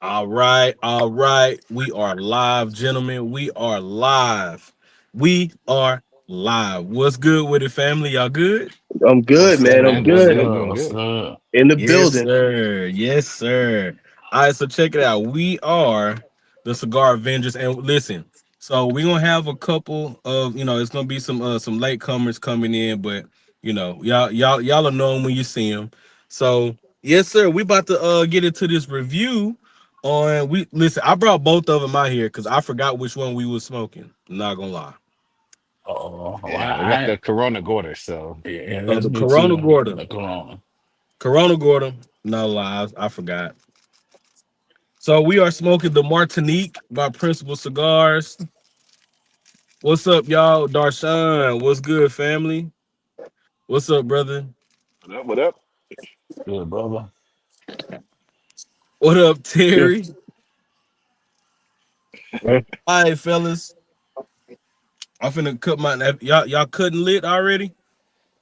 All right, all right. We are live, gentlemen. We are live. We are live. What's good with it, family? Y'all good? I'm good, What's up, man. I'm man? Doing good. good, doing good. In the Yes, building. sir. Yes, sir. All right, so check it out. We are the Cigar Avengers, and listen. So we're gonna have a couple of, it's gonna be some latecomers coming in, but y'all will know them when you see them. So yes, sir. We about to get into this review on. We listen. I brought both of them out here because I forgot which one we was smoking. I'm not gonna lie. Oh, Yeah, we got I the Corona Gorder, so yeah, So that's the me Corona too. Gorda, The Corona. Corona Gorda. No lies, I forgot. So we are smoking the Martinique by Principal Cigars. What's up, y'all? Darshan, what's good, family? What's up, brother? what up? What up? Good brother. What up, Yeah. Terry? All right, fellas. I'm finna cut my y'all cutting lit already?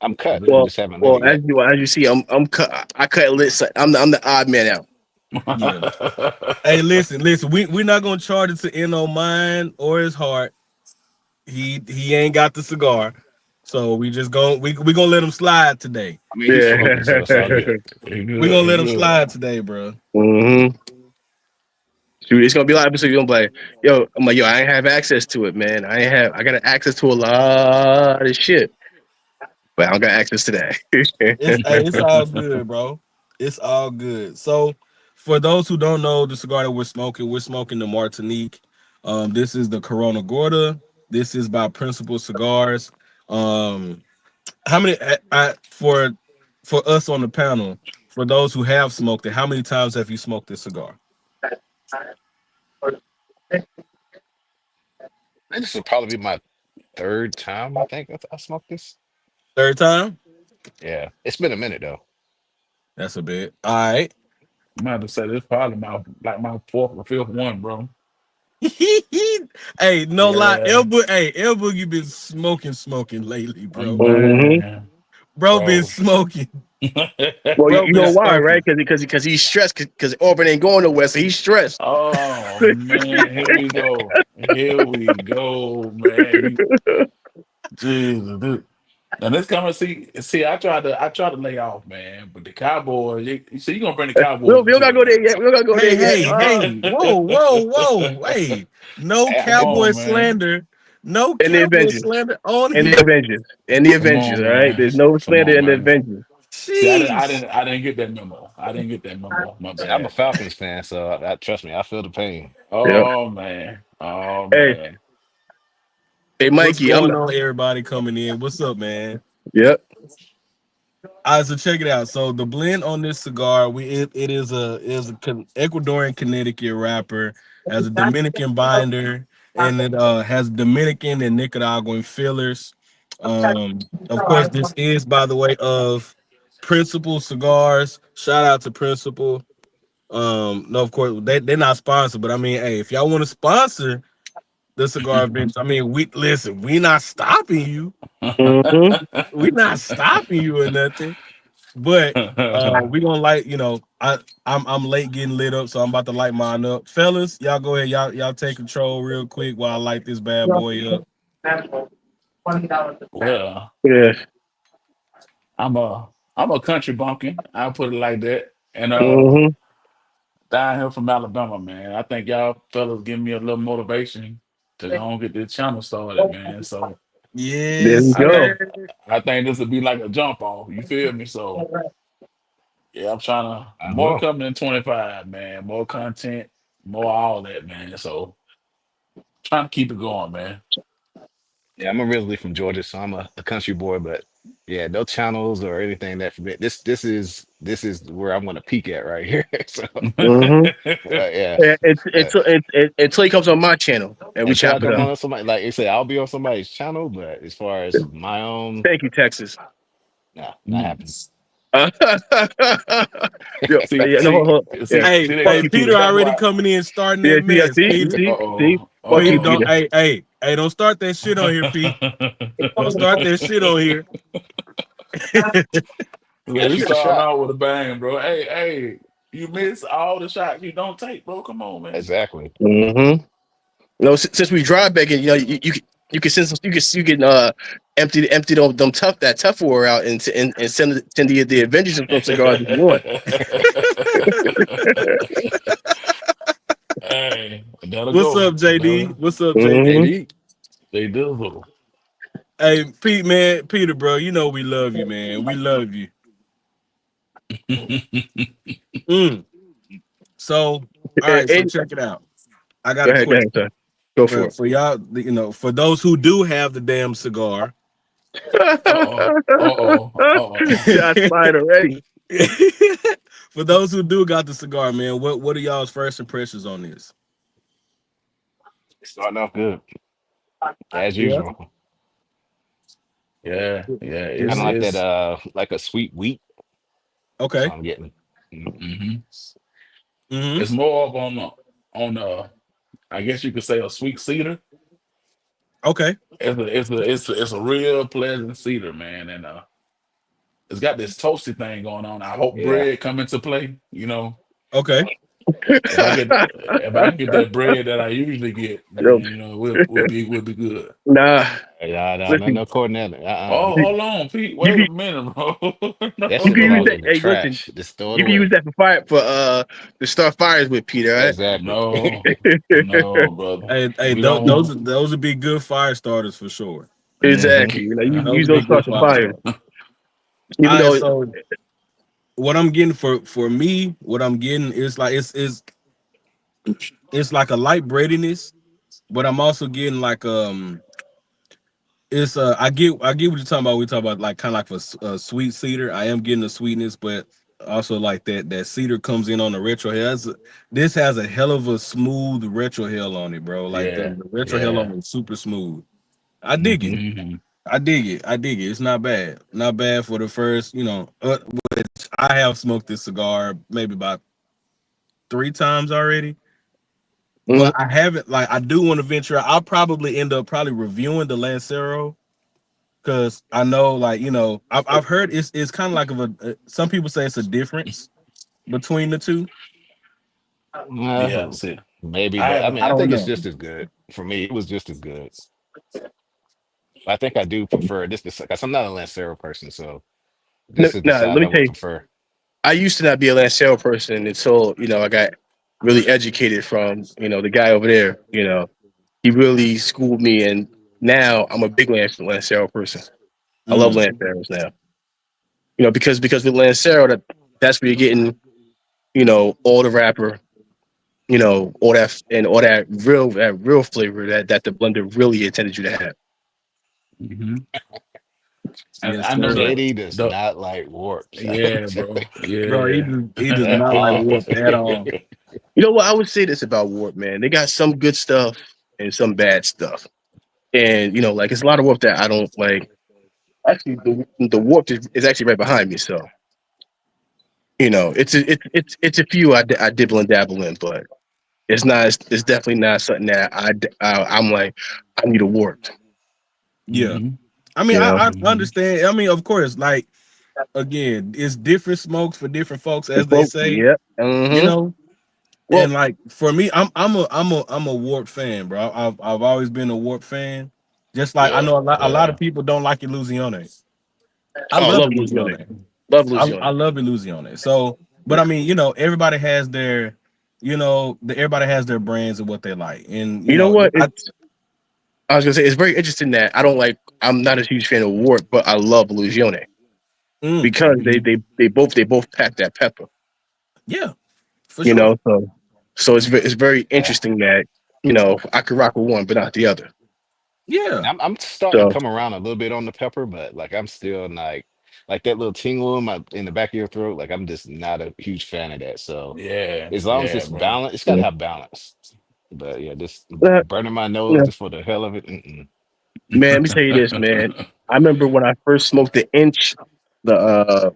I'm cut. I Well, just haven't lit well, it yet. as you see, I'm cut. I cut lit. I'm the odd man out. Yeah. Hey, listen. We're not gonna charge it to No mind or his heart. He ain't got the cigar, so we gonna let him slide today. I mean, he's Yeah. smoking, so it's all good. He We good. gonna He let him good. slide today, bro. hmm Dude, it's gonna be like episode. You're gonna be like, yo, I'm like, yo, I ain't have access to it, man. I got access to a lot of shit, but I don't got access to that. It's all good, bro. It's all good. So, for those who don't know the cigar that we're smoking the Martinique. This is the Corona Gorda. This is by Principal Cigars. Um, how many for us on the panel? For those who have smoked it, how many times have you smoked this cigar? And this will probably be my third time. I think I smoked this. Third time? Yeah, it's been a minute though. That's a bit. All right. I'm about to say this probably my fourth or fifth one, bro. Hey, no lie, Yeah. Elbow, you been smoking lately, bro. hmm Man, Bro been bro. smoking. Well, Bro you been know why, right? smoking. Because he's stressed. Because Auburn ain't going nowhere, so he's stressed. Oh man, here we go. Here we go, man. Jesus, dude. And this coming, see, I tried to lay off, man. But the Cowboys, you see, you gonna bring the Cowboys We don't into gotta it go there now. yet. We don't gotta go there yet. Whoa. Hey, no Come cowboy on, man. slander. No And the cowboy Avengers. slander on And the here. Avengers. And the Come Avengers, on, all right? man. There's no Come slander on, in the man. Avengers. See, I didn't, I Jeez. didn't, I didn't get that memo. I didn't get that memo. My Yeah, I'm a bad. Falcons fan, so trust me, I feel the pain. Yep. Oh man. Oh Hey, man. hey, What's Mikey, going on, everybody coming in? What's up, man? yep. All right, so check it out. So the blend on this cigar, it is a Ecuadorian Connecticut wrapper, has a Dominican binder, and it has Dominican and Nicaraguan fillers. Of course, this is by the way of Principal Cigars. Shout out to Principal. No, of course they're not sponsored, but I mean, hey, if y'all want to sponsor the cigar bench, I mean, we listen. We not stopping you. hmm We not stopping you or nothing. But we gonna light, I'm late getting lit up, so I'm about to light mine up. Fellas, y'all go ahead, y'all take control real quick while I light this bad boy up. Well, Yeah. I'm a country bumpkin. I'll put it like that. And hmm down here from Alabama, man. I think y'all fellas give me a little motivation to go and get this channel started, man. So There Yes, we I go. think sir. I think this would be like a jump off. You feel me? So yeah, I'm trying to I more will. coming in 25, man. More content, more all that, man. So trying to keep it going, man. Yeah, I'm originally from Georgia, so I'm a country boy, but yeah, no channels or anything that forbid. This is where I'm gonna peak at right here. So hmm yeah. Uh, Until he comes on my channel and we until I chop it come up. on somebody, like I said, I'll be on somebody's channel, but as far as my own, Thank you, Texas. nah, not happening. Yo, see, yeah, no, see, yeah. see, Hey, see, Fuck hey, you, Peter Peter. that's already why. coming in starting Yeah, that mess. Peter, Uh see, oh. Uh fuck you, Pete, Peter. don't hey, don't start that shit on here, Pete. Don't start that shit on here. Yeah, Yeah, we shoot your starting shot. out with a bang, bro. Hey, you miss all the shots you don't take, bro. Come on, man. Exactly. Mm-hmm. Since we drive back, and you can send some, you can empty them tough that tough war out and send the Avengers some cigars if you want. Hey, that'll What's up, go. JD? What's up, Mm-hmm. JD? JD. They do. Hey, Pete, man, Peter, bro, you know we love you, man. We love you. Mm. So, all right, so And check it out. I got go a ahead, go ahead, question sir. Go for for it. y'all. For those who do have the damn cigar. Uh-oh. Uh-oh. Uh-oh. Shots fired already. For those who do got the cigar, man, what are y'all's first impressions on this? Starting off good, as Yeah, usual. Yeah, yeah. Kind yeah. of like that, It's like a sweet wheat. That's Okay. what I'm getting. Mhm. hmm Mm-hmm. it's more of on I guess you could say a sweet cedar. Okay. It's a real pleasant cedar, man, and it's got this toasty thing going on. I hope Yeah. bread come into play. Okay. If I get that bread that I usually get, No, then we'll be good. nah, Yeah, no, no, listen, no cornet. Oh, hold on, Pete. you Wait a can minute, bro. That you shit can use belong that. in No, the Hey, listen, trash. Just throw it you can use away. that for fire for to start fires with, Peter. All right? Exactly. no, no, brother. Hey, We don't want. those would be good fire starters for sure. Hmm Exactly. You can Those use would be those good start some fire fires, starters. even All right, though. so what I'm getting for me, what I'm getting is like it's like a light breadiness, but I'm also getting like it's I get what you're talking about. We talk about like kind of like a sweet cedar. I am getting the sweetness, but also like that cedar comes in on the retro hair. This has a hell of a smooth retro hair on it, bro. Like the, Yeah, the retro hair on yeah. it is super smooth. I dig it. Hmm I dig it. I dig it. It's not bad. Not bad for the first. Which I have smoked this cigar maybe about 3 times already, Mhm. but I haven't. Like I do want to venture. I'll probably end up probably reviewing the Lancero because I know, like I've heard it's kind of like some people say it's a difference between the two. Yeah. Uh, See, maybe, I but I haven't. mean, I I don't think it's know. just as good. For me, it was just as good. I think I do prefer this because I'm not a Lancero person, so No, this is the no, let size me I tell would you. prefer. I used to not be a Lancero person until I got really educated from the guy over there. He really schooled me, and now I'm a big Lancero person. I love Mm, Lanceros now. Because with Lancero, that's where you're getting all the wrapper, all that and all that real flavor that the blender really intended you to have. Hmm I yes, know sir. the JD does the not like warps. yeah, bro. Bro, he Yeah. does not like warp at all. You know what? I would say this about Warp, man. They got some good stuff and some bad stuff. And like it's a lot of Warp that I don't like. Actually, the Warp is actually right behind me, so it's a few I dibble and dabble in, but it's definitely not something that I'm like I need a Warp. Yeah. hmm I mean, You know, I hmm understand. I mean, of course, like again, it's different smokes for different folks, the as they quote, say. yeah. You Mm-hmm. know, Well, and like for me, I'm a Warp fan, bro. I've always been a Warp fan. Just like I Yeah, know a lot of yeah, people don't like Illusione. I oh, love love Illusione. Illusione. Love I Illusione. love Illusione. So, but I mean, everybody has their, everybody has their brands and what they like, and You know what? I I was gonna say it's very interesting that I don't like. I'm not a huge fan of Warp, but I love Illusione because they hmm they they both they both pack that pepper. yeah, for You sure. know, so it's very yeah. interesting that I could rock with one but not the other. Yeah, I'm starting to So come around a little bit on the pepper, but like I'm still like that little tingle in the back of your throat. Like I'm just not a huge fan of that. So Yeah, as long as yeah, it's bro. balanced, it's got to yeah, have balance. But yeah, just Uh, burning my nose yeah. just for the hell of it. Mm-mm. Man, let me tell you this, man. I remember when I first smoked the inch, the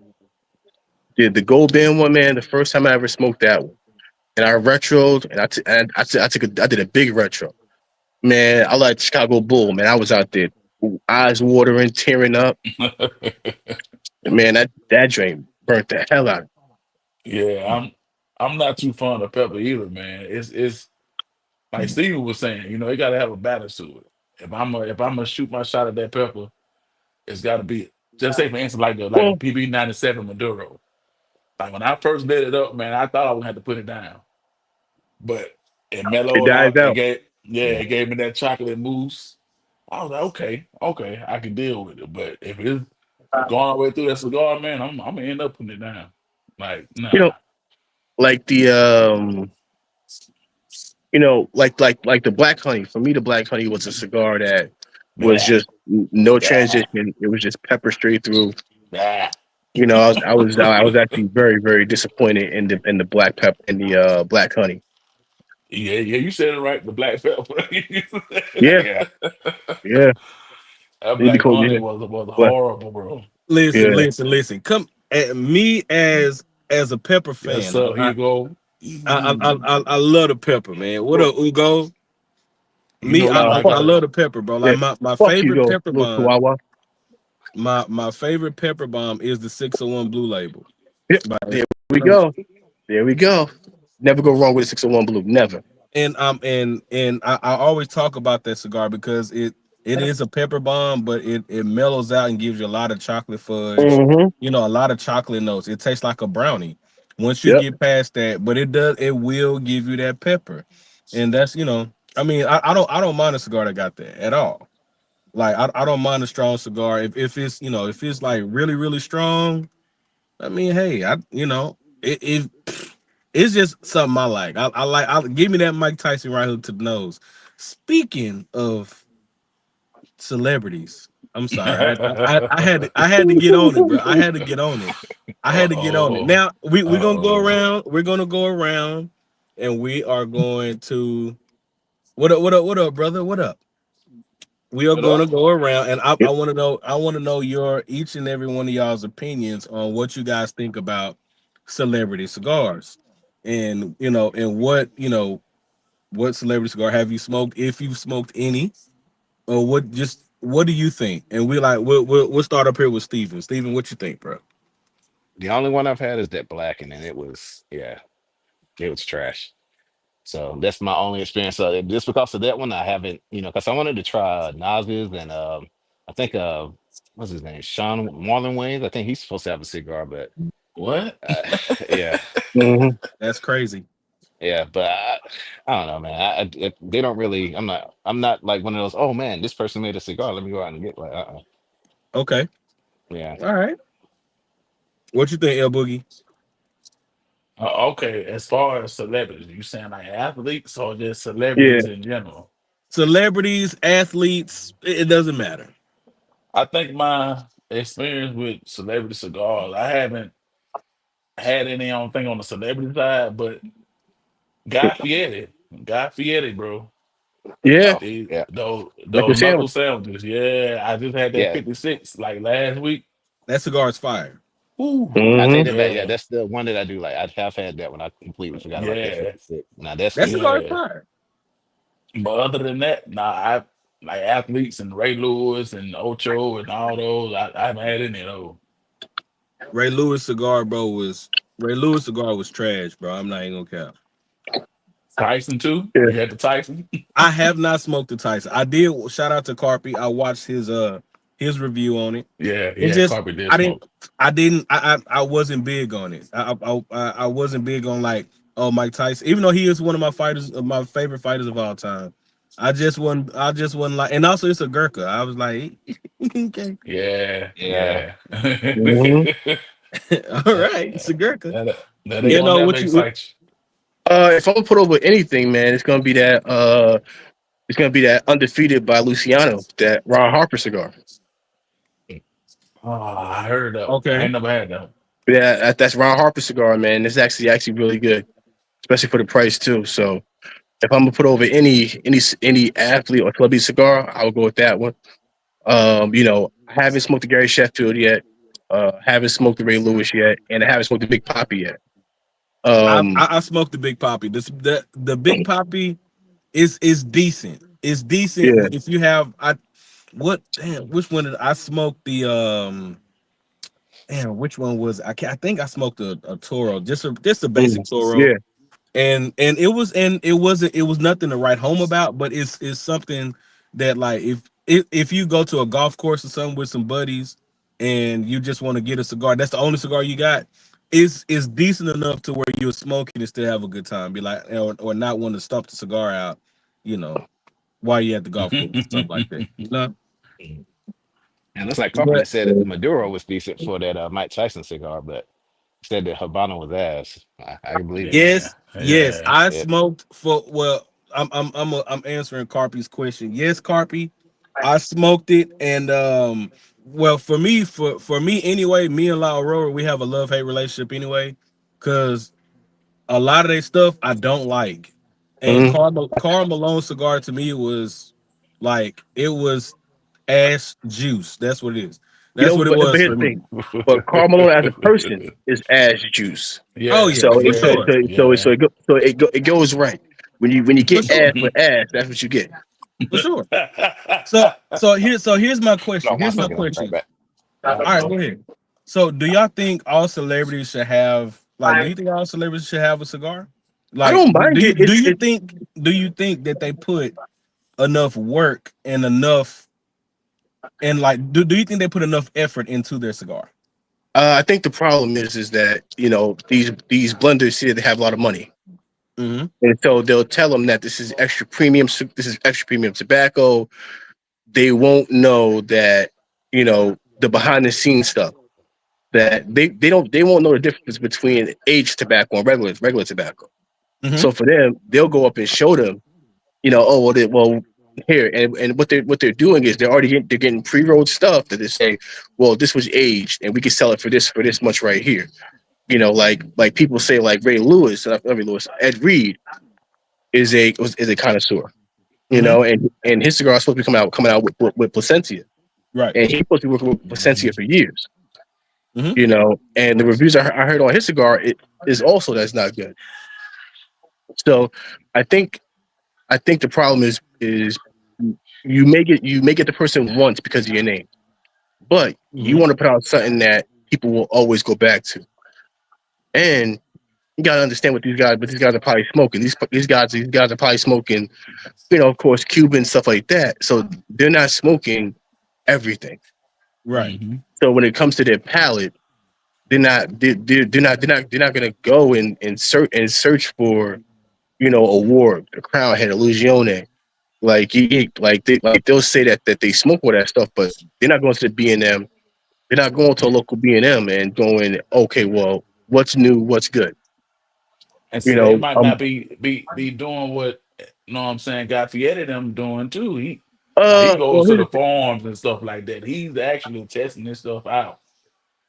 gold band one, man. The first time I ever smoked that one, and I retroed, and I did a big retro. Man, I like Chicago Bull, man. I was out there, eyes watering, tearing up. Man, that drink burnt the hell out. Yeah, I'm not too fond of pepper either, man. It's like Steven was saying, it gotta have a balance to it. If I'm gonna shoot my shot at that pepper, it's gotta be just say for instance like a Well, PB 97 Maduro. Like when I first lit it up, man, I thought I would have to put it down. But it it mellowed dies out. It out. gave yeah, Yeah. it gave me that chocolate mousse. I was like, okay, okay, I can deal with it. But if it's going all the way through that cigar, man, I'm gonna end up putting it down. Like, You know, nah. like the like the black honey. For me, the black honey was a cigar that was Nah. just no Nah. transition. It was just pepper straight through. Nah. I was actually very very disappointed in the black pep in the black honey. Yeah, yeah, you said it right. The black pepper. Yeah, Yeah. yeah. That Need to black call honey you. was But horrible, bro. Listen, yeah, listen, listen. Come at me as a pepper Yes, fan. sir. Here you go. I love the pepper, man. What up, Ugo? You Me, know you like I fuck, love a the pepper, bro. yeah. Like my Fuck you, favorite go pepper little bomb. chihuahua. My favorite pepper bomb is the 601 Blue Label. Yep, By there we go. There we go. Never go wrong with a 601 blue. Never. and I always talk about that cigar because it is a pepper bomb, but it mellows out and gives you a lot of chocolate fudge, Mm-hmm. a lot of chocolate notes. It tastes like a brownie once you Yep. get past that, but it will give you that pepper. And that's, I mean, I don't mind a cigar that got that at all. Like I don't mind a strong cigar if it's, if it's like really, really strong. I mean, hey, it's just something I like. I like. Give me that Mike Tyson right hook to the nose. Speaking of celebrities, I'm sorry. I had to get on it, bro. I had to get on it. I had to get on it. Uh-oh. Now we're gonna go Uh-oh. around. We're gonna go around, and we are going to what up? What up? What up, brother? What up? We are What going to up? go around, and I Yep. want to know. I want to know your each and every one of y'all's opinions on what you guys think about celebrity cigars, and and what celebrity cigar have you smoked, if you've smoked any, or what do you think? And we'll start up here with Steven. Steven, what you think, bro? The only one I've had is that black, and it was, yeah, it was trash. So that's my only experience. So just because of that one, I haven't, because I wanted to try Nas's and I think what's his name, Sean Marlon Wayans. I think he's supposed to have a cigar, but What? uh, yeah, Mm-hmm. That's crazy. yeah, but I don't know, man. They don't really. I'm not like one of those. Oh man, this person made a cigar. Let me go out and get like. Okay, Yeah, all right. What you think, El Boogie? Okay, as far as celebrities, you saying like athletes or just Yeah. celebrities in general? Celebrities, athletes, it doesn't matter. I think my experience with celebrity cigars, I haven't had any, I don't think, on the celebrity side, but Guy Fieri, Guy Fieri, bro. Yeah. oh yeah, Those Breakfast knuckle sandwich. sandwiches. Yeah, I just had that yeah. 56 like last week. That cigar is fire. Ooh, I take Mm-hmm. that back. Yeah, yeah, that's the one that I do like. I have had that one. I completely forgot about that yeah, 56. Now that's That good. cigar is yeah. fire. But other than that, nah, I like athletes and Ray Lewis and Ocho and all those. I haven't had any of those. Ray Lewis cigar, bro, was Ray Lewis cigar was trash, bro. I'm not even gonna cap. Tyson too. Yeah. You had the Tyson. I have not smoked the Tyson. I did. Shout out to Carpy. I watched his review on it. Yeah, It yeah. just Carpet did I didn't smoke. I wasn't big on it. I wasn't big on like, oh, Mike Tyson, even though he is one of my fighters, of my favorite fighters of all time. I just wasn't like, and also it's a Gurkha. I was like, okay, Yeah, Yeah, yeah. Mm-hmm. all right, it's a Gurkha. That ain't You gonna know never what you excite If I'm gonna put over anything, man, it's gonna be that undefeated by Luciano, that Ron Harper cigar. you. Oh, I heard that one. I okay? ain't never had that one. Yeah, that's Ron Harper cigar, man. It's actually really good, especially for the price too. So if I'm gonna put over any athlete or celebrity cigar, I would go with that one. I haven't smoked the Gary Sheffield yet. Haven't smoked the Ray Lewis yet, and I haven't smoked the Big Poppy yet. I, Um, I I smoked the Big Poppy. The Big Poppy is decent. It's decent, yeah, but if you have, I what damn which one did I smoke the damn, which one was it? I think I smoked a Toro, just a basic Mm. Toro, Yeah. and it was nothing to write home about, but it's something that like if you go to a golf course or something with some buddies and you just want to get a cigar, that's the only cigar you got. Is decent enough to where you're smoking and still have a good time. Be like, or not want to stump the cigar out, you know, while you're at the golf course, something like that. You know, Mm. And looks like Carpenter but said that the Maduro was decent for that Mike Tyson cigar, but said that Habano was ass. I can believe it. Yeah, yes, yeah. I Yeah. smoked for well. I'm answering Carpy's question. Yes, Carpy, I smoked it, and well, for me anyway, me and La Aurora, we have a love hate relationship anyway, because a lot of their stuff I don't like, and Mhm. Carl Malone cigar to me was like it was ass juice. That's what it is. You That's know, what it but was here's for the me. thing. But Carmelo as a person is ass juice. Oh Yeah, yeah, So for it so sure, yeah, so so yeah. so it goes right. When you for get sure, ass for ass, that's what you get. for sure. So here's my question. No, one Here's my second. I'll be right question. back. All right, go ahead. So do y'all think all celebrities should have like? Do you think all celebrities should have a cigar? I Like, don't mind do you it. do you think do you think that they put enough work and enough and like do you think they put enough effort into their cigar? I think the problem is that these blenders here they have a lot of money, Mm-hmm. and so they'll tell them that this is extra premium. This is extra premium tobacco. They won't know that the behind the scenes stuff that they won't know the difference between aged tobacco and regular tobacco. Mm-hmm. So for them, they'll go up and show them, oh well here and what they're doing is they're getting pre-rolled stuff that they say, well, this was aged and we can sell it for this much right here. Like people say like Ray Lewis, not Ray Lewis, Ed Reed is a connoisseur, Mm-hmm. and his cigar is supposed to be coming out with Placencia, Right. and he's supposed to be working with Placencia Mhm. for years, Mm-hmm. and the reviews I heard on his cigar is also that's not good. So I think I think the problem is you may get the person once because of your name, but you Mm-hmm. want to put out something that people will always go back to, and you gotta understand what these guys are probably smoking. These guys are probably smoking, of course, Cuban stuff like that. So they're not smoking everything. Right. Mhm. So when it comes to their palate, they're not gonna go and search for a Ward, a Crown Head, a Legione. They'll say that they smoke all that stuff, but they're not going to the B&M. They're not going to a Yeah. local B&M and going, okay, well, what's new, what's good, And you see, they know. might not be doing what you know what I'm saying, Gaffieri them doing too. He Well, goes to here's the the thing. farms and stuff like that. He's actually testing this stuff out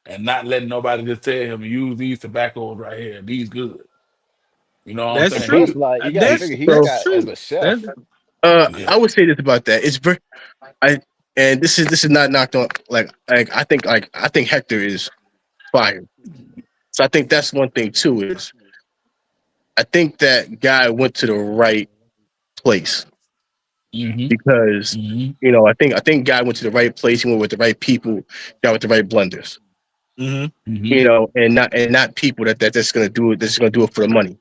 and not letting nobody just tell him use these tobaccos right here. These good. You know what I'm That's And saying? plus, true. like, you got to He figure he's So, That's got as true. a That's chef. yeah. I would say this about that. It's very, I, and this is not knocked on. I think Hector is fire. So I think that's one thing too. Is I think that guy went to the right place Mm-hmm. because Mm-hmm. I think guy went to the right place. He went with the right people, got with the right blenders. mm-hmm. Mm-hmm. And not people that's gonna do it. That's gonna do it for the money.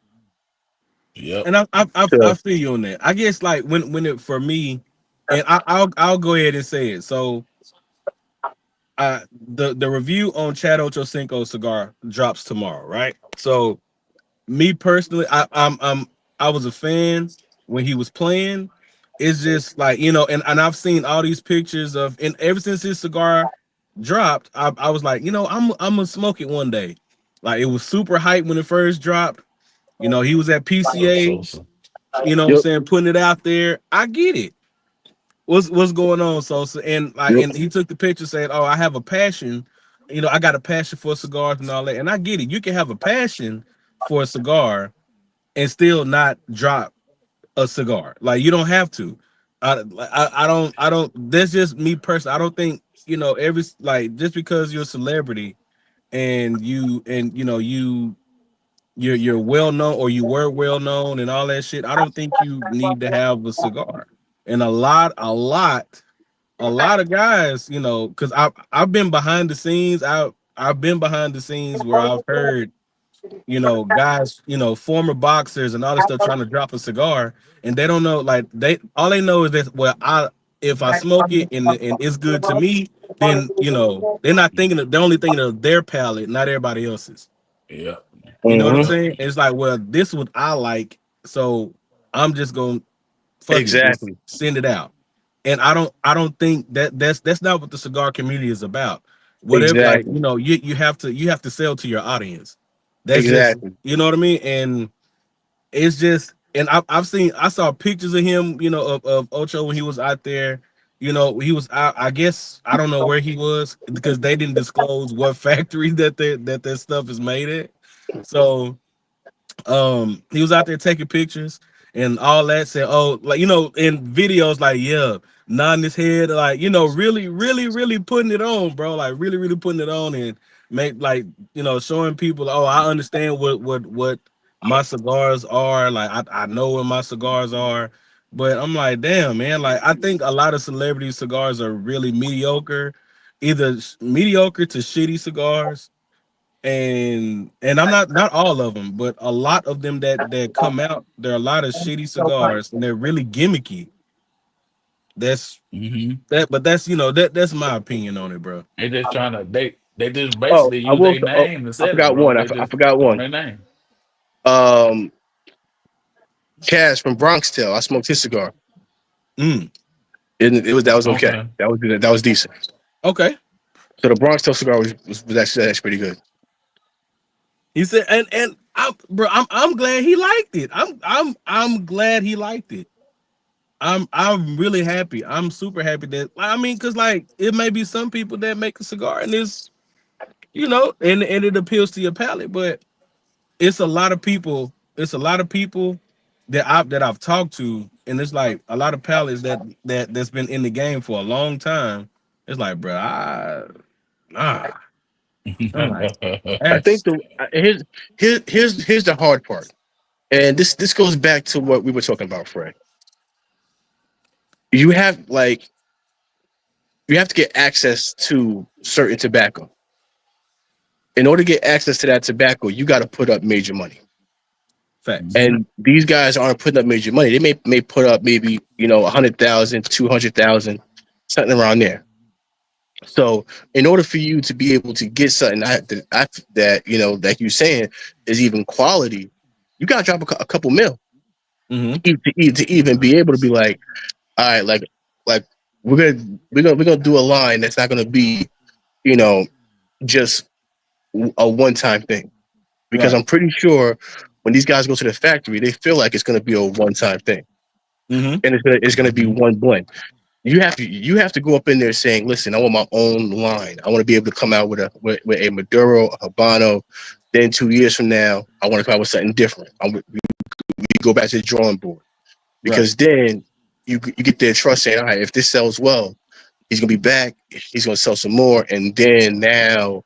Yep. And I So feel you on that. I guess like when it for me, and I'll go ahead and say it. So the review on Chad Ochocinco cigar drops tomorrow, right? So me personally, I was a fan when he was playing. It's just like and I've seen all these pictures of and ever since his cigar dropped, I was like, I'm gonna smoke it one day. Like it was super hype when it first dropped. He was at PCA, So. what I'm yep, saying, putting it out there. I get it. What's going on, Sosa? And like yep. and he took the picture saying, "Oh, I have a passion. I got a passion for cigars and all that." And I get it. You can have a passion for a cigar and still not drop a cigar. Like you don't have to. I don't. That's just me personally. I don't think every like just because you're a celebrity and you're well known or you were well known and all that shit. I don't think you need to have a cigar. And a lot of guys, because I've been behind the scenes. I've been behind the scenes where I've heard, guys, former boxers and all this stuff trying to drop a cigar, and they don't know, like they all they know is that, well, I if I smoke it and it's good to me, then they're not thinking of they're only thinking of their palate, not everybody else's. Yeah. You know what I'm Hmm. Yep. saying? It's like, well, this is what I like, so I'm just gonna fuck it, just Exactly. send it out. And I don't think that's not what the cigar community is about. Whatever, like, Exactly. you have to sell to your audience. That's just, Exactly. what I mean. And it's just, and I saw pictures of him, of Ocho when he was out there. He was out, I guess I don't know where he was because they didn't disclose what factory that stuff is made at. So he was out there taking pictures and all that, said, oh, like, in videos, like, yeah, nodding his head, like, really, really, really putting it on, bro, like really, really putting it on, and make, like, showing people, oh, I understand what my cigars are, like, I know what my cigars are. But I'm like, damn, man, like, I think a lot of celebrity cigars are really mediocre, either mediocre to shitty cigars. And I'm not all of them, but a lot of them that come out, there are a lot of shitty cigars, and they're really gimmicky. That's Hmm. but that's that's my opinion on it, bro. They just trying to they just Oh, basically I use will. their Oh, name to I sell it, forgot bro. one. They I just forgot throwing one. their name. Um, Cash from Bronx Tale. I smoked his cigar. Mm, And it was that was okay. Okay. That was good. That was decent. okay. So the Bronx Tale cigar was actually pretty good. He said, and bro, I'm glad he liked it. I'm glad he liked it. I'm really happy. I'm super happy that, I mean, cause like it may be some people that make a cigar and it's, and it appeals to your palate, but it's a lot of people. It's a lot of people that I've talked to, and it's like a lot of palates that's been in the game for a long time. It's like, bro, nah. I'm like, I think that's here's the hard part, and this goes back to what we were talking about, Fred. You have like you have to get access to certain tobacco. In order to get access to that tobacco, you got to put up major money. facts. Hmm. And these guys aren't putting up major money. They may put up maybe 100,000, 200,000, something around there. So in order for you to be able to get something that that you're saying is even quality, you got to drop a couple mil Mm-hmm. to even be able to be like, all right, like we're gonna do a line that's not gonna be you know just a one time thing, because Right. I'm pretty sure when these guys go to the factory, they feel like it's gonna be a one time thing, Mm-hmm. and it's gonna be Hmm. one blend. You have to go up in there saying, listen, I want my own line. I want to be able to come out with a Maduro, a Habano. Then 2 years from now, I want to come out with something different. We go back to the drawing board, Right. because then you get their trust saying, all right, if this sells well, he's gonna be back. He's gonna sell some more, and then now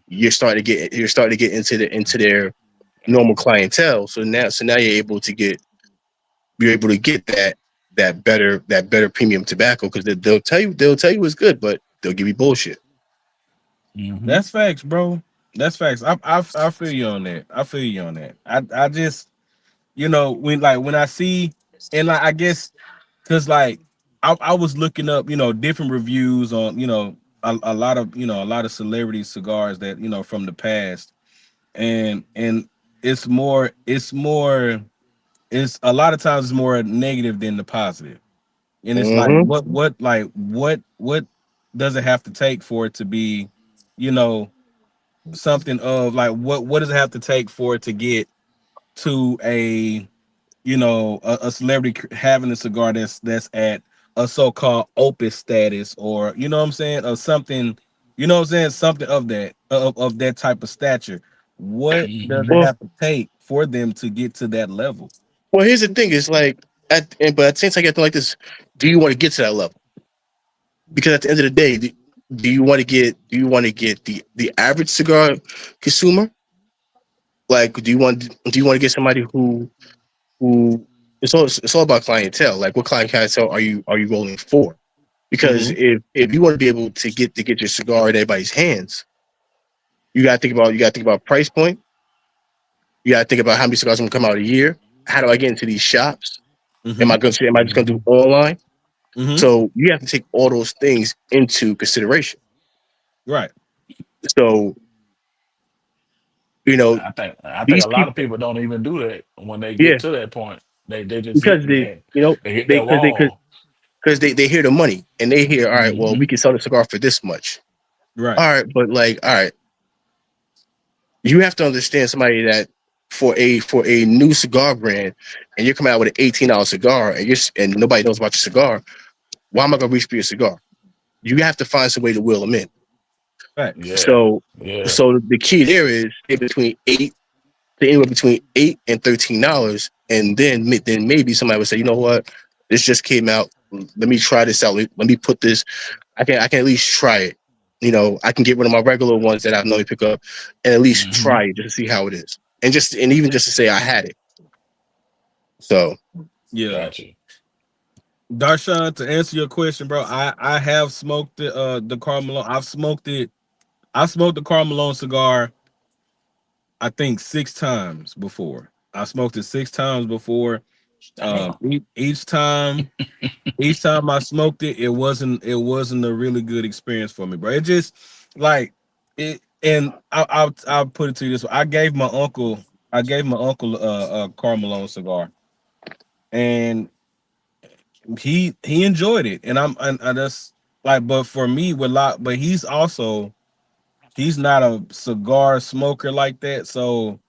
you're starting to get into their normal clientele. So now you're able to get that better premium tobacco, because they'll tell you it's good, but they'll give you bullshit. Hmm. That's facts, bro. That's facts. I feel you on that. I feel you on that. I just, when I see, and like, I guess, because like I was looking up, different reviews on, a lot of, a lot of celebrity cigars that, from the past, and it's a lot of times it's more negative than the positive. And it's like, Hmm. what does it have to take for it to be, you know something of like, what does it have to take for it to get to a celebrity having a cigar that's at a so-called opus status, or, what I'm saying, or something, what I'm saying, something of that type of stature. What does it Hmm. Well, have to take for them to get to that level? here's the thing: is like, but at the same time, you have to like this. Do you want to get to that level? Because at the end of the day, do you want to get the average cigar consumer? Like, do you want to get somebody who it's all about clientele. Like, what clientele are you rolling for? Because Mm-hmm. if you want to be able to get your cigar in everybody's hands, You gotta think about price point. You gotta think about how many cigars are gonna come out a year. How do I get into these shops? Mm-hmm. Am I just gonna do online? Mm-hmm. So you have to take all those things into consideration. Right. So, you know, I think these a lot of people, people don't even do that when they yeah, get to that point. They just hit because and they, they hit that wall. because they hear the money and they hear, all right, well, we Hmm. can sell the cigar for this much. Right. All right, but like, all right, you have to understand somebody that for a new cigar brand, and you're coming out with an $18 cigar, and and nobody knows about your cigar. Why am I gonna reach for your cigar? You have to find some way to wheel them in. Facts. Yeah, So, yeah. so the key there is anywhere between $8 and $13, and then maybe somebody would say, you know what, this just came out. Let me try this out. Let me put this. I can at least try it. I can get rid of my regular ones that I've normally pick up, and at least Hmm. try it just to see how it is, and even just to say I had it. So, Yeah. Got you. Darshan, to answer your question, bro, I have smoked the Carl Malone. I've smoked it. I smoked the Carl Malone cigar, I think 6 times before. I smoked it 6 times before. Damn. Each time I smoked it, it wasn't a really good experience for me, bro. It just like it, and I'll put it to you this way. I gave my uncle a Carl Malone cigar, and he enjoyed it, and I just like, but for me, but he's not a cigar smoker like that, so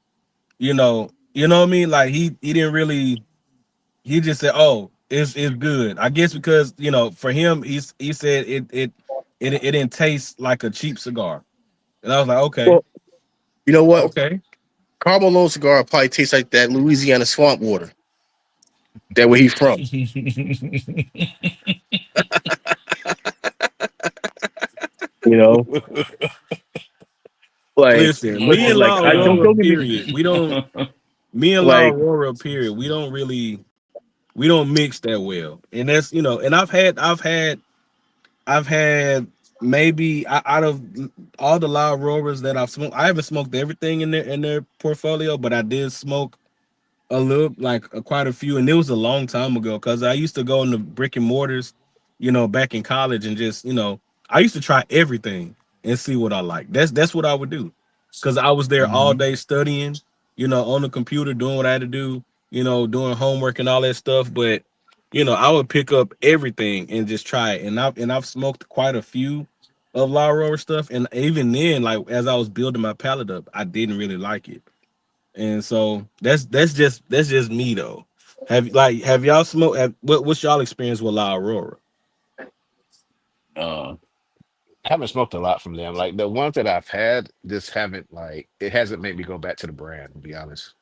you know what I mean. Like he didn't really. He just said, "Oh, it's good." I guess because for him, he said it didn't taste like a cheap cigar, and I was like, "Okay, well, you know what? okay, Carmel Lone cigar probably tastes like that Louisiana swamp water. That where he from. You know, like, listen, listen, me and like La I Aurora, don't get me period. We don't. Me and La like. Aurora, period. We don't mix that well, and that's and I've had maybe out of all the La Auroras that I've smoked, I haven't smoked everything in their portfolio, but I did smoke a little, like quite a few, and it was a long time ago because I used to go in the brick and mortars, back in college, and just I used to try everything and see what I like. That's what I would do because I was there all Hmm. day studying, on the computer doing what I had to do, doing homework and all that stuff. But I would pick up everything and just try it, and I've smoked quite a few of La Aurora stuff, and even then, like as I was building my palate up, I didn't really like it. And so that's just me though. Have y'all smoked? What's y'all experience with La Aurora? uh, I haven't smoked a lot from them. Like the ones that I've had, just haven't like it hasn't made me go back to the brand. To be honest,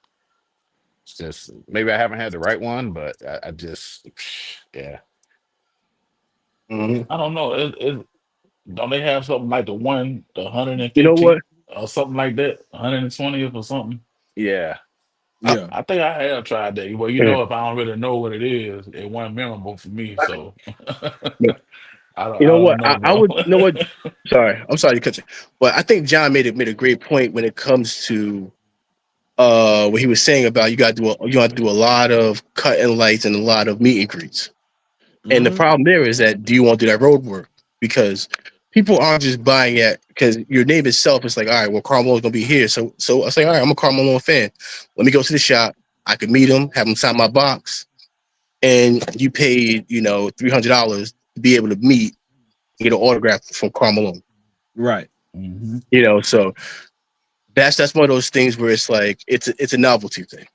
it's just maybe I haven't had the right one, but I just yeah. Mhm. I don't know. Don't they have something like the You know what? 150th or something like that, 120th or something? Yeah. Yeah, I think I have tried that. Well, Yeah. if I don't really know what it is, it wasn't memorable for me. So You know I what? don't know, I bro. would. You know what? Sorry, I'm sorry to cut you, but I think John made a great point when it comes to what he was saying about you got to do a lot of cut and lights and a lot of meet and greets. And the hmm problem there is that do you want to do that road work? Because people aren't just buying it because your name itself is like, all right, well, Karl Malone's gonna be here. So I say, all right, I'm a Karl Malone fan. Let me go to the shop. I could meet him, have him sign my box, and you paid, $300 to be able to meet and get an autograph from Karl Malone. right. Hmm. So that's one of those things where it's like it's a novelty thing.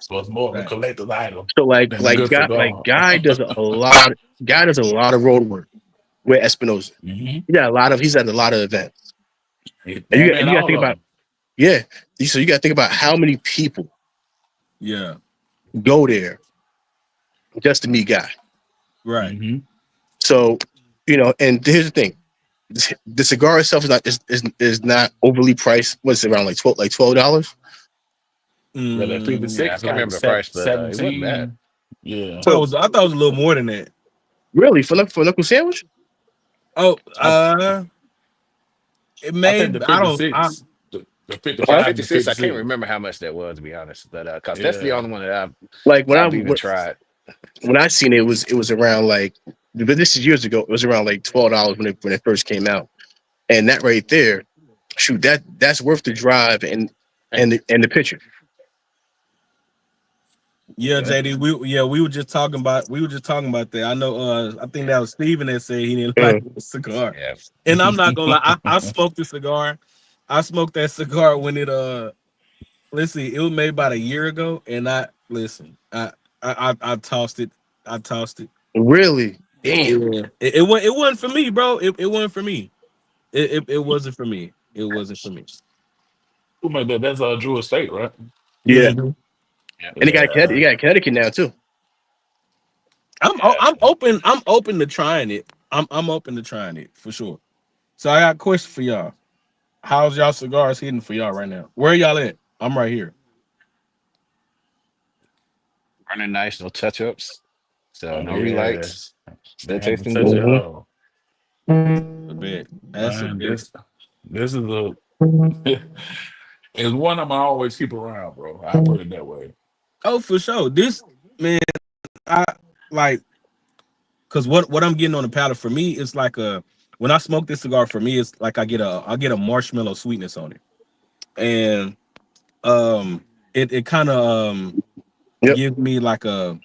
So it's more of a Right. collector's item So like than a like good guy like cigar. guy does a lot of road work with Espinosa. Hmm. He's at a lot of events. Damn near And you got to all think of about them. yeah. So you got to think about how many people Yeah. go there just to meet Guy. Right. Hmm. So and here's the thing: the cigar itself is not overly priced. What's it, around like $12? Yeah, that Yeah, I 56 can't got remember the price, but it wasn't bad. 17. Yeah. I thought it was a little more than that. Really, for knuckle sandwich? Oh, I It I think may. the I don't. I 56, the Yeah, Huh? 55 and the 56. I can't 56. remember how much that was to be honest, but because that's the Yeah. only one that Like I've even tried. when I seen it, it was around like, but this is years ago. It was around like $12 when it first came out, and that right there, shoot, that's worth the drive and the picture. Yeah, Yeah. JD. We were just talking about that. I know. I think that was Steven that said he didn't like Uh, the cigar, Yeah, and I'm not gonna lie. I smoked the cigar. I smoked that cigar when it. Let's see. It was made about a year ago, and I listen. I tossed it. I tossed it. really, damn. Yeah. It wasn't for me, bro. It wasn't for me. It wasn't for me. It wasn't for me. Who made that? That's Drew Estate, right? Yeah, hmm yeah. and you Yeah. got Connecticut now too. Yeah. I'm open. I'm open to trying it. I'm open to trying it for sure. So I got a question for y'all. How's y'all cigars hitting for y'all right now? Where y'all at? I'm right here. Running nice, no touch ups, so Oh no yeah. relights. Still They haven't tasting touched it good. Hmm. all. A bit. That's a Man, bit. this is a it's one I'm always keep around, bro. I put it that way. Oh, for sure. This man, I like because what I'm getting on the palate for me is like a when I smoke this cigar for me it's like I get a marshmallow sweetness on it, and it kind of Yep, gives me like a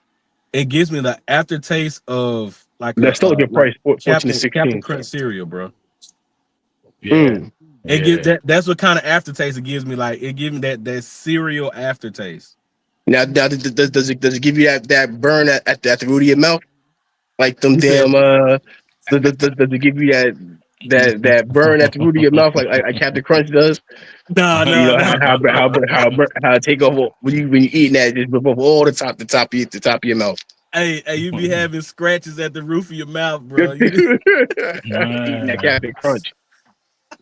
it gives me the aftertaste of that's still a good like price, 14 to Captain 16. Crunch cereal, bro. Yeah. Mm. It get Yeah. that's what kind of aftertaste it gives me. Like it gives me that cereal aftertaste. Now does it give you that burn at the root of your mouth, like them You said damn does it give you that burn at the root of your mouth like Captain Crunch does? nah, You nah, know nah. how it take over when you eating that, just above all the top of your mouth. Hey, you be having scratches at the roof of your mouth, bro. Eating that Man. Captain Crunch.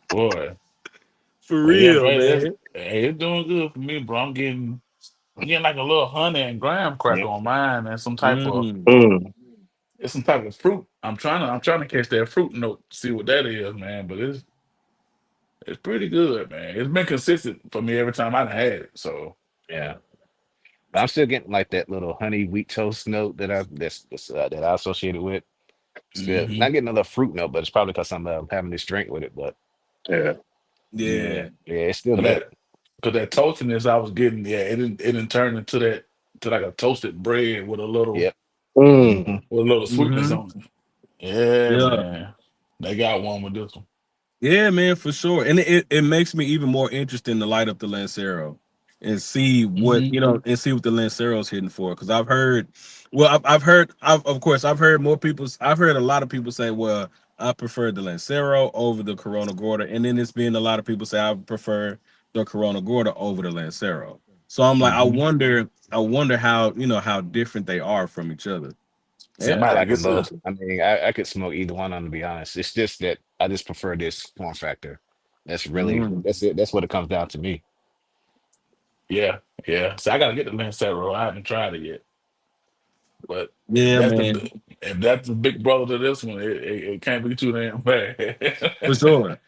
Boy. For But yeah, real, bro, man. it's doing good for me, bro. I'm getting like a little honey and graham cracker Yeah. on mine and some type of Mm. Mm. it's some type of fruit. I'm trying to catch that fruit note, see what that is, man. But it's pretty good, man. It's been consistent for me every time I've had it. So Yeah. But I'm still getting like that little honey wheat toast note that I associated with. Still hmm not getting another fruit note, but it's probably because I'm having this drink with it. But Yeah. yeah. Yeah. yeah, it's still Cause good. that cause that toastiness I was getting, yeah, it didn't turn into that to like a toasted bread Yep. Mm. Hmm. with a little sweetness hmm on it. Yeah, Yeah. man. They got one with this one. Yeah, man, for sure. And it makes me even more interested to light up the Lancero and see what hmm and see what the Lancero's hitting for. Because I've heard, well, I've heard, of course, I've heard I've heard a lot of people say, well, I prefer the Lancero over the Corona Gorda, and then it's been a lot of people say I prefer the Corona Gorda over the Lancero. So I'm like, hmm I wonder how how different they are from each other. See, I Yeah, might I have to like get them some. both. I mean, I could smoke either one on to be honest. It's just that I just prefer this form factor. mm, That's it. That's what it comes down to me. Yeah, yeah. So I gotta get the Lancero. I haven't tried it yet. But yeah, man, if that's the big brother to this one, it can't be too damn for bad. sure.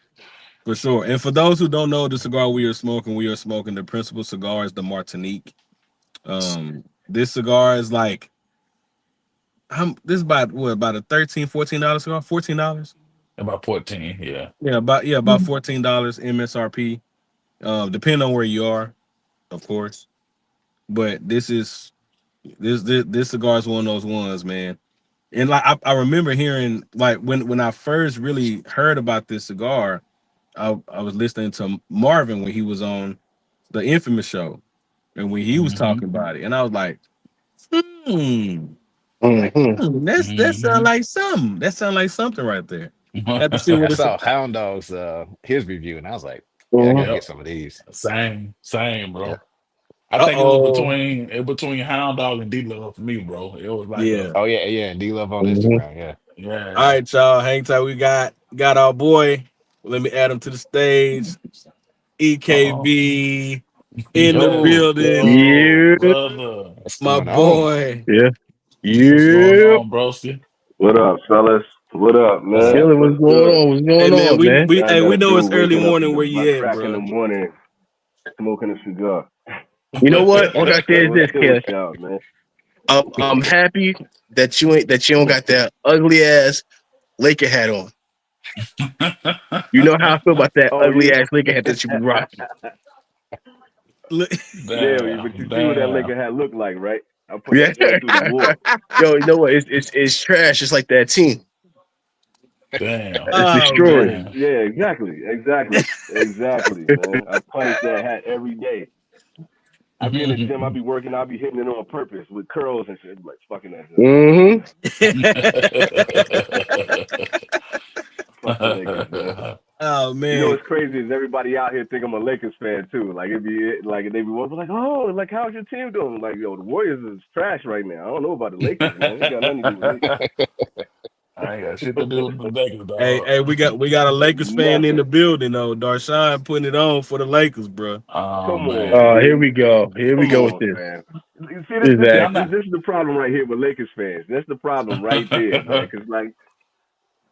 For sure. And for those who don't know the cigar we are smoking the principal cigar is the Martinique. This cigar is like this is about what about a $13, $14 cigar? $14? About 14, yeah. About $14 MSRP. Depending on where you are, of course. But this cigar is one of those ones, man. And like I remember hearing like when I first really heard about this cigar, I was listening to Marvin when he was on the Infamous show, and when he was hmm talking about it, and I was like, hmm, Mm-hmm. that sound hmm like something. That sound like something right there. I have to see Yeah, I what it's saw about. Hound Dog's his review, and I was like, yeah, I gotta Mm-hmm. get Yep. some of these. Same, Yeah. bro. I think Uh-oh. it between Hound Dog and D Love for me, bro. It was like Yeah. a Oh yeah, yeah. And D Love on Mm-hmm. Instagram. Yeah. All yeah. right, y'all. Hang tight. We got our boy. Let me add him to the stage. Uh-oh. EKB in the Yo, building. yo, Yeah. brother. What's My going on? boy. Yeah. What's going Yeah. on, broski? What up, fellas? What up, man? Chilling. What's What's going good? on? What's Hey going man, on, man? Nothing we much, know it's dude. early Waking up morning where about you at, crack in the bro. morning, smoking a cigar. You know what? All I gotta say is What's this, good with kid. y'all, man? I'm happy that you don't got that ugly ass Laker hat on. You know how I feel about that Oh ugly yeah, ass Laker hat that you be rocking. Look, yeah. But you Damn, see what that Laker damn, hat look like, right? I put Yeah. that joint through the wall. Yo, you know what? It's trash. It's like that team. damn, It's oh destroyed. man. damn. Yeah, exactly, man. I punish that hat every day. I be in the gym, I be working, I be hitting it on purpose with curls and shit. Like fucking that joint. Mm-hmm. Fuck the Lakers, man. Oh You know man. what's crazy is everybody out here think I'm a Lakers fan too. Like it be like they be like, oh, like how's your team doing? Like yo, the Warriors is trash right now. I don't know about the Lakers, man. It got nothing to do with me. I ain't got shit to do with the Lakers, dog. Hey, we got a Lakers fan in the Nothing. building though. Darshawn putting it on for the Lakers, bro. Oh Come on, man. Here B. we go. Here we Come go with on, this. fam. You see, this See, this I'm Exactly. this not. this is the problem right here with Lakers fans. That's the problem right there, man. Cause like,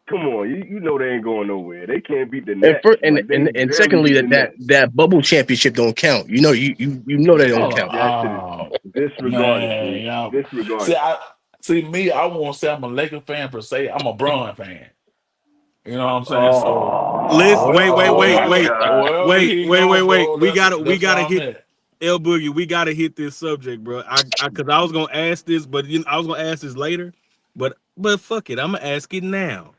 come on, you know they ain't going nowhere. They can't beat the And Nets. first, Like they and barely secondly, beat the that Nets. that bubble championship don't count. You know, you know they don't Hold count. That shit on. Oh is disregarded, man, B. y'all. See, Disregarded. me. I won't say I'm a Lakers fan per se. I'm a Braun fan. You know what I'm saying? So Listen, Oh, wait, wait, oh wait, my wait, God. wherever he go, wait. bro, We that's where gotta I'm hit at. El Boogie. We gotta hit this subject, bro. Cause I was gonna ask this, but I was gonna ask this later. But fuck it, I'm gonna ask it now.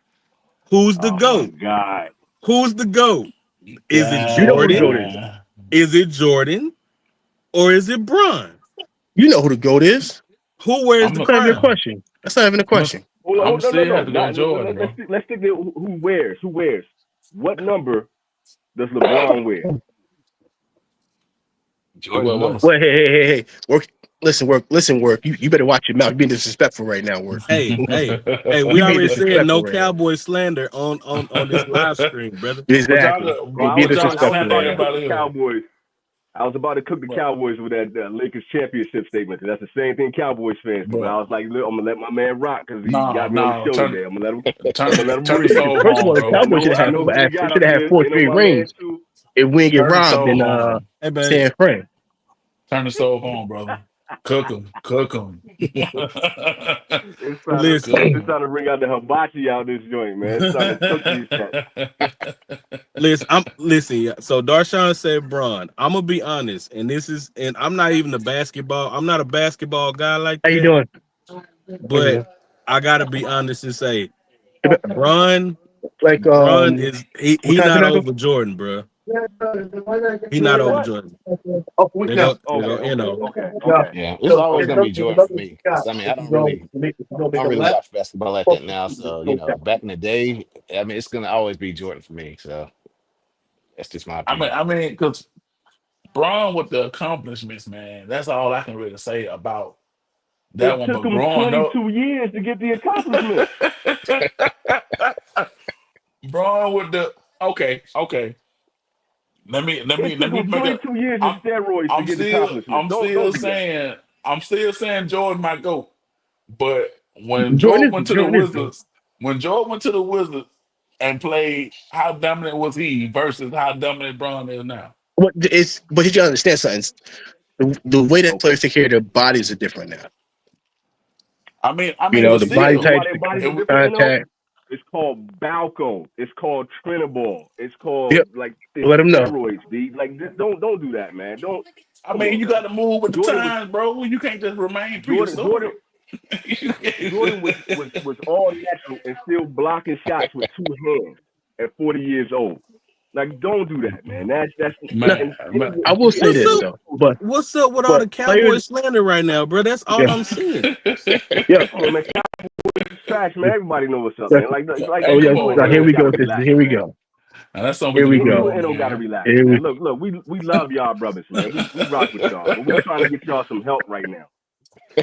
Who's the Oh my GOAT? God. Who's the GOAT? Is it You know who the goat Jordan? is. Damn. Is it Jordan? Or is it Bron? You know who the goat is. Who wears I'm the a, That's not even a crown? question. That's not even a question. Hold on, I'm no, no, still no. have to go Not, Jordan, bro. let's stick to who wears. Who wears? What number does LeBron wear? What? Jordan What? numbers. Well, hey. Work. Listen, work. You better watch your mouth. You're being disrespectful right now, work. Hey, we You being already said disrespectful no right now. cowboy slander on this live stream, brother. What y'all Exactly. go? Well, You're I being was What y'all about, go I was disrespectful slander about right to now. cook the everybody else? Cowboys. I was about to cook the What? Cowboys with that Lakers championship statement. 'Cause that's the same thing Cowboys fans do. But I Bro, was like, look, I'm gonna let my man rock because he no, got me on the no. show Turn, today. I'm turn, gonna let him turn the breathe. stove First of on, all, the bro. Cowboys should I have know who they they got should up have had there. four They know straight my man rings too. if we didn't get Turn the robbed in stove on. Hey man, San Fran. Turn the stove on, brother. Cook them. Cook them. It's trying to Cook it's trying to bring out the hibachi out this joint, man. It's trying to cook these cats. 'em. listen. Yeah, so Darshawn said Braun. I'm gonna be honest, and I'm not even a basketball. I'm not a basketball guy like How you that. doing? How you But doing? I gotta be honest and say, Braun, Like Braun is what he kind of not tobacco? over Jordan, bro. He You not say over what? Jordan. They No. go, they go. Yeah. Yeah, it's So always it's gonna be something Jordan about for the me. Scott. 'Cause, I mean, I Make don't a really left. watch basketball like that now. So back in the day, I mean, it's gonna always be Jordan for me. So that's just my opinion. Because Braun with the accomplishments, man. That's all I can really say about that It one. took But them growing up, 22 years to get the accomplishments. Braun with the okay. It took Let me them make it. 22 years of I'm steroids to get accomplishments. I'm Don't still do that. saying Jordan might go. But when Jordan Jordan is went to the Jordan is good. Wizards, and played, how dominant was he versus how dominant Braun is now? But you gotta understand something. The way that Okay. players take care of their bodies are different now. But The body You know still, why types, their the bodies it are was. different, contact. It's called Balco. It's called Trinabol. It's called Yep. like it's Let them know. steroids, B. Like don't do that, man. Don't come on, You got man. to move with the Jordan was times, bro. You can't just remain Jordan Jordan prehistoric. You Jordan can't- was all natural and still blocking shots with two hands at 40 years old. Like don't do that, man. That's No, man, and man. I will say What's this up? though, but What's up with all but the cowboy players, slander right now, bro? That's all yeah, I'm seeing. yeah, come on, man. It's trash, man. Everybody know what's up, yeah. man. Like Oh Hey, yeah, come you on, and now, here Eno we man. go, gotta sisters. relax, Here we man. go. Now, that's something we Here can we agree You go. and on, Eno gotta man. relax, Here we. man. Look, we love y'all brothers, man. We rock with y'all, but we trying to get y'all some help right now.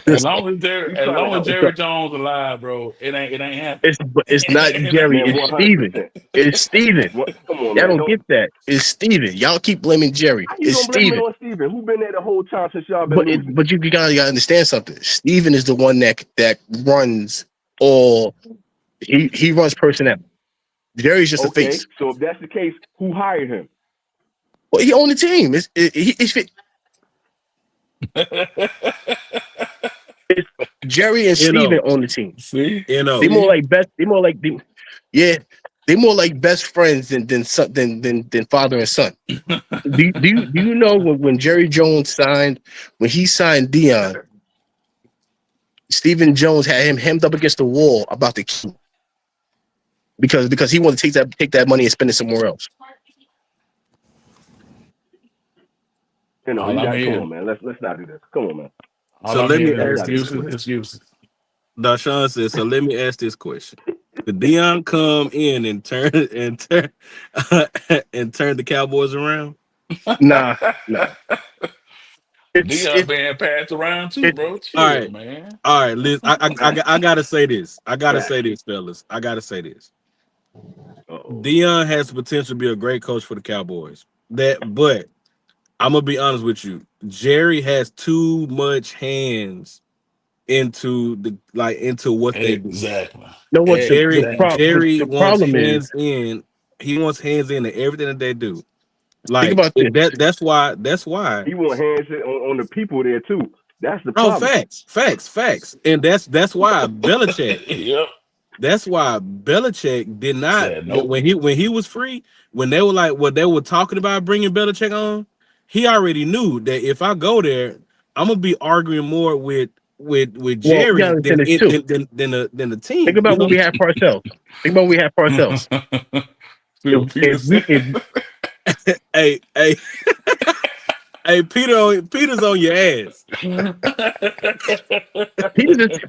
As Listen, long as We trying to help. Jerry Jones alive, bro, it ain't happening. it's not Jerry. Man, It's Steven. 100%. It's Steven. Come on, Y'all man. don't Don't. get that. It's Steven. Y'all keep blaming Jerry. How you It's gonna blame it Steven. on Steven? Who been there the whole time since y'all been losing? But you gotta understand something. Steven is the one that runs all He runs personnel. Jerry's just a Okay, face. so if that's the case, who hired him? Well, he owned the team. It's Jerry and You Steven know, own the team. See, you They know. more see. like best. They more like yeah. They more like best friends than father and son. Do you know when Jerry Jones when he signed Dion, Stephen Jones had him hemmed up against the wall about the key because he wanted to take that money and spend it somewhere else. You know, All you I'm got. Come on, hearing, man. Let's not do this. Come on, man. all So I'm let me hearing is Let's ask not do this this. excuses, question. excuses. Dashawn says, so let me ask this question. Could Dion come in and turn and turn the Cowboys around? Nah, nah. It's Dion it being passed around too, it. bro. All Chill, right. man. All right, Liz. I gotta say this. I gotta Facts. say this, fellas. I gotta say this. Uh-oh. Dion has the potential to be a great coach for the Cowboys. But I'm gonna be honest with you. Jerry has too much hands into what they do. Exactly. Know what Jerry Exactly. Jerry the wants problem is? hands in. He wants hands in everything that they do. Think Like about this. that's why. He want hands on the people there too. That's the Oh, problem. facts, and that's why Belichick. Yep. That's why Belichick did not Said nope. when he was free, when they were like what they were talking about bringing Belichick on, he already knew that if I go there, I'm gonna be arguing more with Well, you gotta Jerry understand this too. than the Think team. You about what know, we have for ourselves. Think about what we have for ourselves. Phil Peterson. hey hey hey Peter's on your ass.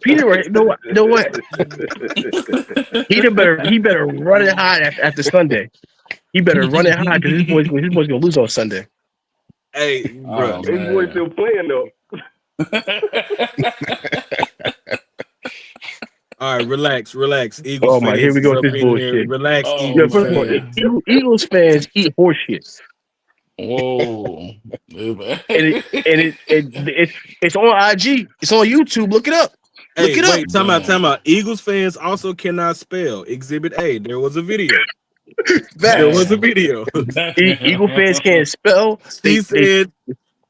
Peter, right? You know what? He better run it high after Sunday. He better run it high because his boy's gonna lose on Sunday. Hey, bro. Oh His boy's man. still playing though. All right, relax. Eagles Oh my, here fans we is go with up this in here. bullshit. Relax, Oh Yeah, Eagles first of all, fans. man. Eagles fans eat horse shit, Whoa. and it's on IG. It's on YouTube. Look it up. Look Hey, it up. wait, time Damn. out. Eagles fans also cannot spell. Exhibit A. There was a video. There Facts. was a Damn. video. Eagle fans Damn. can't spell. He said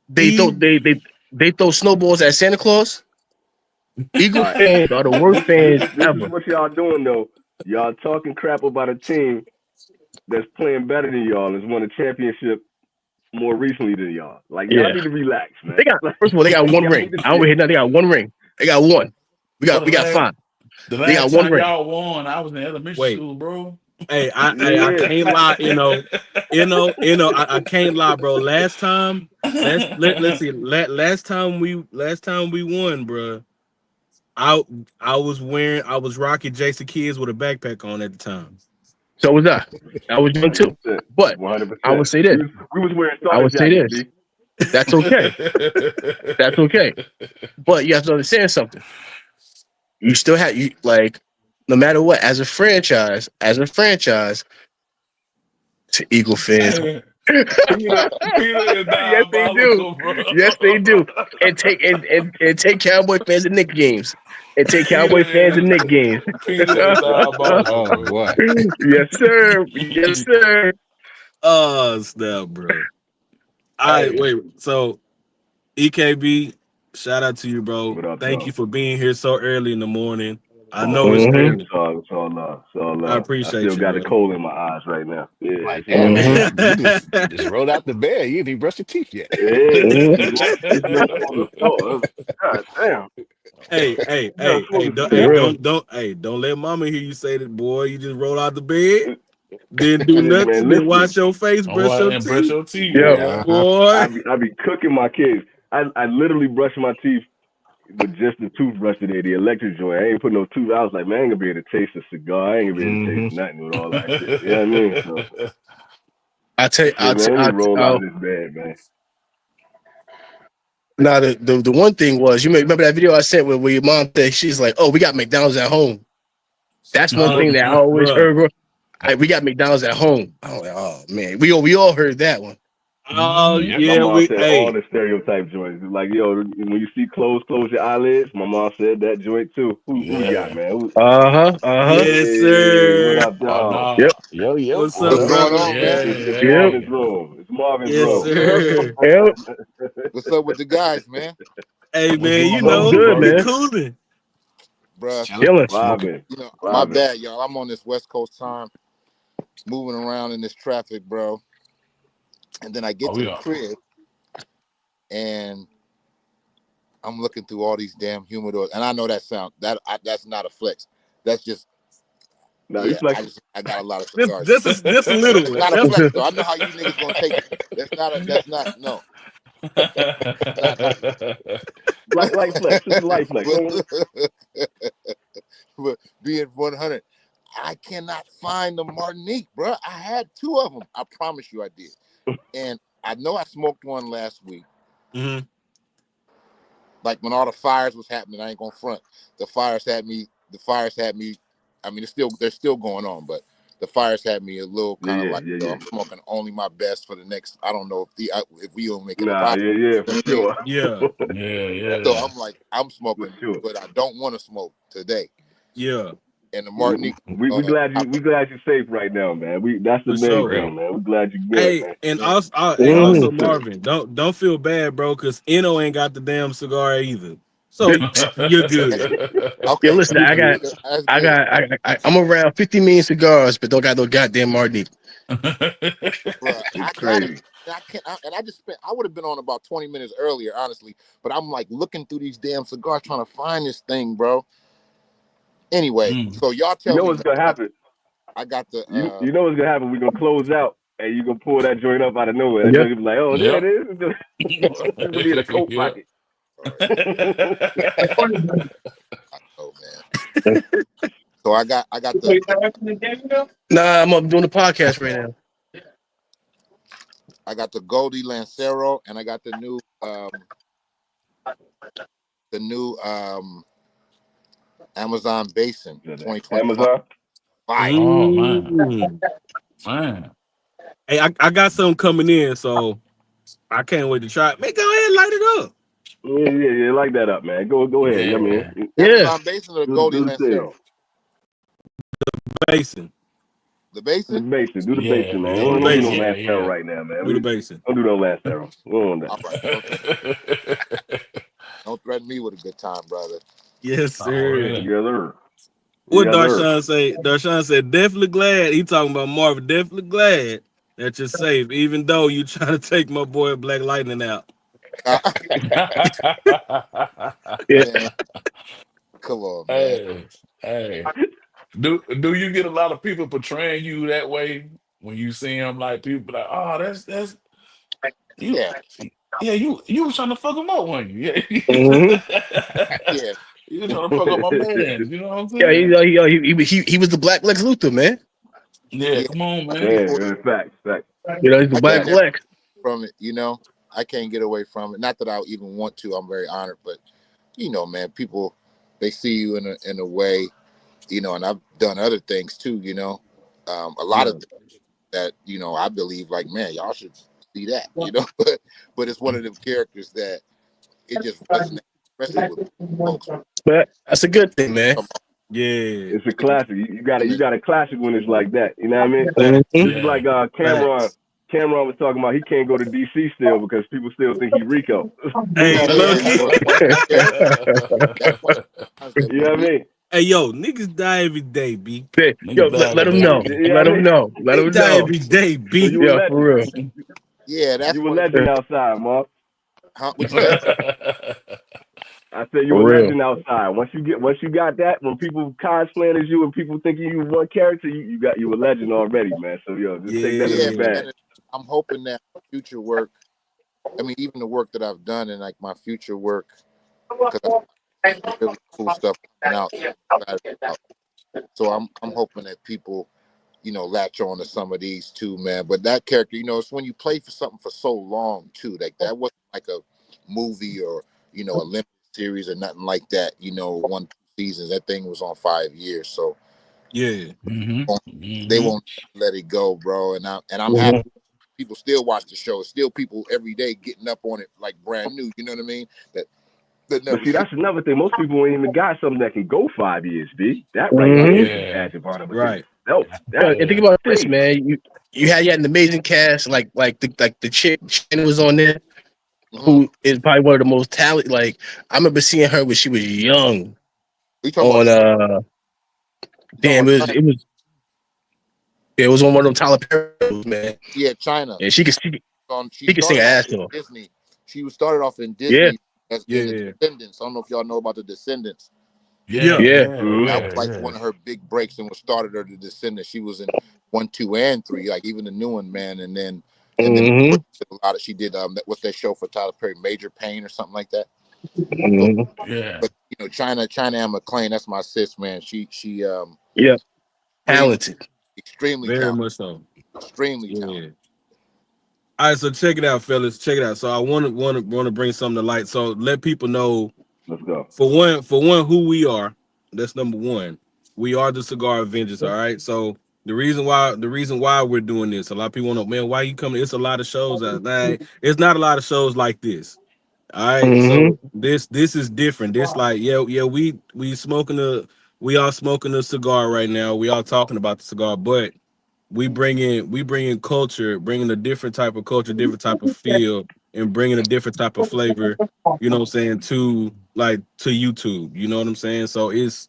They throw E. they throw snowballs at Santa Claus. All Eagle right. fans are the worst This fans this is ever. what y'all doing though. Y'all talking crap about a team that's playing better than y'all and has won a championship more recently than y'all. Like y'all Yeah, need to relax, man. they got first of all they got one Y'all need ring. to I don't chill. hear nothing. They got one ring. They got one. We But got we got five. the They got last one time ring. y'all won, I was in elementary Wait. school, bro. Hey, I Yeah. can't lie. I can't lie, bro. Last time, let's see. Last time we won, bro. I I was rocking Jason Kids with a backpack on at the time. So was I. I was young too. 100%. But I 100%. would say this. We was wearing I starter would say jackets, this. B. That's okay. That's okay. But you have to understand something. You still have you like no matter what, as a franchise, to Eagle fans. Hey, Peter is Yes, they do. diabolical, bro. Yes, they do. And take Cowboy fans and Nick games. And take Peter Cowboy fans and is Nick games. Peter is diabolical, Oh bro. boy. Yes, sir. Yes, sir. Oh snap, bro. I Hey, wait. So EKB, shout out to you, bro. What up, Thank you though? for being here so early in the morning. I Oh, know it's man, Mm-hmm. early. it's all love. It's all I love. I still appreciate you, got the brother. coal in my eyes right now. Yeah, Like it's all damn, love. Mm-hmm. man. You just rolled out the bed. You didn't even brush your teeth yet. Yeah, Mm-hmm. this man on the floor. God damn. Yeah, on the For floor. real. don't let mama hear you say that, boy. You just roll out the bed, didn't do Man, nothing, then wash listen. your face, oh, brush your and brush teeth. your teeth, Yep. boy. Uh-huh. Boy. I be cooking my kids. I literally brush my teeth with just the toothbrush today, the electric joint. I ain't put no tooth. I was like, man, I ain't gonna be able to taste a cigar. I ain't gonna be able to taste Hmm. nothing with all that shit. You know what I mean? So I tell I you, said, man, let me roll out of this bed, man. now the one thing was remember that video I sent where your mom said she's like, oh, we got McDonald's at home. That's one thing that I always Bruh, heard. We got McDonald's at home. I was like, oh man, we all heard that one. Oh Yep. My yeah, mom we said all hey. the stereotype joints. Like, yo, when you see close your eyelids. My mom said that joint too. Who you got, Yeah. man? Uh-huh. Uh-huh. Yes, Yeah, what sir. up, Oh dog? Yep. no. Yo, yo, What's what up, What's up? going brother? on, man? It's Yeah, Yep. Marvin's yeah. room. It's Marvin's Yes, room. sir. Yep. What's up with the guys, man? Hey What's man, going What's on, good good, we brother? man? cooling. Bruh, Chilling, Chilling. smoking. My Vibing. bad, y'all. I'm on this West Coast time, moving around in this traffic, bro. And then I get Oh, to we the are. crib and I'm looking through all these damn humidors. And I know that's not a flex. That's just Now you yeah. flex. I got a lot of This cigars. this is this a little It's one. not a flex though. I know how you niggas gonna take it. That's not no. That's not how. Light flex. This is light flex. but, but being 100, I cannot find the Martinique, bro. I had two of them. I promise you, I did. And I know I smoked one last week. Mhm. Like when all the fires was happening, I ain't gonna front. The fires had me. The fires had me. I mean, they're still going on, but the fires had me a little kind of like, yo, Yeah. I'm smoking only my best for the next. I don't know if we don't make it a Nah, problem. yeah, for sure. Yeah, Yeah, So yeah. I'm like, I'm For smoking, sure. but I don't want to smoke today. yeah, And the We, Martinique, we glad I, you're safe right now, man. That's the for main sure. Real. thing, man. We glad you're good, Hey, man. and yeah, also Mm. Marvin, don't feel bad, bro, because Eno ain't got the damn cigar either. So Yeah, you're good. okay, listen, You're good. that's good. I'm around 50 million cigars, but don't got no goddamn Martinique. Bro, It's I got it. crazy. And I can't. And I just spent. I would have been on about 20 minutes earlier, honestly. But I'm like looking through these damn cigars, trying to find this thing, bro. Anyway, Mm. so y'all You tell know me, what's man. gonna happen. I got the. You know what's gonna happen. We're gonna close out, and you're gonna pull that joint up out of nowhere. That Yep. joint gonna be like, oh, there Yep. it is. It's gonna be in a coat Yep. pocket. All right. Oh man. So I got the Nah, I'm up doing the podcast right now. Goldie Lancero, and I got the new Amazon Basin Yeah, that 2025 Amazon. fire. Oh man. Mm. Man. Hey, I got something coming in, so I can't wait to try it. Man, go ahead, and light it up. Yeah. Light that up, man. Go ahead. I mean, Yeah. Yeah. Amazon Basin or the Goldie do the thing. Lancero? Basin. The The Basin? basin. Do the Yeah, basin, man. Do the Don't do yeah, no basin. yeah, Lancero yeah. right now, man. Do the We basin. don't do no Lancero. We don't want that. All right. Don't threaten me with a good time, brother. Yes, Oh, sir. really? Together. What Together. Darshawn say? Darshawn said, definitely glad. He talking about Marvin. Definitely glad that you're safe, even though you trying to take my boy Black Lightning out. Yeah. Man, come on, man. Hey, hey. Do you get a lot of people portraying you that way when you see them? Like people be like, oh, that's you. Yeah, Yeah, you was trying to fuck him up, weren't you? Yeah, Hmm. yeah, you was trying to fuck up my man. You know what I'm Yeah, saying? he was the Black Lex Luthor, man. Yeah, yeah. come on, man. Yeah, People, facts. You know, he's the I Black can't get Facts. Lex. from it, you know. I can't get away from it. Not that I even want to. I'm very honored, but man, people they see you in a way, and I've done other things too, a lot Yeah, of things that I believe like, man, y'all should see that, but it's one of them characters that it just resonates, especially with folks. But that's a good thing, man. Come yeah. It's a on, classic. You got a classic when it's like that. You know what I mean? Facts, This is Yeah. like Cameron. facts. Cameron was talking about he can't go to DC still because people still think he Rico. Hey, yeah, Loki. one character. That's one of the times that You know what I mean? Hey, yo, niggas die every day, B. Yo, Niggas die let every him day, know. B. You know Let what I him mean? know. Let They him die know. every day, So B. you a Yeah, for legend. real. yeah, that's You a one of legend outside, Mark. what you say? I said you a For real. legend outside. Once you got that, when people cosplaying as you and people thinking you one character, you a legend already, man. So yo, just take that as a Yeah, Yeah. badge. man. I'm hoping that future work. I mean, even the work that I've done and like my future work, because some really cool stuff coming out. So I'm excited about. So I'm hoping that people, latch on to some of these too, man. But that character, it's when you play for something for so long too. Like that wasn't like a movie or a limited series or nothing like that. 1 2 seasons. That thing was on 5 years. So Yeah. hmm they hmm won't let it go, bro. And I'm happy Mhm. people still watch the show. Still people every day getting up on it like brand new. You know what I mean? That But never see, seen. that's another thing. Most people ain't even got something that can go 5 years, B. That right there hmm is Yeah. comparative honorability Right. itself. That's And think Yeah. about this, crazy. man. You had an amazing cast, like the chick Shannon was on there, Mm-hmm. who is probably one of the most talented. Like I remember seeing her when she was young You talking on about? You talking damn about China? it was on one of them Tyler Perry shows, man. Yeah, China. And She she could sing her started off ass in off. Disney. She was started off in Yeah, Disney as in the Yeah. Descendants. I don't know if y'all know about the Descendants. Yeah. Yeah. yeah. Yeah. Mm-hmm. That Yeah. was like Yeah. one of her big breaks and what started her to Descendants. She was in 1, 2, and 3, like even the new one, man. And then of hmm course, she did a lot of she did what's that show for Tyler Perry, Major Pain or something like that. So, hmm Yeah. but China Anne McClain, that's my sis, man. She Yeah, extremely talented. extremely Very talented, much so. extremely talented. Yeah. All right, so check it out, fellas. Check it out. So I want to bring something to light. So let people know Let's go. for one who we are. That's number one. We are the Cigar Avengers. All right. So the reason why we're doing this, a lot of people want to, man, why you coming? It's a lot of shows out there. It's not a lot of shows like this. All right. hmm So this is different. This like yeah we all smoking a cigar right now. We all talking about the cigar, but we bring in culture, bringing a different type of culture, different type of feel, and bringing a different type of flavor. You know what I'm saying, to YouTube. You know what I'm saying. So this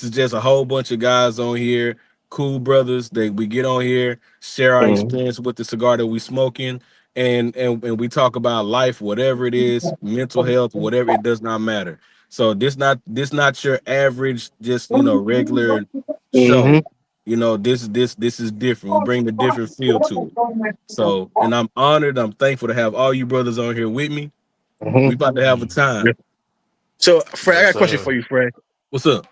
is just a whole bunch of guys on here, cool brothers that we get on here, share our hmm experience with the cigar that we smoking, and we talk about life, whatever it is, mental health, whatever, it does not matter. So this not your average, just regular hmm show. This is different. We bring a different feel to it. So, and I'm honored, I'm thankful to have all you brothers on here with me. We about to have a Yeah. time. So, Fred, I got Yes, a question for sir. you, Fred. What's up?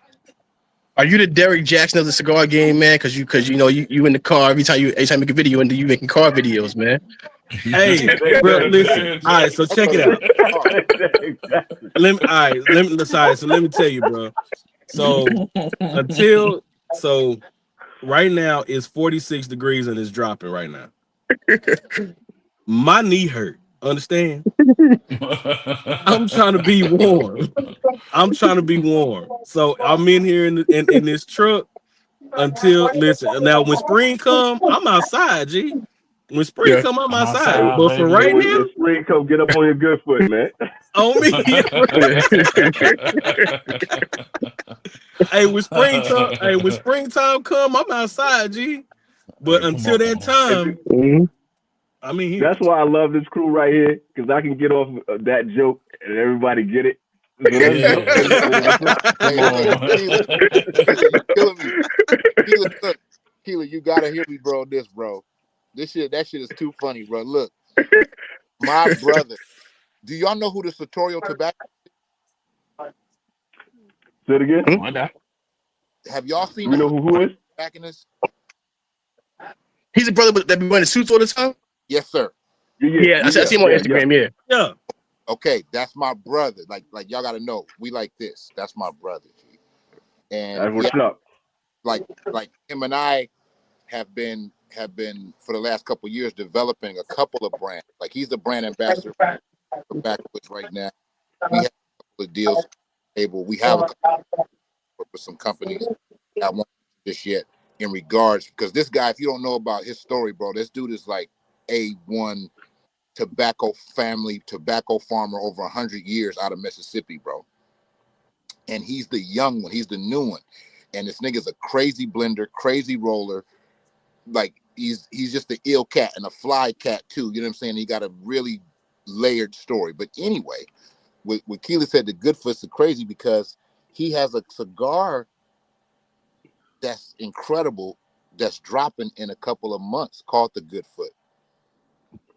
Are you the Derek Jackson of the cigar game, man? Because you in the car every time you make a video and you making car videos, man. Hey, bro, listen. All right, so My check it brother out. Derek Carr. Exactly. Sorry, so let me tell you, bro. So until so right now it's 46 degrees and it's dropping right now. My knee hurt. Understand? I'm trying to be warm. I'm trying to be warm. So I'm in here in this truck until, listen. Now when spring come, I'm outside, G. When spring Yeah. come, I'm I'm outside. Hey, outside, But for hey, right baby. now, when spring come, get up on your good foot, man. on me. When springtime come, I'm outside, G. But Hey, come until that on. And see, time, Mhm. I'm in here. that's why I love this crew right here, because I can get off that joke and everybody get it. So let's go. Yeah. What's up? Come Hey, look, on. Keela, you killing me. Keela, look, Keela, you gotta hear me, bro. On this, bro. That shit is too funny, bro. Look, my brother. Do y'all know who the Sartorial tobacco? Say it again. Mhm. What that? Have y'all Do seen we the know who is? tobacconist? He's a brother that be wearing suits all the time. Yes, sir. Yeah, yeah, Yeah, yeah, I yeah, see him on yeah, yeah. Instagram. Yeah. Yeah. Okay, that's my brother. Like y'all gotta know, we like this. That's my brother. G. And That's yeah, what's up. like him and I have been for the last couple of years developing a couple of brands. Like he's the brand ambassador for Backwoods right now. We have a couple of deals on the table. We have a couple with some companies. I won't just yet in regards because this guy, if you don't know about his story, bro, this dude is like A1 tobacco family, tobacco farmer over 100 years out of Mississippi, bro. And he's the young one, he's the new one. And this nigga's a crazy blender, crazy roller. Like he's just the ill cat and a fly cat too. You know what I'm saying? He got a really layered story. But anyway, what Keely said, the Goodfoot's are crazy because he has a cigar that's incredible that's dropping in a couple of months called the Goodfoot.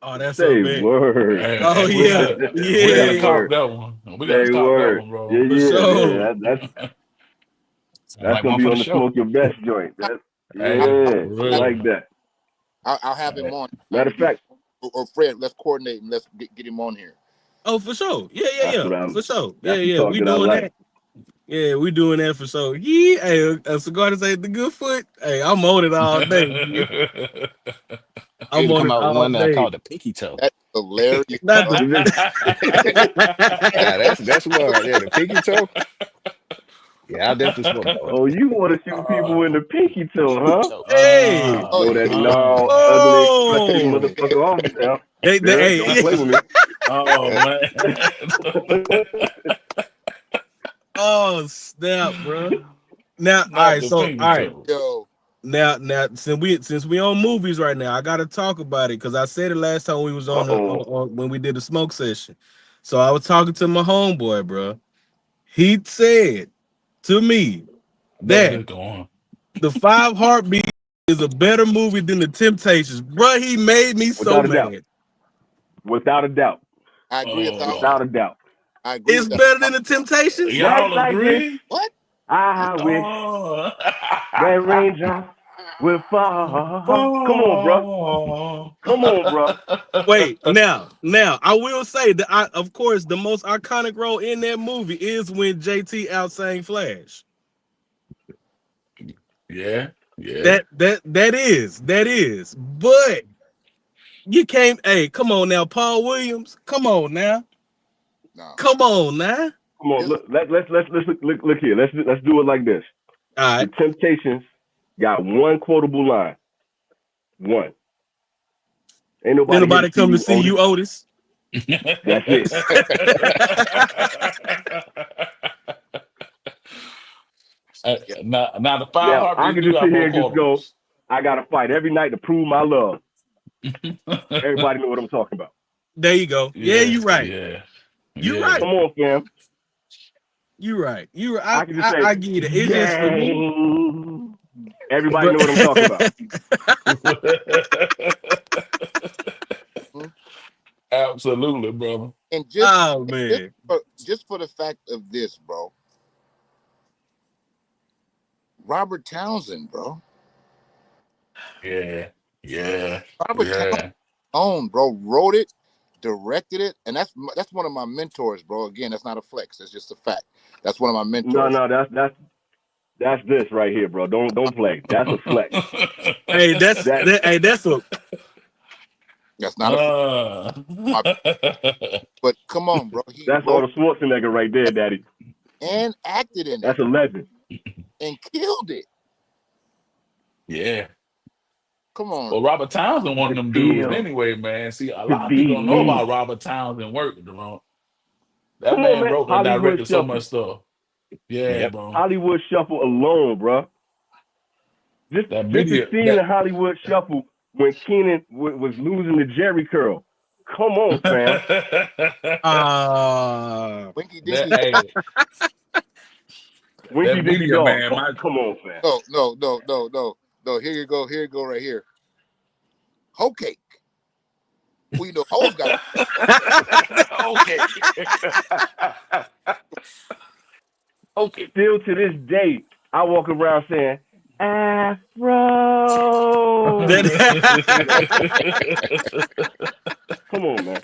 Oh, that's so Say big. word. Hey, Oh hey, yeah. we Say gotta Yeah. talk word. that one. We gotta Say talk that word. one, Yeah, bro. For yeah, yeah. sure. Sound That's like gonna one be for the on the show. smoke your best joint. That Hey, I'll, yeah, for I I'll, like real. that. I'll have Hey, him on. Matter of fact, Or Fred, let's coordinate and let's get him on here. Oh, for sure. Yeah, yeah, that's yeah. what For I'm. sure. Yeah, That's the yeah. talk We that I doing like. that. Yeah, we doing that for sure. Yeah, hey, a cigar to say the good foot. Hey, I'm on it all day. G. You I'm need to on come it out with all one day. called the Pinky Toe. That's hilarious, Not bro. the Now that's one right there. The Pinky Toe. Yeah, I definitely smoke that one. Oh, you want to shoot people in uh, the pinky toe, Pinky huh? Toe. hey. Oh Blow yeah, that uh, long, ugly, crusty Oh, motherfucker off now. Yeah, don't hey. play with me. oh Uh, man. Oh snap, bro. Now, all Not right. the So, pinky all right. toe. yo, Now, since we on movies right now, I gotta talk about it because I said it last time we was Uh on the oh. when we did the smoke session. So I was talking to my homeboy, bro. He said to me I know that this going. the Five Heartbeats is a better movie than the Temptations, bro. He made me so Without a doubt. mad. Without a doubt. I agree a thousand. Oh, Without a doubt. I agree It's with that. better than the Temptations. Nights y'all like this, agree? What? I wish Oh. that raindrops will fall. Come on, bro. Oh. Come on, bro. Wait, now I will say that of course, the most iconic role in that movie is when JT outsang Flash. Yeah, yeah. That is. But you can't. Hey, come on now, Paul Williams. Come on now. No. Come on now. Come on. Just Look. Let's look here. Let's do it like this. All The right. Temptations got one quotable line. One. Ain't Then nobody here to nobody see come to you, see Otis. you, Otis. That's it. yeah. Now the five Now I heartbeats can do just got sit here more and just go. quotables. I gotta fight every night to prove my love. Everybody know what I'm talking about. There you go. Yeah, Yeah, you right. yeah, You yeah. Come right. on, fam. You right. You right. I can just I say, I get it. It's just for me. gang. Everybody But know what I'm talking about. Mhm. Absolutely, brother. And just oh just man. just for the fact of this, bro. Robert Townsend, bro. Yeah, yeah, Robert Townsend yeah. own, bro, wrote it, directed it, and that's one of my mentors, bro. Again, that's not a flex. That's just a fact. That's one of my No, mentors. no, that's this right here, bro. Don't play. That's a flex. Hey, that's That that. Hey, that's a. That's not a flex. uh, But come on, bro. He that's all wrote the Schwarzenegger right there, Daddy. and acted in it That's a legend. and killed it. yeah. Come on. Well, Robert Townsend, one The of them dudes, feel anyway, man. See, a to lot of people be don't know about me. Robert Townsend work, Jerome. That Come on, man man. wrote and Hollywood directed so Shuffle. much stuff. Yeah, yep. bro. Hollywood Shuffle alone, bro. That Just the video, scene in that Hollywood Shuffle when Keenan was losing the Jerry curl. Come on, fam. Winky that Dinky. hey, Winky that Dinky video, Dog. man. My Come on, fam. No, no, no, no, no, no. Here you go. Here you go. Right here. Hoe cake. Well, you know, hoes got. okay, okay. Still to this day, I walk around saying, Afro. Come on, man.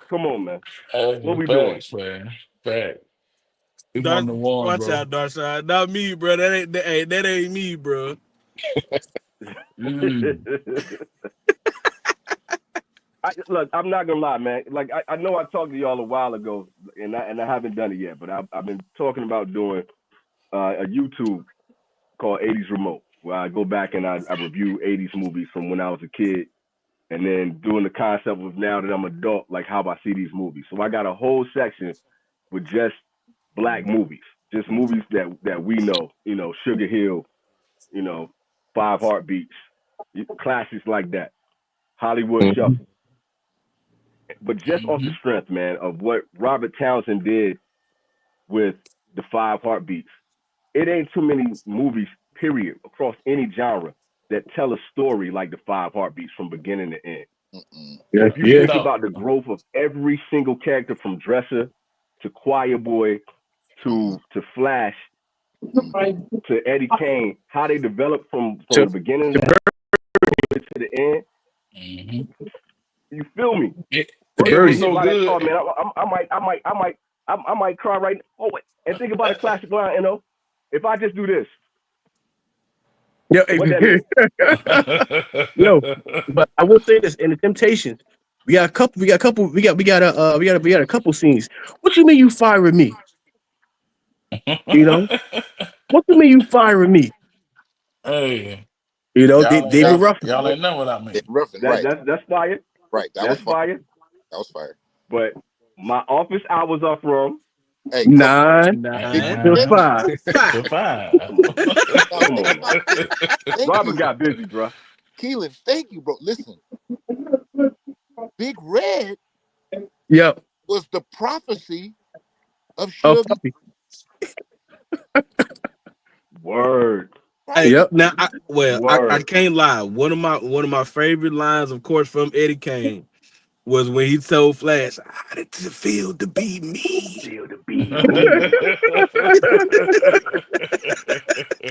Come on, man. What Hey, we doing? facts, man. Fact. He one Dark, of the one, watch bro. out, Darkside. Not me, bro. That ain't me, bro. Mm. Look, I'm not gonna lie, man. Like I know I talked to y'all a while ago, and I haven't done it yet, but I've been talking about doing a YouTube called 80s Remote, where I go back and I review 80s movies from when I was a kid, and then doing the concept of now that I'm adult, like how I see these movies. So I got a whole section with just black movies, just movies that we know, Sugar Hill, Five Heartbeats, classics like that, Hollywood Mhm. Shuffle. But just off the Hmm. strength, man, of what Robert Townsend did with the Five Heartbeats, it ain't too many movies, period, across any genre that tell a story like the Five Heartbeats from beginning to end. Mm-mm. Yeah, If you yeah. think No. about the growth of every single character from Dresser to Choir Boy Mm-mm. to Flash Mm-mm. to Eddie Kane, how they developed from To, the beginning to, of Bir- that to the end, Hmm. you feel me? It, to it First was get Birdie. hit so by that good. car, man. I might cry right now. Oh, wait. And think about a classic line, If I just do this, Yo, What that mean? yo, but I will say this: in the Temptations, we got a couple scenes. What you mean you firing me? You know, what you mean you firing me? Hey, You know, y'all ain't they were Hey, know rough. y'all oh, ain't know without yeah, me. roughing, That right, that's fire. right. That was That's fire. fire. That was fire. But my office hours are from. Hey, come on, Nine Big to Red. Uh-huh. five. To Five. five. Come on, Now come think on, man. about this. Thank Robert you, got busy, bro. Keelan. Thank you, bro. Listen, Big Red Yep. was the prophecy of Oh, Suge, puppy. Word, right? Hey, Yep. now I word. can't lie. One of my favorite lines, of course, from Eddie Kane was when he told Flash, "How did it feel to be me?" Feel to be me.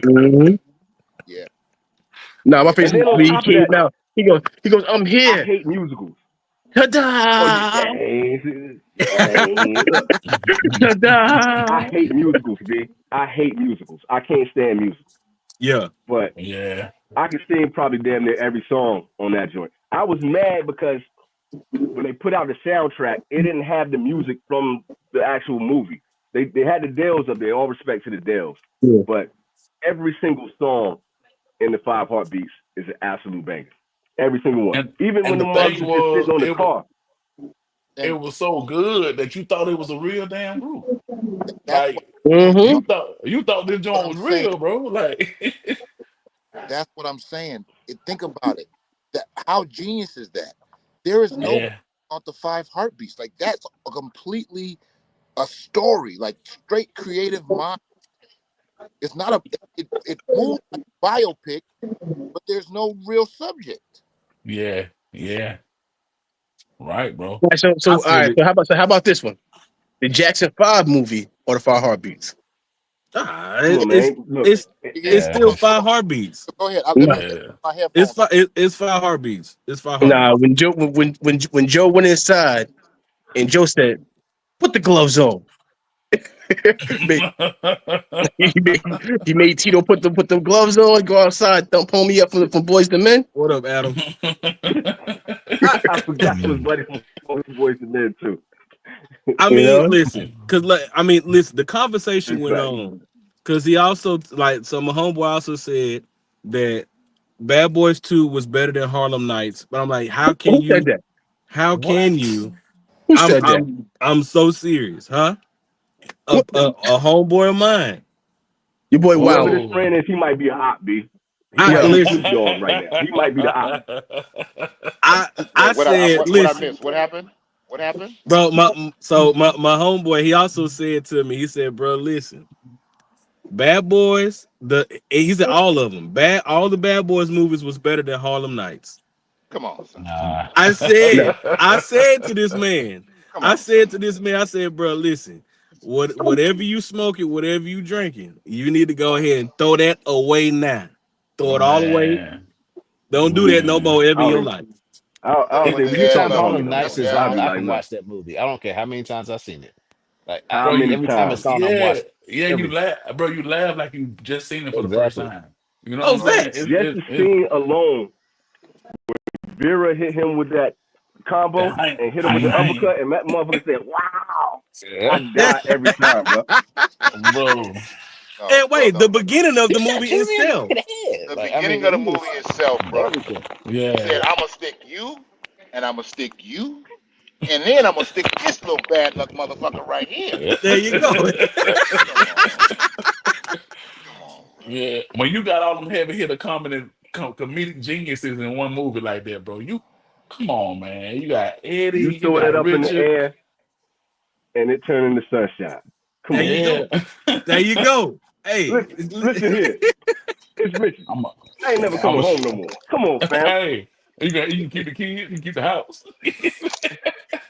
Mhm. Yeah, Nah, my yeah. face And is then on when he top of that, came out. He goes, I'm I here. hate musicals. Oh, Ta-da! look, I Ta-da! hate musicals, B. I hate musicals. I can't stand musicals. Yeah. But Yeah. I can sing probably damn near every song on that joint. I was mad because when they put out the soundtrack, it didn't have the music from the actual movie. They had the Dales up there, all respect to the Dales. Yeah. But every single song in the Five Heartbeats is an absolute banger. Every single one. and Even when and the the mugs thing was just was sitting on the car. it And was so good that you thought it was a real damn group. that's what Like Mm-hmm. you thought this what joint I'm was saying. real, bro. Like That's what I'm saying. Think about it. That how genius is that? There is nobody yeah, on the five heartbeats. Like that's a completely a story. Like straight creative mind. It's not a. It moves like a biopic, but there's no real subject. yeah, yeah. Right, bro. Right, I all feel right. it. So how about this one? The Jackson 5 movie or the Five Heartbeats? Come It, on, it's man. Look, it's it's Yeah. still five heartbeats. Go ahead. Let me Nah, get Yeah. my It's headphones. it's five heartbeats. It's five nah. heartbeats. When Joe went inside and Joe said, "Put the gloves on," Made- he made Tito put the gloves on, go outside, dump homie up from Boys to Men. What up, Adam? I forgot it was Buddy from Voice and Men too. I You mean, know, listen, cause like listen. The conversation went Respect. on, cause he also so my homeboy also said that Bad Boys 2 was better than Harlem Nights. But I'm like, how can who said you? that? How can What? you? Who I'm said that? I'm I'm so serious, huh? A What, a homeboy of mine. your boy Whoever Wilder. this Whoa. friend is, he might be a op, B. He I might Yo, be listen. Snoop Dogg right now. He might be the op. I Wait, I what? I, said, what I listen, missed? What happened? What happened? bro. My homeboy, he also said to me, he said, bro, listen, Bad Boys, he said all of them, all the Bad Boys movies was better than Harlem Nights. Come on, son. Nah. no. I said to this man, Come on, son. I said, bro, listen, whatever you smoking, whatever you drinking, you need to go ahead and throw that away now. Throw it all away. Man. Don't do that no Man. more ever I in don't your even. life. I don't What think the we can hell talk Anytime up? about Harlem it no Nights more. is I'll on, be I That's like, can no. watch that movie. I don't care how many times I've seen it. Like How Bro, many every time times? it's on, I'm yeah, watching yeah, you every laugh, bro. You laugh like you just seen it for the first exactly. time. You know what Oh, I'm saying? facts. Just the scene alone, Vera hit him with that combo and hit him with the I ain't, uppercut, and that motherfucker said, "Wow!" I Yeah. die every time, bro. bro. no, And bro. wait, No, the no, no. beginning of He the shot movie two men itself. in the head. The Like I beginning mean, of the he movie was itself, bro. everything. He said, Yeah. "I'm gonna stick you, and I'm gonna stick you, and then I'm gonna stick this little bad luck motherfucker right here." Yeah. There you go. Come on, come on, bro. Yeah. When you got all them heavy hitter comedic geniuses in one movie like that, bro, you come on, man. You got You Eddie, you throw that got up in the Richard. air, and it turned into sunshine. Come There on, you man. Yeah. go. There you go. Hey, Listen here. It's Richard. I'm a, I ain't never I'm coming a, home no more. Come on, fam. hey, you can keep the kids, you can keep the house.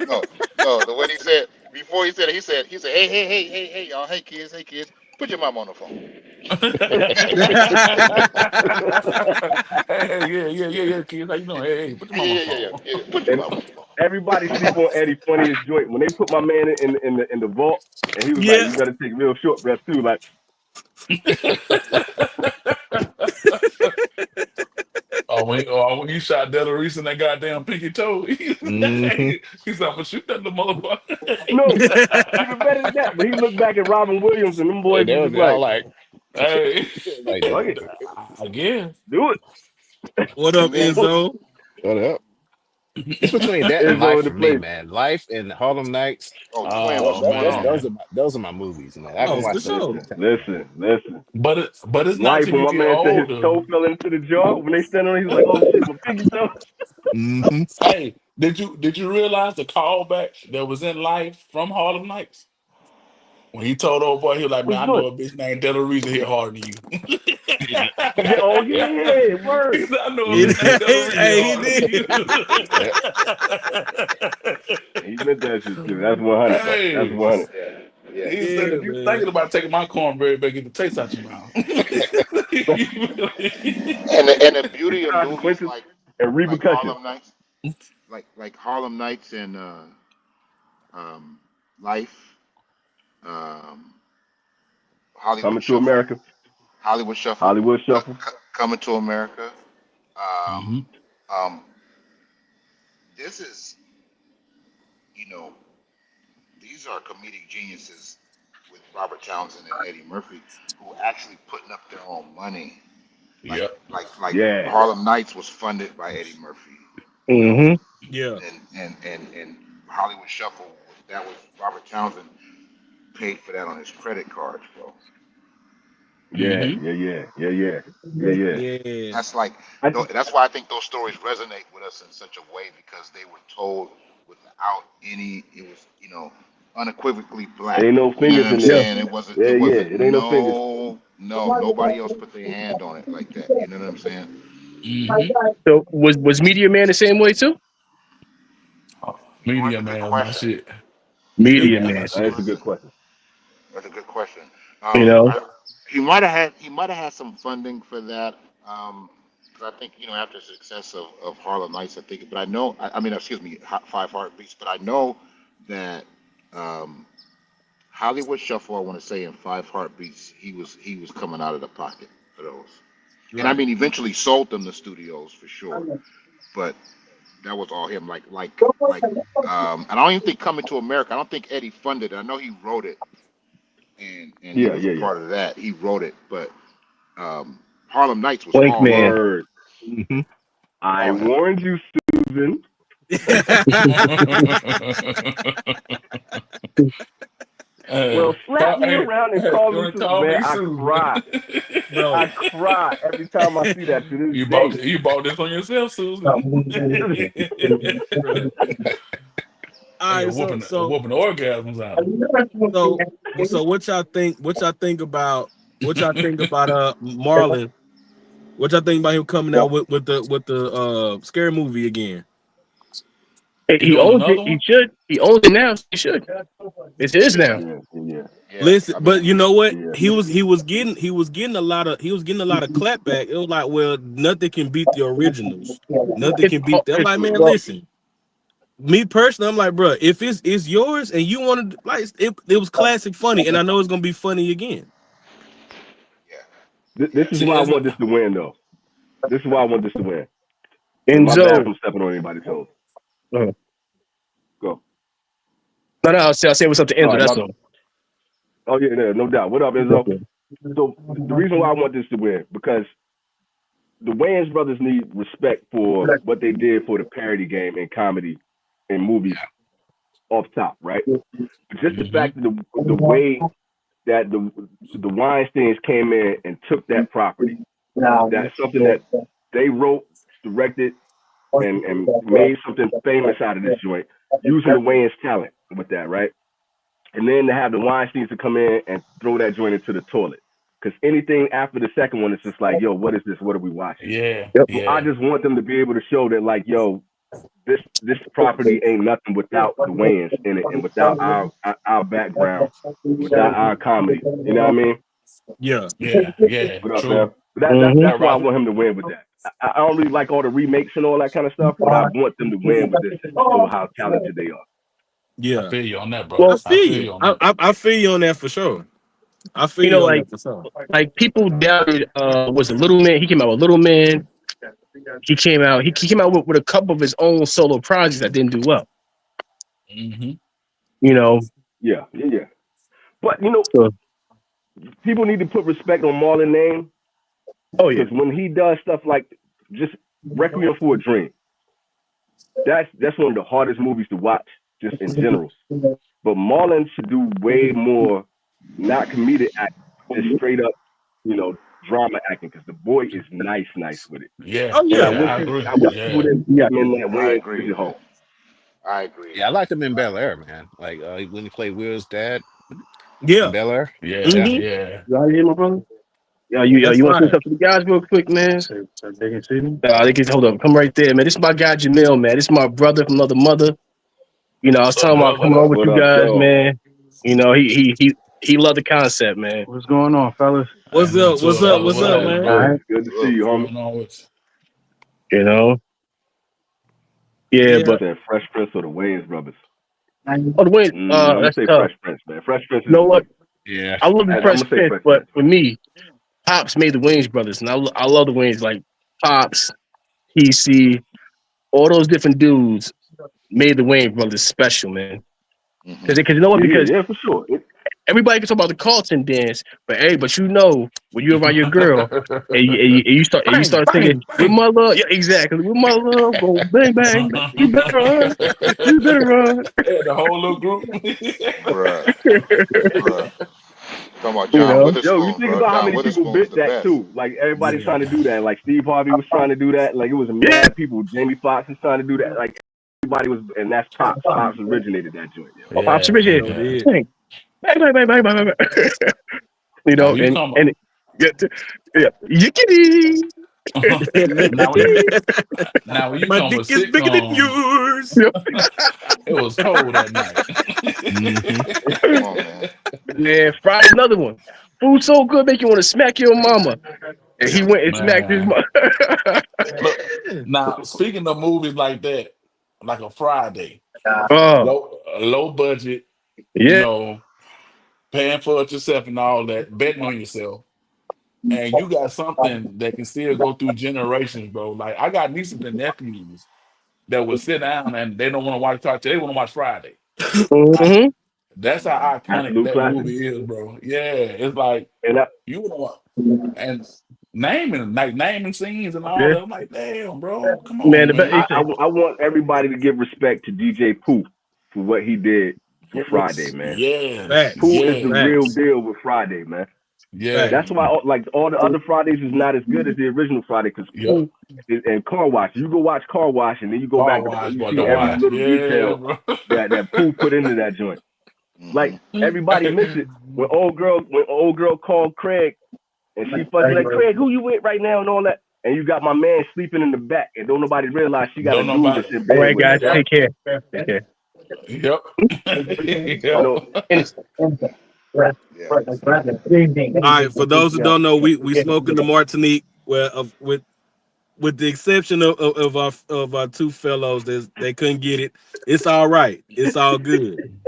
No, no. The way he said before he said it, he said, "Hey, hey, hey, hey, hey, y'all, hey kids, put your mom on the phone." Hey, yeah, kids. How you doing? Hey, put the Yeah, mom on yeah, the yeah, yeah, phone. yeah. Put your And mom on the phone. everybody sleep on Eddie's funniest joint. When they put my man in the vault, and he was like, yeah. "You better take real short breaths too." Like, When he shot Della Reese in that goddamn pinky toe, he Hmm. said, "I'm gonna shoot that little No, motherfucker." even better than that. But he looked back at Robin Williams and them And boys they was was just all like, like, Hey, like "Fuck it, again. do it." What And up, then Enzo? what up? It's between that and Izzo Life in the for me, place. man. Life and Harlem Nights. oh, Twin was Oh That's phenomenal. man, those are my movies, man. I can Oh, for watch those sure. anytime. Listen. but it's not Life, till when you my get man said his older. toe fell into the jar, when they stand on it, he was like, "Oh shit, my pinky toe." Hmm. Hey, did you realize the callback that was in Life from Harlem Nights? When he told old boy, he was like, Which "Man, I know one? a bitch named Della Reese hit harder than you." He Yeah, oh Yep. yeah, word. said, "I know a He, bitch named Della Reese hit hey, he harder than did. you." Yep. He meant that shit too. That's 100 though. That's Hey, 100. Yeah, yeah. he said, Yeah, "If you man. thinking about taking my cornbread, better get the taste out your mouth." And the beauty of movies Consequences like and repercussions. Harlem Nights, like Harlem Nights and um, Life, um, Hollywood Coming to Shuffle, America, Hollywood Shuffle, Hollywood Shuffle. Coming to America. Um, Hmm. um, this is, you know, these are comedic geniuses with Robert Townsend and Eddie Murphy who actually putting up their own money. Like Yep. like Yeah, Harlem Nights was funded by Eddie Murphy, you know, Hmm. Yeah. and Hollywood Shuffle that was Robert Townsend paid for that on his credit cards, bro. yeah, Hmm. yeah, yeah, yeah, yeah, yeah, yeah. Yeah. That's like I just, that's why I think those stories resonate with us in such a way because they were told without any. It was unequivocally black. ain't no You know fingers what I'm in there. Yeah. saying? It wasn't. Yeah, It yeah. wasn't. It ain't no fingers. No. Nobody else put their hand on it like that. You know what I'm saying? Hmm. So was Media Man the same way too? You know, that's Media a good man, my question. shit. Media Media man, my Man. That's shit. a good question. That's a good question. You know. He might have had some funding for that. Um, 'Cause I think after the success of Harlem Nights, I think. But I know, I mean, excuse me, Five Heartbeats. But I know that um, Hollywood Shuffle, I want to say, in Five Heartbeats, he was coming out of the pocket for those. And I Right. mean, eventually sold them to studios for sure. But that was all him. And I don't even think Coming to America. I don't think Eddie funded it. I know he wrote it, and he Yeah, was a yeah, yeah. part of that. He wrote it, but um, Harlem Nights was Blank all him, Man. Word. Hmm. I all him. warned you, Susan. Well, slap me Hey, around and hey, call you me want to Susan, call man. me I Susan? cry. I Bro. cry every time I see that to this you day. bought this on yourself, Susan. Bro. All Hey, right, so so whooping orgasms out. so so what y'all think about Marlon? What y'all think about him coming out with the scary movie again? Hey, He he doing owns it. another He one? should. He owns it now. So he should. It's his now. Yeah, yeah, Yeah, Listen, I but mean, you know what? yeah. He was getting a lot of clapback. It was like, well, nothing can beat the originals. Nothing It's can beat that. I'm like, man, well. listen. Me personally, I'm like, bro, if it's yours and you wanted like it was classic funny, and I know it's gonna be funny again. yeah, This yeah. is See, why I it's want this to win, though. This is why I want this to win. And my bad Enzo. if I'm stepping on anybody's toes. Uh, Go. no, no. I'll say what's up to All Enzo. right, That's my. all. Oh yeah, yeah, no doubt. What up, Izzo? So the reason why I want this to win because the Wayans brothers need respect for what they did for the parody game and comedy in movies off top, right? But just the hmm fact that the way that the Weinsteins came in and took that property, that's something that they wrote, directed, and made something famous out of this joint using the Wayans talent with that, right? And then to have the Weinsteins to come in and throw that joint into the toilet. Because anything after the second one is just like, yo, what is this? What are we watching? Yeah, Yep. So I yeah. just want them to be able to show that, like, yo, this property ain't nothing without the Wayans in it and without our background, without our comedy. You know what I mean? Yeah, Yeah, yeah, What up, true. fam? But that's Now, why I Ralph, want him to win with that. I don't really like all the remakes and all that kind of stuff, but I want them to win with this just to show how talented they are. I yeah. feel you on that, bro. I Well, I feel feel you. you on I, that. I I feel you on that for sure. I feel You know, you on that for sure. like people doubted was it Little Man. He came out with Little Man. He came out with a couple of his own solo projects that didn't do well. Hmm. You know, Yeah, yeah, yeah. But so people need to put respect on Marlon's name oh yeah. because when he does stuff like just Requiem for a Dream, that's one of the hardest movies to watch just in general. But Marlon should do way more, not comedic act, just straight up, you know, drama acting because the boy is nice with it. Yeah, Oh And yeah, yeah, I agree. I wish people Yeah, didn't put Yeah. him in that I way and agree, pigeonhole. man. I agree. Yeah, I liked him in Bel Air, man. Like when he played Will's dad in yeah. Bel Air. yeah, Yeah. Mm-hmm. yeah. You out here, my brother? Yeah, That's you want to say fine. something to the guys real quick, man? They can see me. They can hold up. Come right there, man. This is my guy Jamil, man. This is my brother from another mother. You know, I was What's up, telling him I'm brother? coming on with What you up, guys, though? man. You know, he loved the concept, man. What's going on, fellas? What's Ain't nothing up? to What's it, up? brother. What's What's up, Good, happening, man? bro? good, Good. good to see Good. you, What's homie. going on with You know, yeah, You Yeah. but said Fresh Prince or the Wayans brothers? oh, the way, I'm gonna that's say tough. Fresh Prince, man. Fresh Prince You know is what? good. Yeah. I love the I'm Fresh gonna say Prince, Fresh but Prince. for me, Pops made the Wayne's brothers, and I love the Wayne's like Pops, PC, all those different dudes made the Wayne brothers special, man. Hmm. Because you know what? Yeah, Because yeah, yeah, for sure. everybody can talk about the Carlton dance, but hey, but you know when you're around your girl it? and you Bang, start singing bang, with bang. my love, yeah, exactly, with my love, go bang bang, you better run, you better run. Yeah, the whole little group. Bruh. Bruh. Talking about You John know, Yo, you Witherspoon, think bro. about how John many people Witherspoon was bit the that best. too? Like everybody's trying to Yeah. do that. Like Steve Harvey was trying to do that. Like it was yeah. mad people. Jamie Foxx was trying to do that. Like everybody was, and that's Pops. Pops originated that joint, yo. Oh, Pops Yeah, appreciate So yeah. did. it. Bang bang bang bang bang bang. You Now know, when you come and yeah, yeah, yickety. now when now when you My come dick with is bigger than sitcoms, yours. Yep. it was cold that night. Hmm. Come on, man. Yeah, Friday another one. Food so good make you want to smack your mama. And he went and smacked his Man. mom. Look, Yeah. now speaking of movies like that, like a Friday, Oh, low budget, you yeah. know, paying for it yourself and all that, betting on yourself. And you got something that can still go through generations, bro. Like I got nieces and nephews that will sit down and they don't want to watch Talk. They want to watch Friday. Like Mm-hmm. that's how iconic Absolute that classic. movie is, bro. Yeah, it's like And you would want and naming scenes and all Yeah. that. I'm like, damn, bro, come Man, on, man. I want everybody to give respect to DJ Pooh for what he did for Friday, man. Yes, Facts. Pooh is the yes, real Facts. deal with Friday, man. yeah, That's Facts. why like all the other Fridays is not as good as the original Friday because yep. Pooh and Car Wash. You go watch Car Wash and then you go Car back to wash, you but see the every watch, little yeah, detail bro. that Pooh put into that joint. Hmm. Like everybody miss it when old girl called Craig and she fussing like Craig, who you with right now and all that. And you got my man sleeping in the back and don't nobody realize she got a Don't know dude about that's it. in All bed right, with her. guys, Yep, take care. Take care. yep, You yep. know, And Yeah. All right. For those who don't know, we smoking the Martinique. Well, with the exception of our two fellows, they couldn't get it. It's all right. It's all good.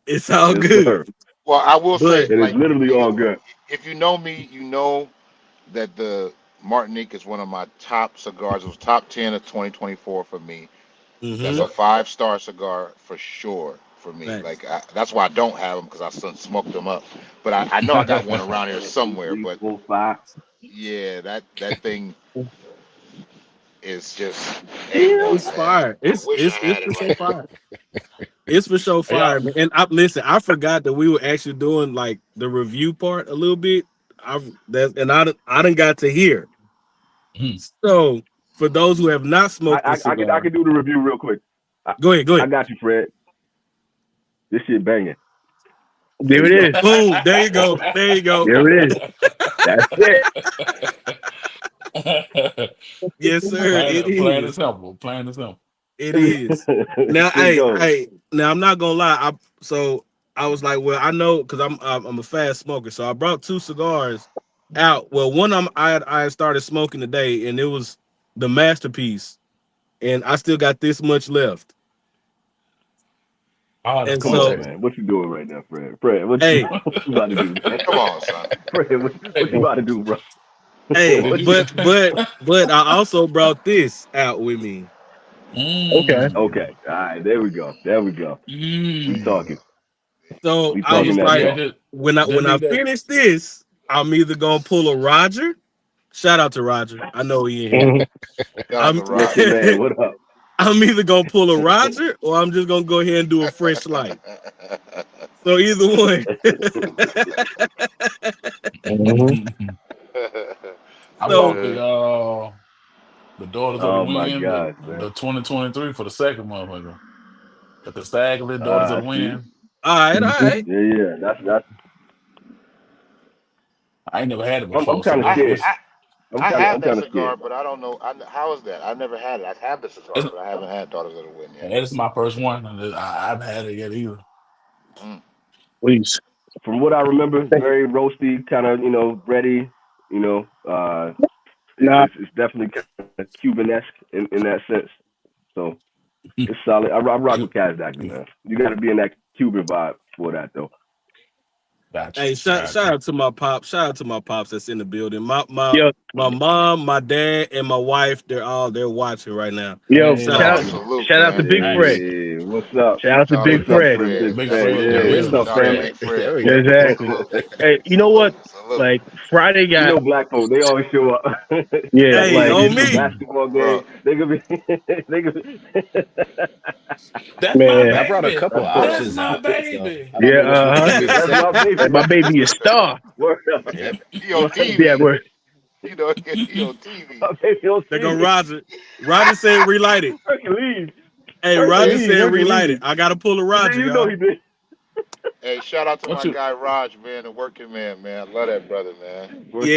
It's all yes good. sir. Well, I will say, But It is like, literally all good. if you know me, you know that the Martinique is one of my top cigars. It was top 10 of 2024 for me. That's mm-hmm. a 5-star cigar for sure for me. Thanks. Like that's why I don't have them because I smoked them up. But I know I got one around here One, two, somewhere. three, But 4, 5. yeah, that thing is just yeah. A1, It's man. fire. I wish I It's had it for sure right now. fire. It's for sure Yeah. fire, man. And listen, I forgot that we were actually doing like the review part a little bit. I didn't got to hear. Mhm. So for those who have not smoked the I cigar, could do the review real quick. I, go ahead, go I ahead. got you, Fred. This shit banging. There You it go, is. boom. There you go. There you go. There it is. That's it. Yes, sir. It Plain and is. simple. Plain and simple. It is. Now, Shit goes. now I'm not gonna lie. So I was like, well, I know because I'm a fast smoker. So I brought two cigars out. Well, one of them I had started smoking today, and it was the masterpiece, and I still got this much left. Oh, the And Come on, so, quartet. man. What you doing right now, Fred? Fred, hey, what you about to do, man? Come on, son. Fred, what you Hey, about to do, bro? hey, did What you? but I also brought this out with me. Okay. Mmm. Okay, all right, there we go. There we go. We Mmm. talking. So We I talking was that like, Yeah, talk. just when I need that. finish this, I'm either gonna pull a Roger. Shout out to Roger. I know he in here. Mhm. Shout out I'm to Wicked Roger. man, what up? I'm either gonna pull a Roger or I'm just gonna go ahead and do a fresh light. So either one. Mhm. I So bought Uh, the Daughters of the Oh my Wind, gosh, man. the 2023 for the second motherfucker. Got the Staggerly Daughters of I the see. Wind. all Mhm. right. Yeah, yeah. That's. I ain't never had it I'm before, so kind of I, scared. this I I'm have that kind of cigar, scared. but I don't know. How is that? I've never had it. I have the cigar, it's, but I haven't had Daughters of the Wind yet. it's my first one, and I haven't had it yet either. Mm. Please. From what I remember, it's very roasty, kind of ready. You know, Nah, it's definitely kind of Cuban-esque in that sense. So it's solid. I rock with Kazdaki, man. You got to be in that Cuban vibe for that, though. Gotcha, Hey, shout gotcha. out to my pops. Shout out to my pops that's in the building. yo, My mom, my dad, and my wife, they're watching right now. yo, Shout out Oh, to shout, them. salute, shout out to man. Big Fred. Nice. Yeah, what's up? Shout out to Shout out Big to What's up, Big Fred. Big Fred. Big That's Fred, what's the Hey, good. what's business up, Shout out to family? Fred. Big There Fred. we Yeah, go. exactly. Salute. Hey, you know what? Salute. Like Friday You got know, black folk, they always show up. yeah, That Hey, means like it's on a me. basketball game. Bro, They could be. They could be. That's my man, I brought a baby. couple That's dope. That's options my out, so baby. I don't yeah, know which one you want me to That's say. my baby. like my baby is star. Word up. Yep. he on Word. Yeah, TV. we're You know, he on TV. My baby on They go TV. Roger. Roger said relight it. Hercules. Hey, Roger Hercules. said relight it. Hercules. I gotta pull a Roger, You know he y'all. did. Hey, shout out to What my you? guy Raj, man, the working man, man. I love that brother, man. yeah,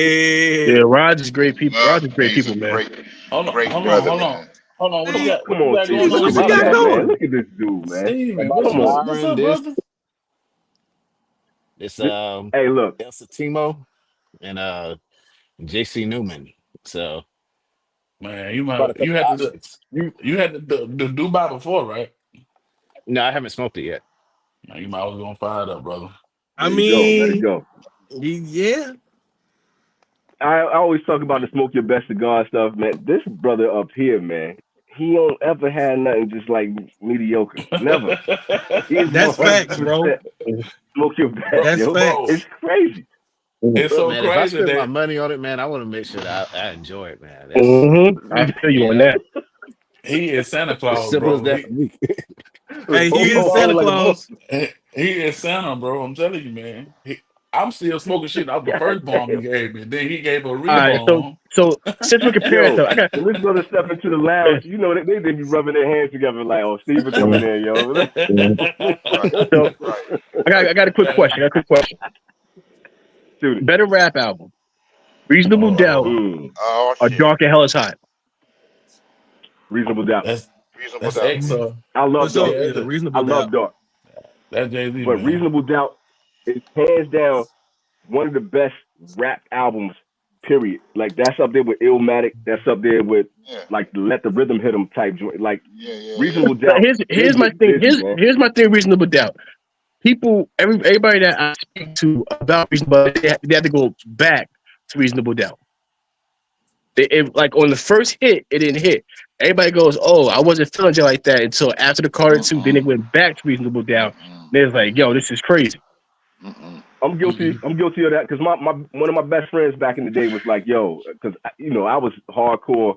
Yeah. Raj is great people. Raj is Man, great he's a people, man. great Hold on, brother, hold on, man. hold on. What you Steve, got? Come What you on, got T. going Steve, Look on, at what this you got Solid? cat, man. going? Look at this dude, man. Steven, About Come on. what's admiring up, this brother? This This, hey, look. Elsa Timo and JC Newman. So Man, brought a you couple had to options. you had the Dubai before, right? No, I haven't smoked it yet. Now, you might was gonna fire it up, brother. I There you go. Let it mean, go. yeah. I always talk about the smoke your best cigar stuff, man. This brother up here, man, he don't ever had nothing just like mediocre. Never. He's That's facts, 100% bro. smoke your bro, best, That's yo. bro, It's facts. crazy. it's it. Look, so man, if I crazy spend my that money on it, man, I want to make sure that I enjoy it, man. That's Mm-hmm. I feel you on yeah, that. he is Santa as Claus, simple as bro. that for me. Hey, he Hold is on, Santa like a boss. Claus. He is Santa, bro. I'm telling you, man. I'm still smoking shit off the God first bomb he damn. gave me. Then he gave a All right, rebomb. so since we're comparing Yo, stuff, I got when this brother step into the lounge, you know they be rubbing their hands together like, oh, Steven uh, coming in, yo. uh, Right, so right. I got a quick question. I got a quick question. Shoot it. Better rap album, Reasonable Doubt, Oh, Mm, Oh or shit. Dark and Hell is Hot? reasonable doubt. that's Reasonable that's doubt. X. I For love dark. sure. Yeah, Yeah, I reasonable love doubt. dark. that's Jay Z, But man. reasonable doubt is hands down one of the best rap albums. Period. Like that's up there with Illmatic. That's up there with Yeah, like Let the Rhythm Hit 'em type joint. Like yeah, yeah, yeah. Reasonable But Doubt. They here's my get thing. busy, man. Here's my thing. Reasonable Doubt. People, everybody that I speak to about Reasonable Doubt, they have to go back to Reasonable Doubt. Like on the first hit, it didn't hit. Everybody goes, "Oh, I wasn't feeling it like that until after the Carter Two." Then Mm-mm, it went back to Reasonable Doubt. mm-mm, And it's like, "Yo, this is crazy." mm-mm. I'm guilty. I'm guilty of that because my one of my best friends back in the day was like, yo, because I was hardcore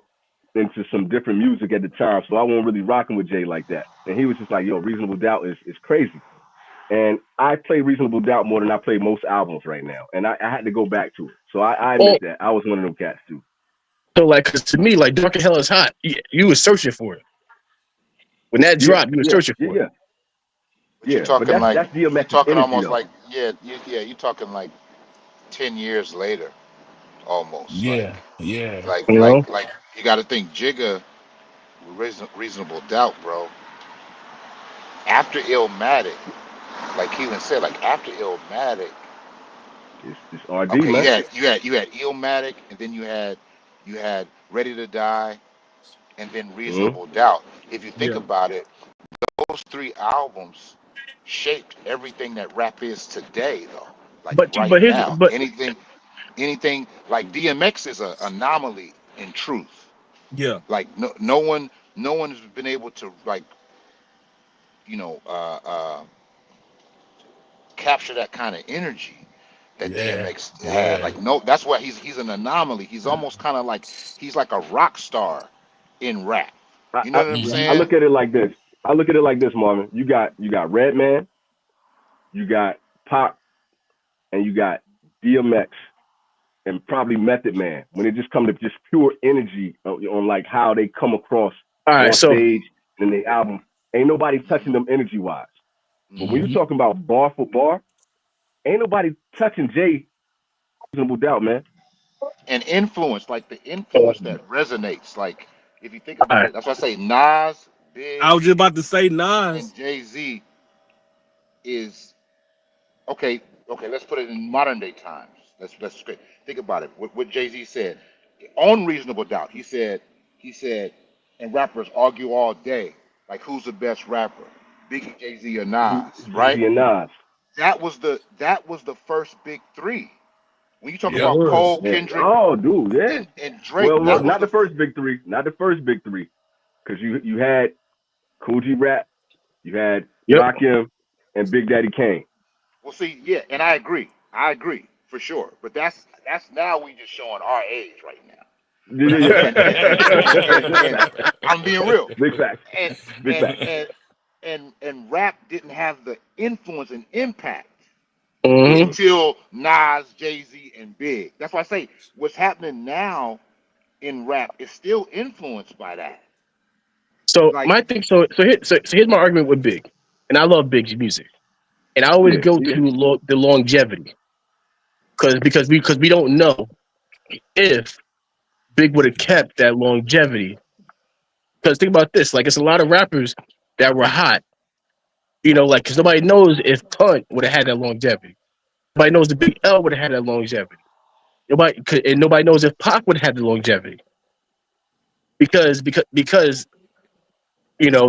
into some different music at the time, so I wasn't really rocking with Jay like that. And he was just like, yo, Reasonable Doubt is crazy. And I play Reasonable Doubt more than I play most albums right now, and I had to go back to it. So I Oh, admit that I was one of them cats too. so like, cause to me, like, Dark and Hell is Hot. You were searching for it when that Yeah, dropped. You were yeah, searching yeah, for it. yeah, But yeah. But that's you DMX's talking energy almost though. like you talking like 10 years later, almost Yeah, yeah. You know, like you got to think Jigga, reasonable doubt, bro. After Illmatic, like Keelan said, like after Illmatic, It's RD, okay, man. you had Illmatic, and then you had Ready to Die, and then Mm-hmm. Reasonable Doubt. If you think Yeah. about it, those three albums, shaped everything that rap is today, though. Like But right but here's now, but anything like DMX is an anomaly in truth. Yeah. Like no one has been able to like you know capture that kind of energy that Yeah, DMX had. yeah. Like no, that's why he's an anomaly. He's almost kind of like he's like a rock star in rap. I, You know I what I'm I Hmm. saying? look at it like this. I look at it like this, Marvin. You got Redman, you got Pop, and you got DMX, and probably Method Man. When it just comes to just pure energy on like how they come across all right. on So stage and the album, ain't nobody touching Hmm. them energy wise. But when you're Hmm. talking about bar for bar, ain't nobody touching Jay Reasonable Doubt, man. And influence, like the influence all that resonates. Like if you think about right. it, that's why I say Nas, I Big, was just about to say and Nas. Jay Z is okay. Okay, let's put it in modern day times. Let's think about it. What Jay Z said on Reasonable Doubt. He said, and rappers argue all day, like who's the best rapper, Biggie, Jay Z, or Nas, Jay right? Z and Nas. That was the first big three. When you talk It Yep. about Cole, was. Yeah. Kendrick, Oh, dude, yeah. and Drake, Well, that Yep. was not the the first big three. Not the first big three, because you had Cool G Rap, you had Yep. Rakim, and Big Daddy Kane. well. See, yeah, and I agree for sure. But that's now we just showing our age right now. Yeah, But yeah, and yeah. I'm being real, Big facts. and Big and facts. and and rap didn't have the influence and impact hmm Mm-mm. until Nas, Jay Z, and Big. That's why I say what's happening now in rap is still influenced by that. So Like, my thing. So here's my argument with Big, and I love Big's music, and I always Yeah, go yeah. to the longevity because we don't know if Big would have kept that longevity. Because think about this, like it's a lot of rappers that were hot, like because nobody knows if Punt would have had that longevity. Nobody knows the Big L would have had that longevity. And nobody knows if Pac would have had the longevity because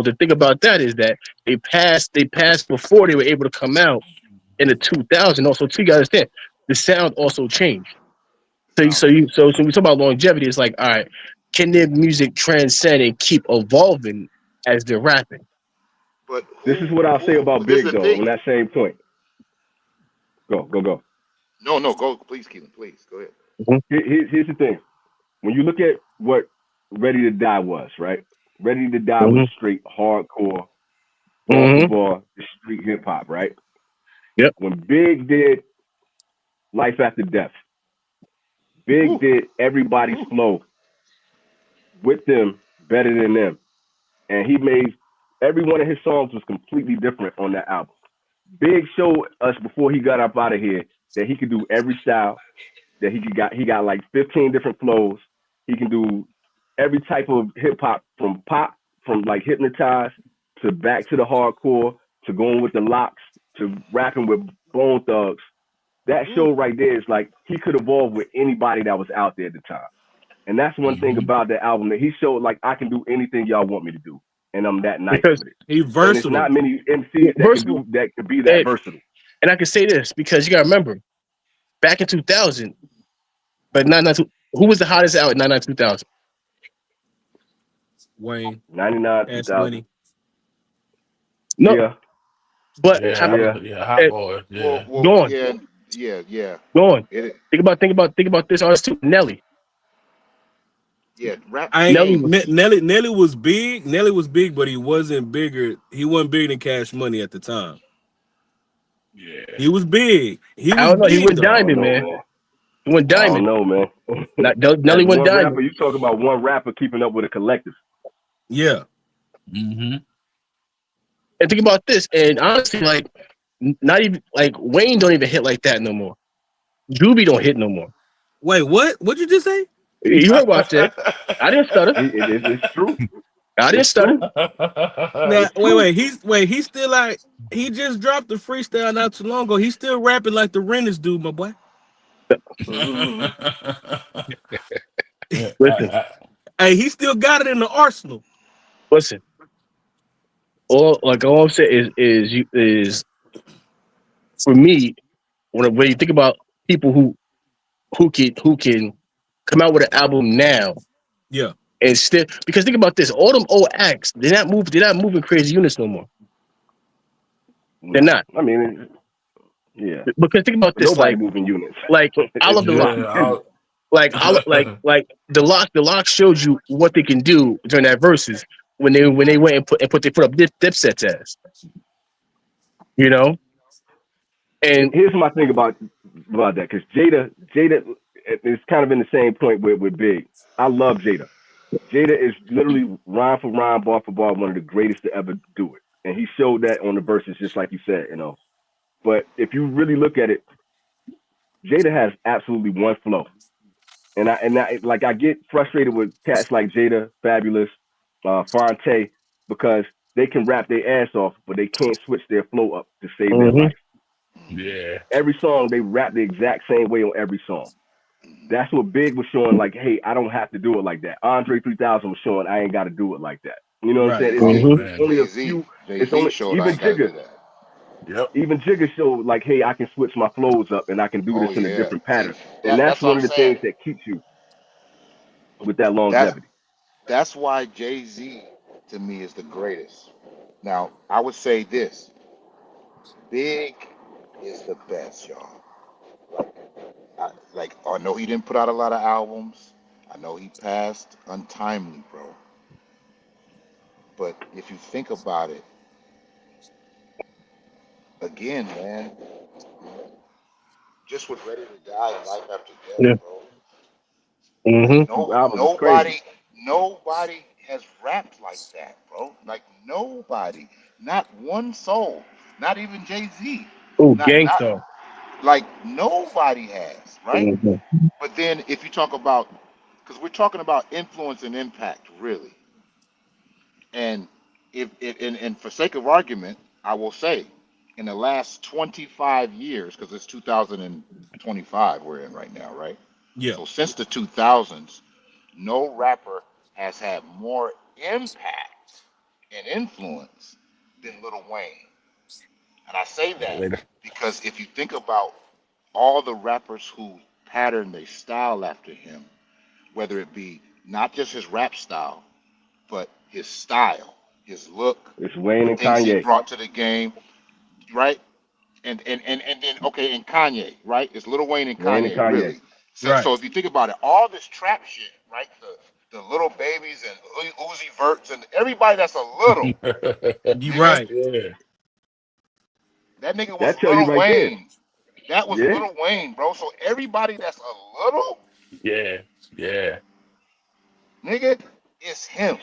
the thing about that is that they passed before they were able to come out in the 2000. Also, too, you gotta understand the sound also changed. So you, sound so you, change. so we talk about longevity. It's like, all right, can their music transcend and keep evolving as they're rapping? But This is who what I'll say who? about This is Big the though. thing. On that same point, go, go, go. No, no, go, please, Keelan, please go ahead. Mm-hmm. Here's the thing. When you look at what Ready to Die was, right? Ready to Die was Mm-hmm. straight hardcore, bar for Mm-hmm. bar, street hip hop, right? Yep. When Big did Life After Death, Big Woo, did everybody's woo. flow with them better than them. And he made every one of his songs was completely different on that album. Big showed us before he got up out of here that he could do every style, that he got like 15 different flows. He can do every type of hip hop from like hypnotized to back to the hardcore to going with the locks to rapping with Bone Thugs. That Woo. show right there is like he could evolve with anybody that was out there at the time. And that's one thing Hmm. about that album that he showed like I can do anything y'all want me to do. And I'm that nice Because with it. He And it's not versatile. many yeah, MCs that can versatile, do that could be that and, versatile. and I can say this because you got to remember back in 2000, but not who was the hottest out in 99 2000? Wayne, 99, Cash 2000. Money. No, Yeah, but Yeah, yeah. yeah, Hot uh, Boy. Well, Yeah. well, gone, yeah, yeah, yeah. gone. It, Think about this artist too, Nelly. yeah. Rap I ain't Nelly was changed. Nelly was big. Nelly was big, but he wasn't bigger. He wasn't bigger than Cash Money at the time. Yeah. He was big. He I was don't know. He big went I though. don't diamond, know, man. man. He went I don't diamond. know, man. Nelly As went one rapper, diamond. you talk about one rapper keeping up with a collective. Yeah. Hmm. And think about this. And honestly, like not even like Wayne don't even hit like that no more. Juby don't hit no more. Wait, what? What'd you just say? You heard what I said. I didn't stutter. It's true. I didn't It's stutter. true. Now, It's true. He's still like he just dropped the freestyle not too long ago. He's still rapping like the Rennis dude, my boy. Mm-hmm. Listen, Hey, he still got it in the arsenal. listen. all I'm saying is for me when you think about people who can come out with an album now Yeah. and still because think about this, all them old acts, they're not moving crazy units no more. They're No, not. I mean, yeah, Because think about this, nobody moving units. like I It's love the just lock. Yeah, them. Like the lock showed you what they can do during that verses when they went and put up dipsets as, you know? And Here's my thing about that, because Jada is kind of in the same point with Big. I love Jada. Jada is literally rhyme for rhyme, bar for bar, one of the greatest to ever do it, and he showed that on the verses, just like you said, you know. But if you really look at it, Jada has absolutely one flow, and I like I get frustrated with cats like Jada, Fabulous, Fonte, because they can rap their ass off, but they can't switch their flow up to save their mhm, life. yeah. Every song they rap the exact same way on every song. That's what Big was showing. Like, hey, I don't have to do it like that. Andre 3000 was showing I ain't got to do it like that. You know what I'm Right. saying? Oh mhm, It's man. only a Jay Z. few. Jay It's Z only showed I ain't got to do that. Yep. Even Jigga showed like, hey, I can switch my flows up and I can do this Oh in a yeah. different See, pattern. And that's that's what one I'm of the things saying. that keeps you with that That's longevity. that's why Jay Z to me is the greatest. Now I would say this: Big is the best, y'all. I know he didn't put out a lot of albums. I know he passed untimely, bro. But if you think about it, again, man, just with Ready to Die and Life After Death, yeah, bro. Like mhm, Two albums is crazy. nobody has rapped like that, bro. Like nobody, not one soul, not even Jay Z, oh, not Gangstar, like nobody has, right? mhm, But then if you talk about, because we're talking about influence and impact, really, and if and for sake of argument, I will say, in the last 25 years, because it's 2025 we're in right now, right? Yeah. So since the 2000s, no rapper has had more impact and influence than Lil Wayne. And I say that Later. because if you think about all the rappers who pattern their style after him, whether it be not just his rap style, but his style, his look, It's Wayne the and things he Kanye. brought to the game, right? And then okay, and Kanye, right? It's Lil Wayne and Wayne and Kanye, Kanye. really. So Right. if you think about it, all this trap shit, right? The little babies and Uzi Verts and everybody that's a little You nigga, right. Yeah. that nigga was That tell you Lil right there. Wayne. That was Yeah. Lil Wayne, bro. So everybody that's a little Yeah. Yeah. nigga is him.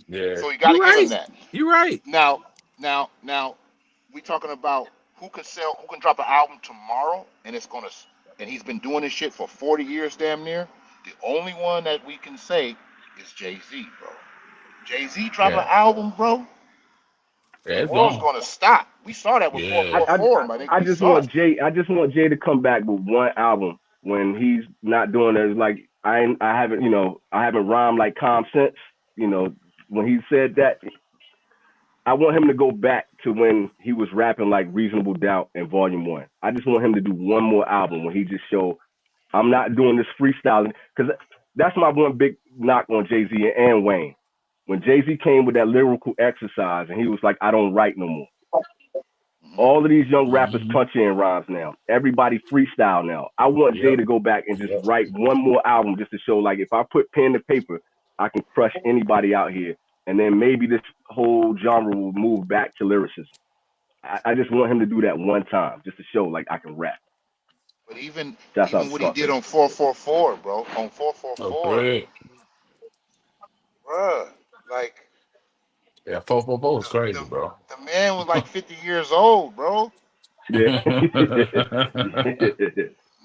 Yeah. So you got You to give him right. that. You right. Now, we talking about who can drop an album tomorrow, and and he's been doing this shit for 40 years, damn near. The only one that we can say is Jay Z, bro. Jay Z drop an Yeah. album, bro. Yeah, The it's world's gone. gonna stop. We saw that with Yeah. 444, my nigga. I We just saw want it. Jay. I just want Jay to come back with one album when he's not doing it. It's like I haven't, I haven't rhymed like Calm since, when he said that. I want him to go back to when he was rapping like Reasonable Doubt and Volume One. I just want him to do one more album when he just show I'm not doing this freestyling, because that's my one big knock on Jay Z and Wayne. When Jay Z came with that lyrical exercise and he was like, I don't write no more. Hmm. All of these young rappers Hmm. punch in rhymes now. Everybody freestyle now. I want Jay Yep. to go back and just Yep. write one more album just to show like if I put pen to paper, I can crush anybody out here. And then maybe this whole genre will move back to lyricism. I just want him to do that one time just to show like I can rap. But even That's out even what he did Scarface. on 444, bro, on Oh, 444, great. bruh, like Yeah, 444 is the crazy, the bro. the man was like 50 years old, bro. Yeah.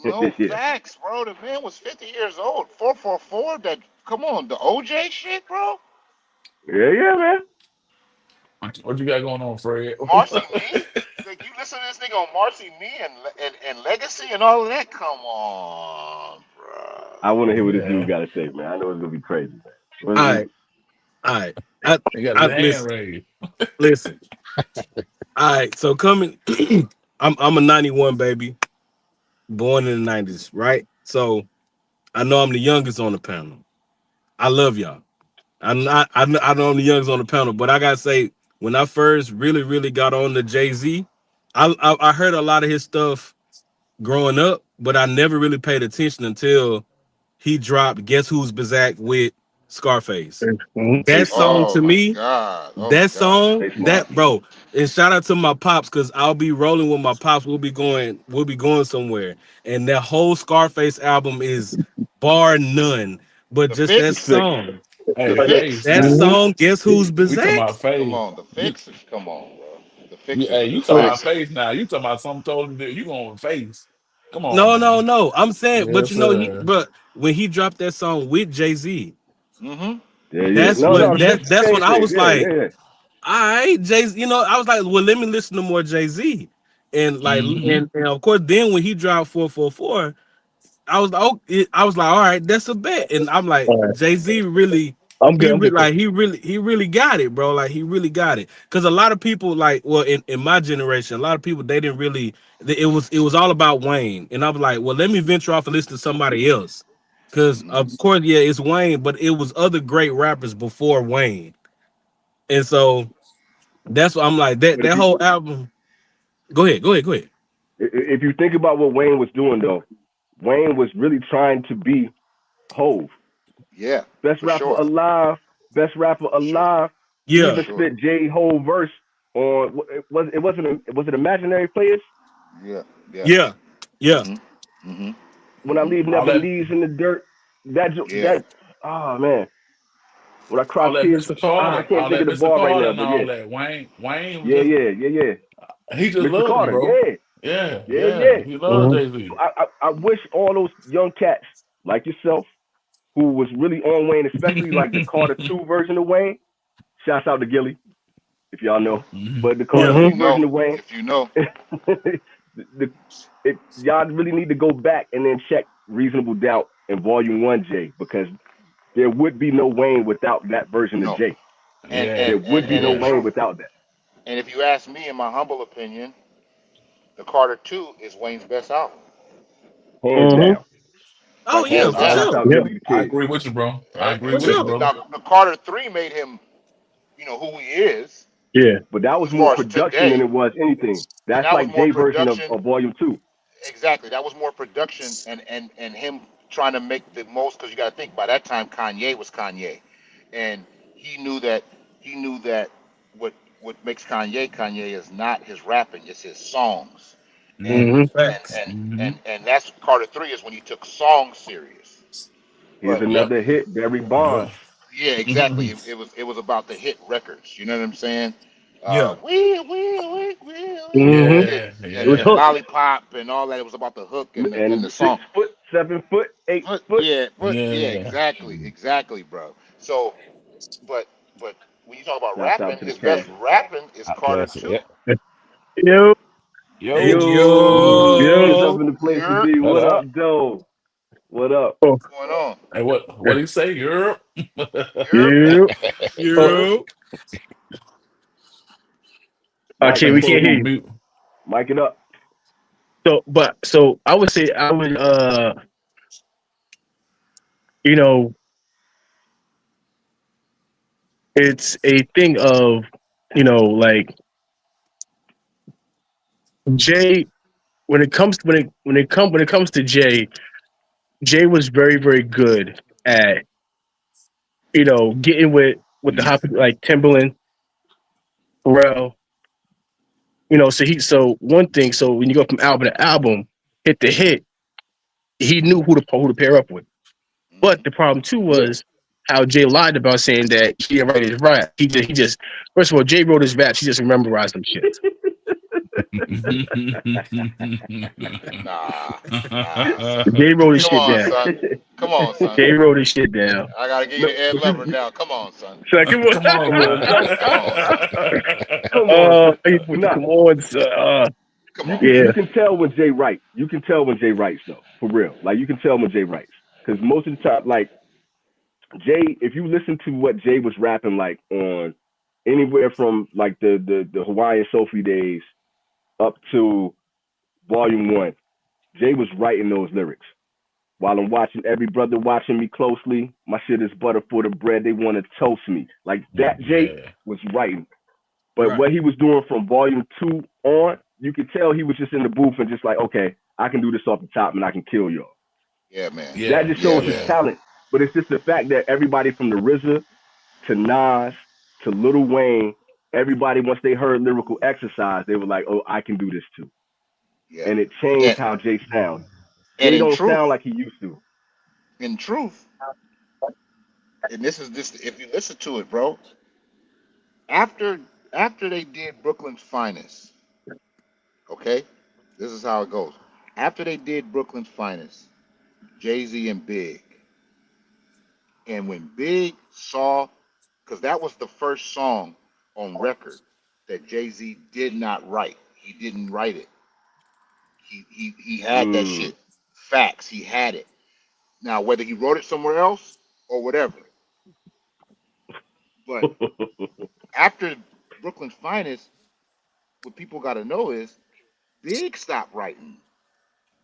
No yeah. facts, bro. The man was 50 years old. 444. That come on, the OJ shit, bro. Yeah, yeah, man. What you got going on, Fred? Marcy Me. Like you listen to this nigga on Marcy Me and Legacy and all of that. Come on, bro. I want to hear what this dude Yeah. got to say, man. I know it's gonna be crazy, man. All What is right. All right. I He got I his hand listen, raised. listen. All right. So coming I'm a 91 baby, born in the 90s, right? So I know I'm the youngest on the panel. I love y'all. I know I'm the youngest on the panel, but I gotta say, when I first really got on the Jay-Z, I heard a lot of his stuff growing up, but I never really paid attention until he dropped Guess Who's Back with Scarface. Mhm. That song Oh to my me, God. Oh my that God. song, Stay smart. that bro, and shout out to my pops because I'll be rolling with my pops. We'll be going somewhere, and that whole Scarface album is bar none. But The just that It's fix. sick. song, The Hey, fix. face that now. Mhm. song, Guess Who's We talking Back? about Come face. on. The You, fixes. Come on, bro. The you, fixes hey, are the you talking Look, about classic. face now. You talking about something totally different. You going face. Come on, No, no, man. no. I'm saying, but Yes, you know, he sir. but when he dropped that song with Jay-Z, Mm-hmm. Yeah, yeah. No, no, the fix that's when changed I things. was Yeah, like, yeah, yeah. all right, Jay, you know, I was like, well, let me listen to more Jay-Z. And like Hmm. and of course then when he dropped 444, I was like, oh, I was like, all right, that's a bet. And I'm like, all right. Jay-Z really, I'm good. I'm good. Chris. he really got it, bro. Like he really got it. Cause a lot of people, like, well, in my generation, a lot of people they didn't really it was all about Wayne. And I was like, well, let me venture off and listen to somebody else. Cause Mm-hmm. of course, yeah, it's Wayne, but it was other great rappers before Wayne. And so that's what I'm like, But that whole album. Go ahead, go ahead, go ahead. if you think about what Wayne was doing though, Wayne was really trying to be Hove, Yeah, best for rapper sure. alive, best rapper For sure. alive. He For Yeah, even sure. spit J Hove verse on was it Imaginary Players? Yeah. Yeah. yeah, yeah, Mm-hmm. Mm-hmm. When I Mm-hmm. leave All never that, leaves in the dirt. Yeah. That oh man, when I cry all that tears, Mr. I Carter, can't all think of that the Mr. bar right Carter, now, and but all yeah, that. Wayne was yeah, just yeah, yeah, yeah. he just Mr. loved him, Carter, bro. yeah, Yeah, yeah, yeah. yeah. He loved Mhm. Jay Z. I wish all those young cats like yourself who was really on Wayne, especially like the Carter 2 version of Wayne. Shouts out to Gilly, if y'all know. Hmm. But the Carter yeah. If you 2 Mhm. version know, of Wayne, if you know, y'all really need to go back and then check Reasonable Doubt in Volume 1, Jay, because there would be no Wayne without that version of no. Jay. And Yeah, There and and would be and no in yeah. Wayne truth, without that. and if you ask me, in my humble opinion, the Carter Two is Wayne's best album, Hands Mhm. down. Oh I, yeah, hands for I, Shouts down. sure. out Yep. Gilly the I Kid. agree with you, bro. I agree For with you, sure. brother. Now, the Carter Three made him, who he is Yeah. But that was as more far as production than today, it was anything. and That's that was like more Jay version production. of Volume 2. Exactly, that was more production and him trying to make the most because you got to think by that time Kanye was Kanye, and he knew that he knew that what makes Kanye is not his rapping, it's his songs, and Hmm. Mhm. and Facts. and Hmm. and that's Carter Three is when he took songs serious. Here's But Yep. another hit, Barry Yep. Bonds. yeah, exactly. It was about the hit records. You know what I'm saying? Yeah. Mhm. Yeah, Yeah, It was and yeah. hooked. lollipop and all that. It was about the hook and And the six song. foot, 7 foot, 8 foot. Yeah, Yeah. exactly, bro. So, but when you talk about Shouts rapping, out to the his best cast. rapping is Hot Carter classic. Two. Yep. Yo. Hey Yo. Is yo. up in the place to You're be. What What up? up, Joe? What up? Oh. what's going on? Hey, what he say? Europe. You're Yeah. Oh. you're Yo. Mike, Okay, Turn you we this can't shit close. hear on you. mute. Mike it up. So I would say I would you know it's a thing of like Jay when it comes to Jay was very good at getting with the hop like Timberland, Pharrell. So one thing, so when you go from album to album, hit to hit, he knew who to pair up with. But hmm the problem too Yeah. was how Jay lied about saying that he didn't write his rap. He just first of all, Jay wrote his raps. He just memorized them shit. nah, nah, son. Jay wrote his Come shit on, down. son. Come on, son. Jay wrote his shit down. I gotta give you No, the Ed but Lover now. Come on, son. So like, come on, Come on, come on, son. Come on, son. Come on, son. he put the Nah, come on, Come you on. can yeah, you can tell when Jay writes. You can tell when Jay writes though, for real. Like you can tell when Jay writes, because most of the time, like Jay, if you listen to what Jay was rapping like on anywhere from like the Hawaiian Sophie days up to Volume One, Jay was writing those lyrics. While I'm watching every brother watching me closely, my shit is butter for the bread. They want to toast me. Like that, Jay Yeah. was writing. But Right. what he was doing from Volume Two on, you could tell he was just in the booth and just like, okay, I can do this off the top and I can kill y'all. Yeah, man. That Yeah. just Yeah, shows his man. Yeah. talent. But it's just the fact that everybody from the RZA to Nas to Lil Wayne, everybody once they heard lyrical exercise, they were like, "Oh, I can do this too," Yeah. and it changed And how Jay sounds. and Jay don't sound like he used to. in truth, and this is this. If you listen to it, bro, after after they did Brooklyn's Finest, okay, this is how it goes. After they did Brooklyn's Finest, Jay Z and Big, and when Big saw, because that was the first song on record that Jay Z did not write. He didn't write it. He had that Mm. shit. Facts. He had it. Now whether he wrote it somewhere else or whatever, but after Brooklyn's Finest, what people got to know is Big stopped writing.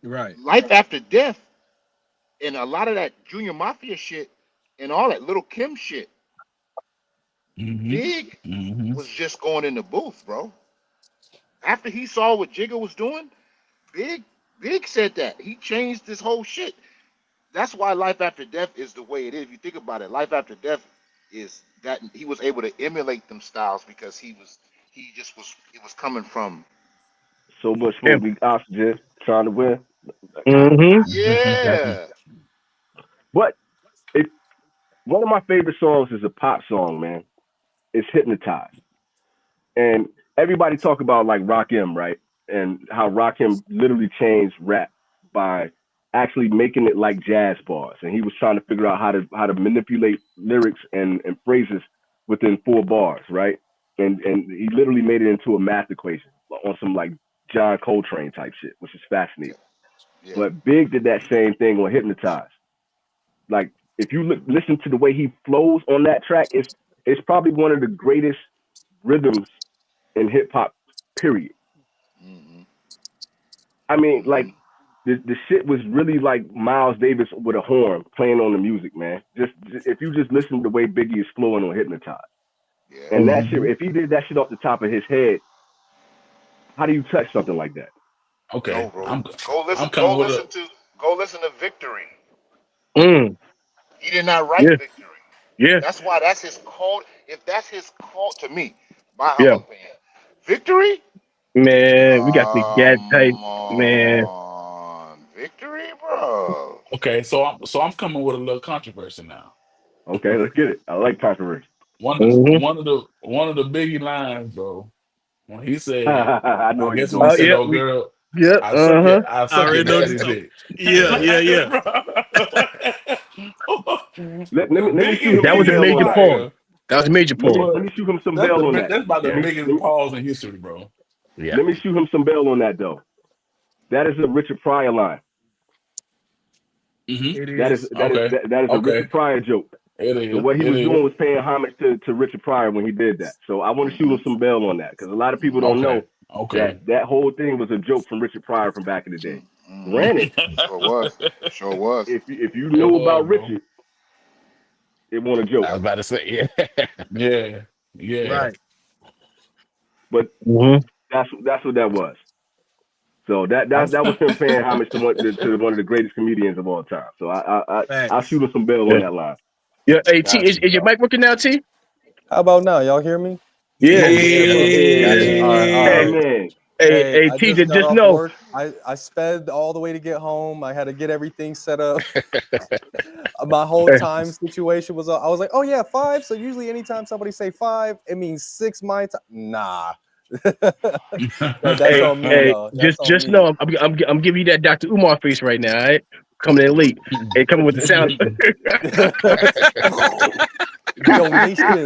Right. Life After Death and a lot of that Junior Mafia shit and all that Little Kim shit. Mm-hmm. Big Mm-hmm. was just going in the booth, bro. After he saw what Jigga was doing, Big Big said that he changed this whole shit. That's why Life After Death is the way it is. If you think about it, Life After Death is that he was able to emulate them styles because he just was it was coming from. So much for Yeah. the oxygen trying to win. Mm-hmm. That's Yeah. but it. One of my favorite songs is a pop song, man. It's Hypnotized. And everybody talk about like Rakim, right? And how Rakim literally changed rap by actually making it like jazz bars. And he was trying to figure out how to manipulate lyrics and phrases within 4 bars, right? And he literally made it into a math equation on some like John Coltrane type shit, which is Yeah. fascinating. Yeah. But Big did that same thing on Hypnotize. Like if you listen to the way he flows on that track, it's probably one of the greatest rhythms in hip hop. Period. Mhm. I mean, like Mhm. the shit was really like Miles Davis with a horn playing on the music, man. Just if you just listen to the way Biggie is flowing on Hypnotize, Yeah. and that shit, Mm-hmm. if he did that shit off the top of his head, how do you touch something like that? No, Okay. bro. I'm Go I'm listen. coming with a Go listen to Victory. Mm. He did not write Yeah. Victory. Yeah. That's why that's his code. If that's his code to me, my Yeah. humble opinion, Victory. Man, we got the gas type, Come man. on, Victory, bro. okay, so I'm coming with a little controversy now. Okay, let's get it. I like controversy. Mm-hmm. One of the biggie lines, bro, when he said, I know I where you're guess when he going Oh with said, yeah, this. "Oh girl, yeah, uh-huh. I I suck your already know what daddy you're talking. dick." Yeah, yeah, yeah. Let me shoot him Biggie, That some was a Biggie is bail on major that. pause. fire. That was a major Let me pause. let me shoot him some That's bail on that. that's about the Let Yeah. me let biggest me, pause in history, bro. Yeah. let me shoot him some bail on that though. That is a Richard Pryor line. Hmm. It That is is. that is Okay, that, that is a okay, Richard Pryor joke. So what he it was is. doing was paying homage to Richard Pryor when he did that. So I want to shoot Mm-hmm. him some bail on that because a lot of people Mm-hmm. don't Okay, know that okay. that whole thing was a joke from Richard Pryor from back in the day. Mm-hmm. Granted, Sure was. Sure was. if you It knew was, about bro. Richard, it wasn't a joke. I was about to say, yeah. Yeah, Yeah. yeah. Right. But Mm-hmm. that's what that was. So that I that s- that was him paying homage to one of the greatest comedians of all time. So I'll shoot Facts. him some bail on Yeah. that line. Yeah. Hey T, got you. is your mic working now, T? How about now? Y'all hear me? Yeah, Yeah. Oh yeah, yeah, yeah, bro. Yeah. Yeah. All right, all My right. yeah. man, Hey, Hey, hey I T, just got just off know. work. I sped all the way to get home. I had to get everything set up. My whole Hey, time situation was I was like, oh yeah, 5. So usually anytime somebody say 5, it means 6 my time. Nah. That's hey, on me hey, though. That's on just me. know I'm giving you that Dr. Umar face right now, all right? Coming in late. Hey, coming with the sound.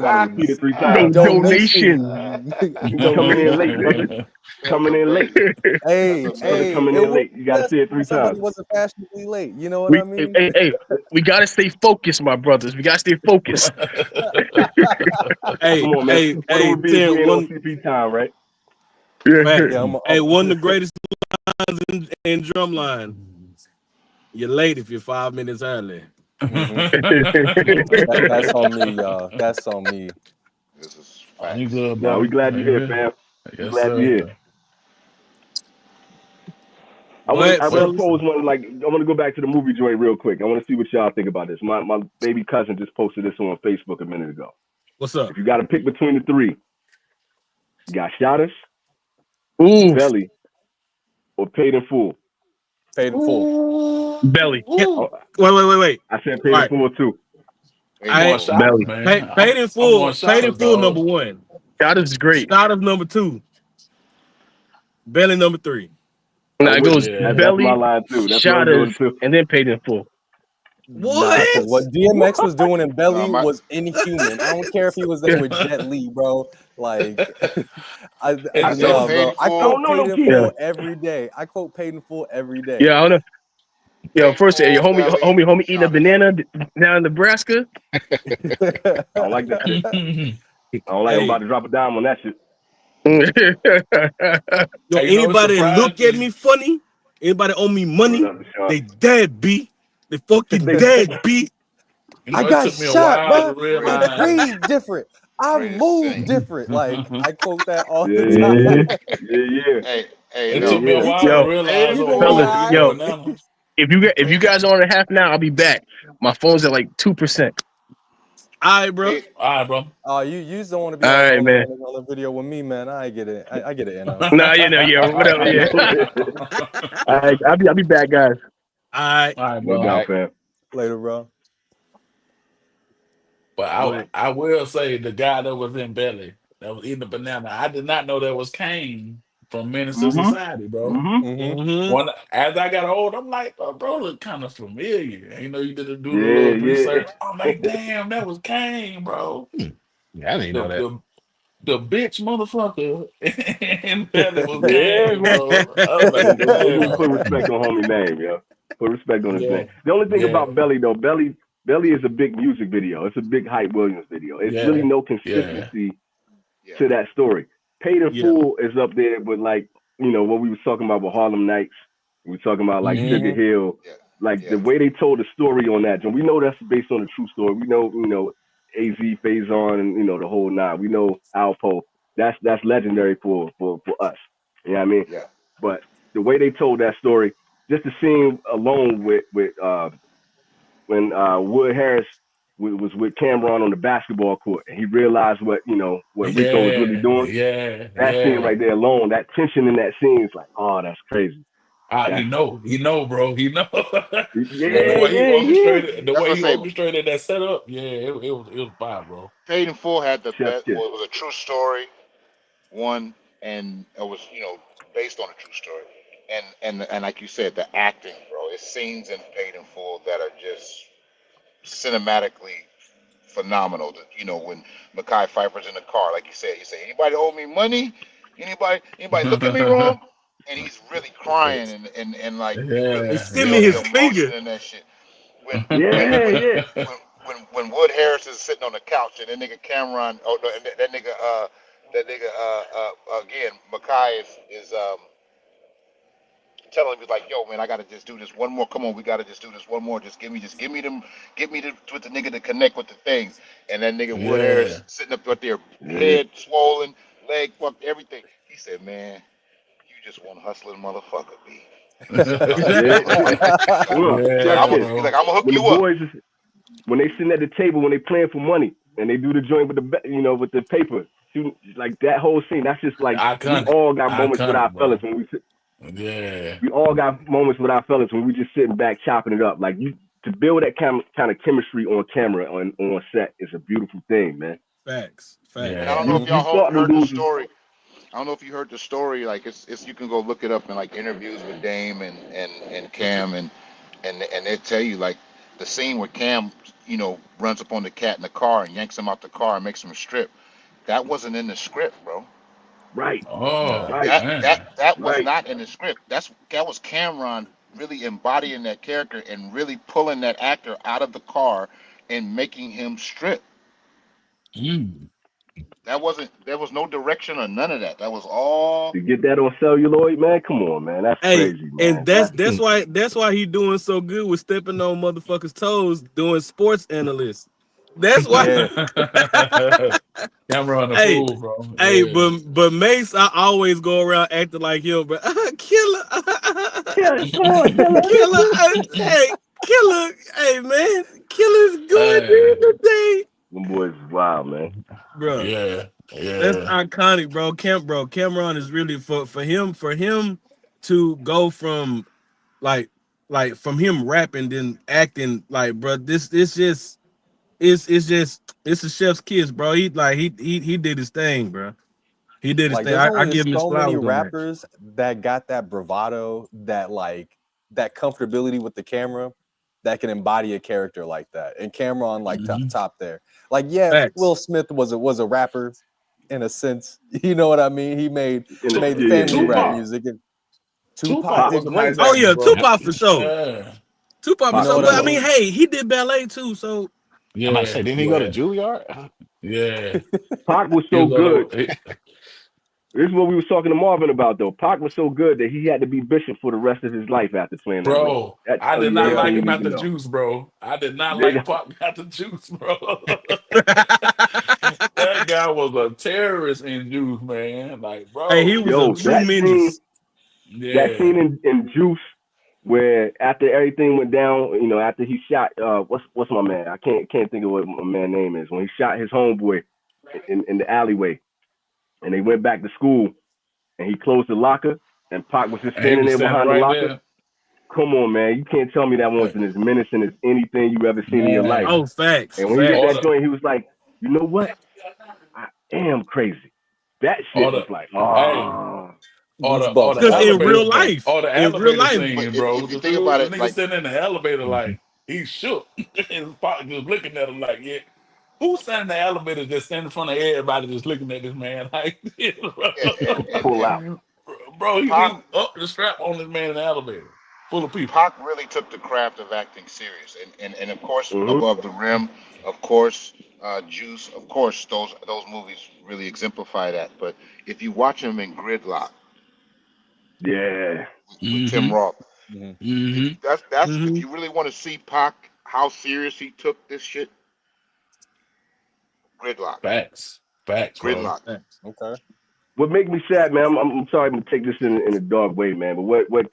Gotta repeat it Donations. 3 times. Donation. Coming in late, brother. That's Coming in late. amazing. Hey, That's Brother hey, amazing. coming it in would late. You be gotta best say it if 3 somebody times. wasn't fashionably late. You know what I We mean? we gotta stay focused, my brothers. We gotta stay focused. Hey, Come on, man. hey, What it hey, would be if we 10, ain't on one CP time, right? fact. Yeah, Hey, one of the greatest lines in drumline. You're late if you're 5 minutes early. hmm that's on me, y'all. That's on me. This is Oh, you facts. good, Nah, we brother? glad you're here, Amen. fam. We Yes, glad you're here. sir. But I want to fellas, pose one. Like, I want to go back to the movie joint real quick. I want to see what y'all think about this. My baby cousin just posted this on Facebook a minute ago. what's up? If you got to pick between the three, you got Shotters, Ooh, Belly, or Paid in Full. Paid in full. belly, Yeah. Oh, Wait. I said All Paid in right. Full too. Paid I'm in I going full. shotters, belly. man. paid in I'm going full. Paid in shotters, full number dog. one. Shot is great. Shot of number two. Belly number three. Now I'm it with goes you. Yeah. That's my belly, line too. That's what I'm shotters, doing too. and then paid in full. Nah, because What? what DMX was doing in No, Belly my was inhuman. I don't care if he was there with Jet Li, bro. Like, I I say nah, don't. paid bro. in I I full. don't quote know Paid no in kid. Yeah, Full every day. I quote Paid in Full every day. yeah. I don't know. Yo, Paid in first, hey, full. Belly. homie eating a Shotters. banana down in Nebraska. I don't like that shit. I don't like. I'm about Hey, to drop a dime on that shit. yo, Hey, it anybody that surprised look at me. me funny, anybody owe me Word money, up, Deshaun. they dead, B. They fucking They dead, B. I It got took me a shot, while to bro. I Greatest, realize. breathe different. I greatest move thing. different. Like, I quote that all yeah, the yeah, time. yeah, Hey, hey, It yeah, took no. me a yeah. You while to too. Yo, Paid in realize You on gonna why be fellas, you all eating a right. yo, banana. if you paid, guys are on a half now, I'll be back. My phone's at like 2%. All right, bro. paid, All right, bro. Oh, you just don't want to be All on right, man. on the video with me, man. I get it. I get it, Eno. Nah, you know, yeah, all right, whatever, bet. yeah. All right, I'll be back, guys. All right. All right, No bro. All doubt, right. fam. Later, bro. But But I will say the guy that was in Belly that was eating a banana. I did not know that was Kane from Menace to Mhm. Society, bro. Mhm. Mm-hmm. mm-hmm. When as I got old, I'm like, bro, look kind of familiar. And, you did do the Yeah, little yeah. research. I'm like, damn, that was Kane, bro. Hmm. Yeah, I didn't The know that. the the bitch motherfucker in Belly was Yeah, Kane, man. bro. I was They, like, they, they need to put damn. respect on homie name, yo. Put respect on his name. Yeah, The only thing yeah, about Belly though, Belly is a big music video. It's a big Hype Williams video. It's really yeah, no yeah, consistency Yeah, to that story. Paid in Yeah. Full is up there with like, what we was talking about with Harlem Nights. We were talking about like hmm Sugar Mm-hmm. Hill. yeah, Like the yeah, way they told the story on that. And we know that's based on a true story. We know, AZ Faison and the whole nine. We know Alpo. That's legendary for us. You know what I mean? yeah. But the way they told that story, just the scene alone with when Wood Harris was with Cameron on the basketball court, and he realized what Rico was really yeah, doing. yeah, That scene yeah. right there alone, that tension in that scene is like, oh, that's crazy. He That's know, bro. He know. And Hey, yeah, yeah, yeah. the that's way what I he say. orchestrated that setup, yeah, it was fire, bro. Paid in full had the Chef best. kiss. Was a true story. One, and it was based on a true story. And like you said, the acting, bro. It's scenes in Paid in Full that are just cinematically phenomenal. When Mackay Pfeiffer's in the car, like you say, anybody owe me money? Anybody look at me wrong? And he's really crying and like you really Hey, Yeah, send me feel the his yeah. emotion finger. in that shit. When when Yeah, when yeah. when Wood Harris is sitting on the couch and that nigga Cameron, oh no, and that nigga again, Mackay is telling me like, yo man, I gotta just do this one more. Come on, we gotta just do this one more. Just give me them, get me with the nigga to connect with the thing. And that nigga Wood Yeah. Harris sitting up there, Yeah. head swollen, leg fucked, everything. He said, man, you just one hustling motherfucker, B. He said, one hustling Yeah. motherfucker. Look, He's like, chef Yeah, kiss. he's bro. like, I'm gonna hook When the you up. boys when they sitting at the table when they playing for money and they do the joint with with the paper, like that whole scene. That's just like we Iconic. all got moments with Iconic, our fellas bro. when Yeah. we all got moments with our fellas when we just sitting back chopping it up. Like you to build that kind of chemistry on camera on set is a beautiful thing, man. Facts. And I Facts. don't know Yeah. if You y'all thought the heard the losers, story. I don't know if you heard the story. Like it's you can go look it up in like interviews with Dame and Cam and they tell you like the scene where Cam, runs up on the cat in the car and yanks him out the car and makes him strip. That wasn't in the script, bro. Right, Oh right, That was right. not in the script. That was Cameron really embodying that character and really pulling that actor out of the car and making him strip. mm. There was no direction or none of that. That was all. To get that on celluloid, man. Come on, man. That's Hey, crazy, and man. that's why he doing so good with stepping on motherfuckers' toes, doing sports analyst. That's why. Yeah, Camera on the Hey, fool, bro. hey, Yeah. but Mace, I always go around acting like him, but killer, Kill it. Come on, kill it. killer, hey, killer, hey man, killer's going Hey, during the day, Them boys is wild, man. bro. yeah, That's yeah. iconic, bro. Cameron is really for him to go from like from him rapping then acting like, bro. This just it's a chef's kiss, bro. He did his thing, bro. He did his like thing. there's I only give him his so many flowers on that. rappers that got that bravado, that comfortability with the camera, that can embody a character like that. And Cameron like Mhm. top there. Like yeah, Facts. Will Smith was a rapper in a sense. You know what I mean? He made In the, made yeah, yeah, family yeah, rap yeah. Tupac. music, and Tupac Tupac Pop, was did a nice great. Oh actor, yeah, bro. Tupac for sure. Yeah, Tupac You for know sure. what But I I Tupac. mean, mean? hey, he did ballet too. So I might say, Yeah, didn't he go to yeah, Juilliard? yeah. Pac was He so was good. on the. This is what we was talking to Marvin about, though. Pac was so good that he had to be Bishop for the rest of his life after playing that role. Bro, That I tells did you not Yeah. everything like you him need at to the know. juice, bro. I did not like Nigga, Pop at the juice, bro. That guy was a terrorist in juice, man. Like, hey, he bro. was a yo, true menace. that Yeah, scene in Juice, where after everything went down, after he shot, what's my man? I can't think of what my man name is. When he shot his homeboy in the alleyway, and they went back to school, and he closed the locker, and Pac was just and he standing was there standing behind the right locker. there, Come on, man. You can't tell me that hey, wasn't as menacing as anything you ever seen in your life. man. Oh, facts, And when he did All that facts. the, joint, he was like, you know what? I am crazy. That all shit was the, like, hey, oh, all Goosebumps, the Because man. elevator, life, all the in real elevator life, But scene, bro. if you think about The it, nigga like, sitting in the elevator, like he shook. His partner just looking at him, like, yeah. Who's standing in the elevator just standing in front of everybody, just looking at this man, like, yeah, pull out. bro, Pac he up the strap on this man in the elevator, full of people. Pac really took the craft of acting serious, and of course, Mm-hmm. Above the Rim, of course, Juice, of course, those movies really exemplify that. But if you watch him in Gridlock Yeah. with Tim Mm-hmm. Roth, Mhm. if Mm-hmm. that's if hmm you really want to see Pac how serious he took this shit, Gridlock, Facts. Facts, bro. Gridlock. facts. Okay. What makes me sad, man, I'm sorry to take this in a dog way, man, but what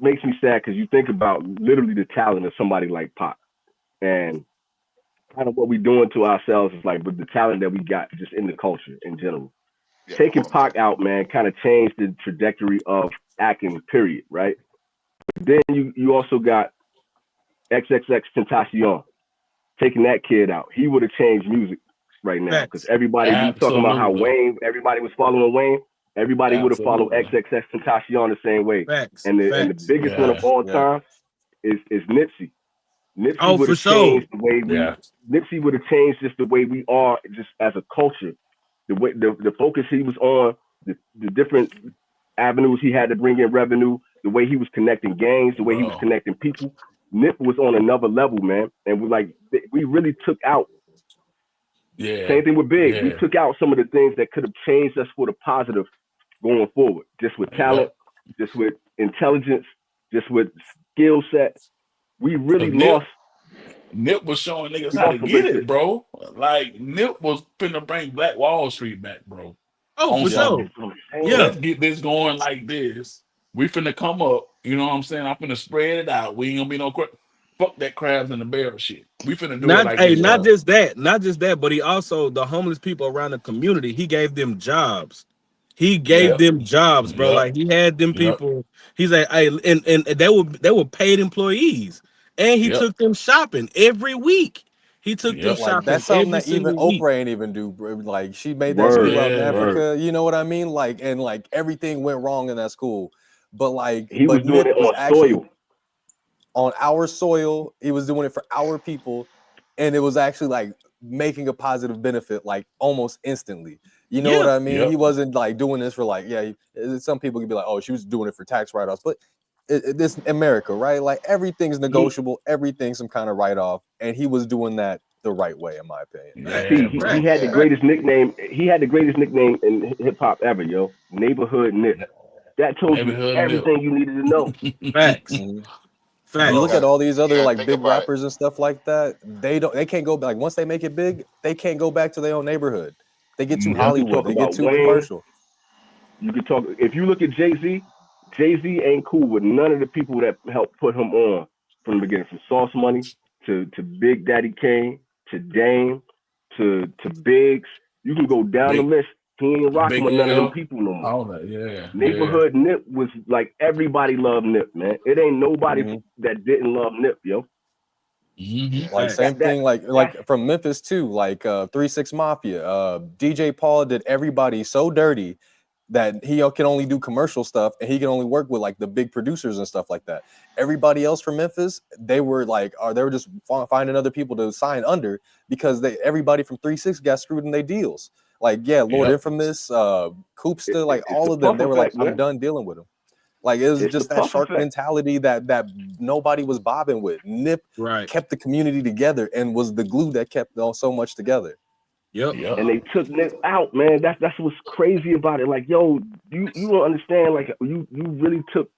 makes me sad, because you think about literally the talent of somebody like Pac, and kind of what we're doing to ourselves is like with the talent that we got just in the culture in general. Yeah, Taking hold on, Pac out, man, kind of changed the trajectory of acting, period, right? Then you also got XXX Tentacion, taking that kid out. He would have changed music right now, because Facts. everybody, we was talking about how Absolutely. Everybody was following Wayne. Everybody would have followed Absolutely. XXX Tentacion the same way. Facts. And the Facts. biggest one of Yeah. all Yeah. time is Nipsey. Nipsey Oh, would for have sure. changed the way Yeah. Nipsey would have changed just the way we are, just as a culture. The focus he was on, the different avenues he had to bring in revenue, the way he was connecting gangs, the way he was Bro. connecting people. Nip was on another level, man. And we really took out. Yeah. Same thing with Big. We Yeah. took out some of the things that could have changed us for the positive going forward. Just with talent, Yep. just with intelligence, just with skill set. We really Cause Nip lost. Nip was showing niggas We how to lost some get great it, shit. bro. Like Nip was finna bring Black Wall Street back, bro. Oh, On for Yeah. some, sure. That's what I'm saying. Yeah. let's get this going like this. We finna come up. You know what I'm saying? I'm finna spread it out. We ain't gonna be no fuck that crabs in the barrel shit. We finna do it Not like hey, this, not bro. just that, but he also the homeless people around the community. He gave them jobs. He gave Yep. them jobs, bro. Yep. Like he had them Yep. people. He's like, hey, and they were paid employees, and he Yep. took them shopping every week. He took them Yep. Like shopping that's something every that even single week. Oprah ain't even do, bro. Like she made that school Word, out in Yeah. word. Africa. You know what I mean? Like and like everything went wrong in that school. But He was doing Nip it was on actually soil. on our soil. He was doing it for our people, and it was actually like making a positive benefit like almost instantly. You know what Yeah. I mean? He Yep. wasn't like doing this for like, yeah. Some people could be like, oh, she was doing it for tax write-offs, but this America, right? Like everything's He negotiable, everything's some kind of write-off, and he was doing that the right way, in my opinion. Facts. Yeah, see he bro. had the Yeah. Facts. greatest nickname. He had the greatest nickname in hip hop ever, yo. Neighborhood Nip. That told you Neighborhood nip. everything you needed to know. Facts. Mhm. And you Facts. look Yeah. at all these You other gotta like think big about it. rappers and stuff like that. They can't go like once they make it big, they can't go back to their own neighborhood. They get too You Yep. could Hollywood. talk They get about too Wayne. commercial. You could talk if you look at Jay Z. Jay Z ain't cool with none of the people that helped put him on from the beginning, from Sauce Money to Big Daddy Kane to Dame to Biggs. You can go down the Big list. He ain't rocking Big with none of them L. people no more. All that. Yeah. Yeah. Neighborhood Nip was like everybody loved Nip, man. It ain't nobody Hmm. that didn't love Nip, yo. Mm-hmm. Yeah. Like Facts. same thing, That's like from Memphis too, like 3 6 Mafia. DJ Paul did everybody so dirty that he can only do commercial stuff and he can only work with like the big producers and stuff like that. Everybody else from Memphis, they were like, or they were just finding other people to sign under because everybody from 3 6 got screwed in their deals. Like, yeah, Lord Yep. Infamous, Coopster, like it's the all of them, puff they were like, effect, I'm man. done dealing with them. Like it was It's the just that puff shark effect. mentality that nobody was bobbing with. Nip Right. kept the community together and was the glue that kept all so much together. Yep. Yep. And they took Nip out, man. That's what's crazy about it. Like, yo, you don't understand. Like, you really took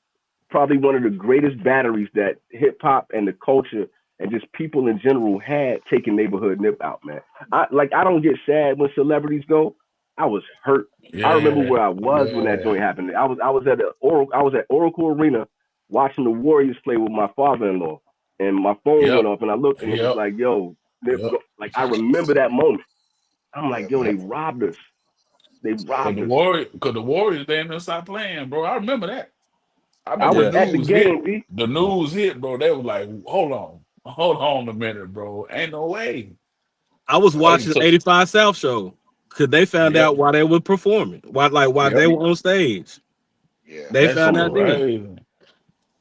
probably one of the greatest batteries that hip hop and the culture and just people in general had taken neighborhood Nip out, man. I don't get sad when celebrities go. I was hurt. I remember Yeah. where I was when that Yeah. joint happened. I was at Oracle Arena watching the Warriors play with my father-in-law, and my phone Yep. went off, and I looked, and it was Yep. like, yo, Yep. like I remember that moment. I'm Yeah, like, yo, man. they Yep. robbed us. They Cause the robbed us. Warriors, damn near stopped playing, bro. I remember that. I I remember was the Yeah. at the news hit. game, B. The news hit, bro. They was like, hold on a minute, bro. Ain't no way. I was They watching took. 85 South show because they found Yep. out why they were performing, why Yep. they were on stage. Yeah. They That's found Come out on, man. then. crazy.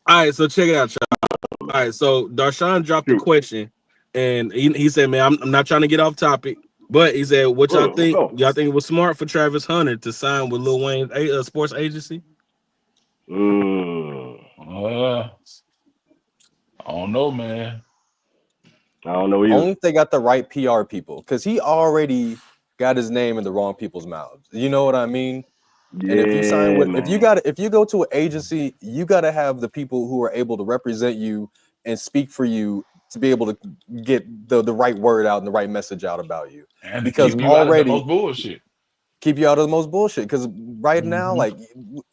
All right, so check it out, y'all. All right, so Darshawn dropped the Shoot. question, and he said, "Man, I'm not trying to get off topic, but he said, what y'all Let's think? go. Y'all think it was smart for Travis Hunter to sign with Lil Wayne's sports agency?" Mm, I don't know, man. I don't know Only either. if they got the right PR people, because he already got his name in the wrong people's mouths. You know what I mean? And if you sign Yeah, with, man. if you go to an agency, you got to have the people who are able to represent you and speak for you to be able to get the right word out and the right message out about you. And to Because keep you out of the already most bullshit. keep you out of the most bullshit. Because right now, Hmm. like,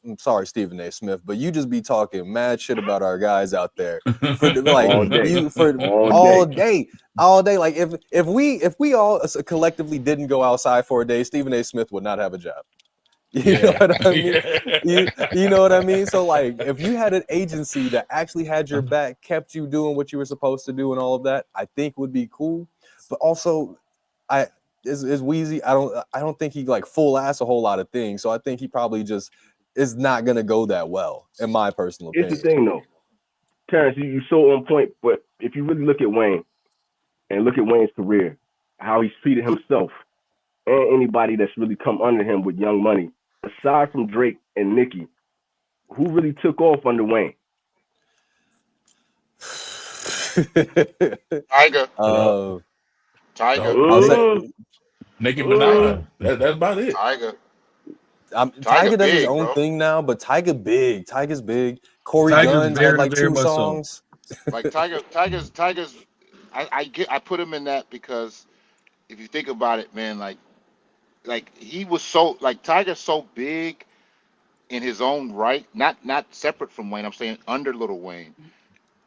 I'm sorry, Stephen A. Smith, but you just be talking mad shit about our guys out there for like All day. you for All all day. day, all day. Like if we all collectively didn't go outside for a day, Stephen A. Smith would not have a job. You know Yeah. what I mean? You know what I Yeah. mean? So like if you had an agency that actually had your back, kept you doing what you were supposed to do and all of that, I think would be cool. But also I is Wheezy, I don't think he like full ass a whole lot of things. So I think he probably just is not gonna go that well, in my personal Here's the opinion. thing, though. Terrence, you so on point, but if you really look at Wayne and look at Wayne's career, how he's treated himself and anybody that's really come under him with Young Money, aside from Drake and Nicki, who really took off under Wayne? Tiger. Yep. uh Tiger. So I'll say Mm, Nicki mm. Minaj. That's about it. Tiger. Tiger Tiger does his big, own bro. thing now, but Tiger's big. Corey Tigers Guns had very, like very two much so. songs. Like Tiger's. I put him in that because if you think about it, man, like he was so like Tiger's so big in his own right, not separate from Wayne. I'm saying under Little Wayne,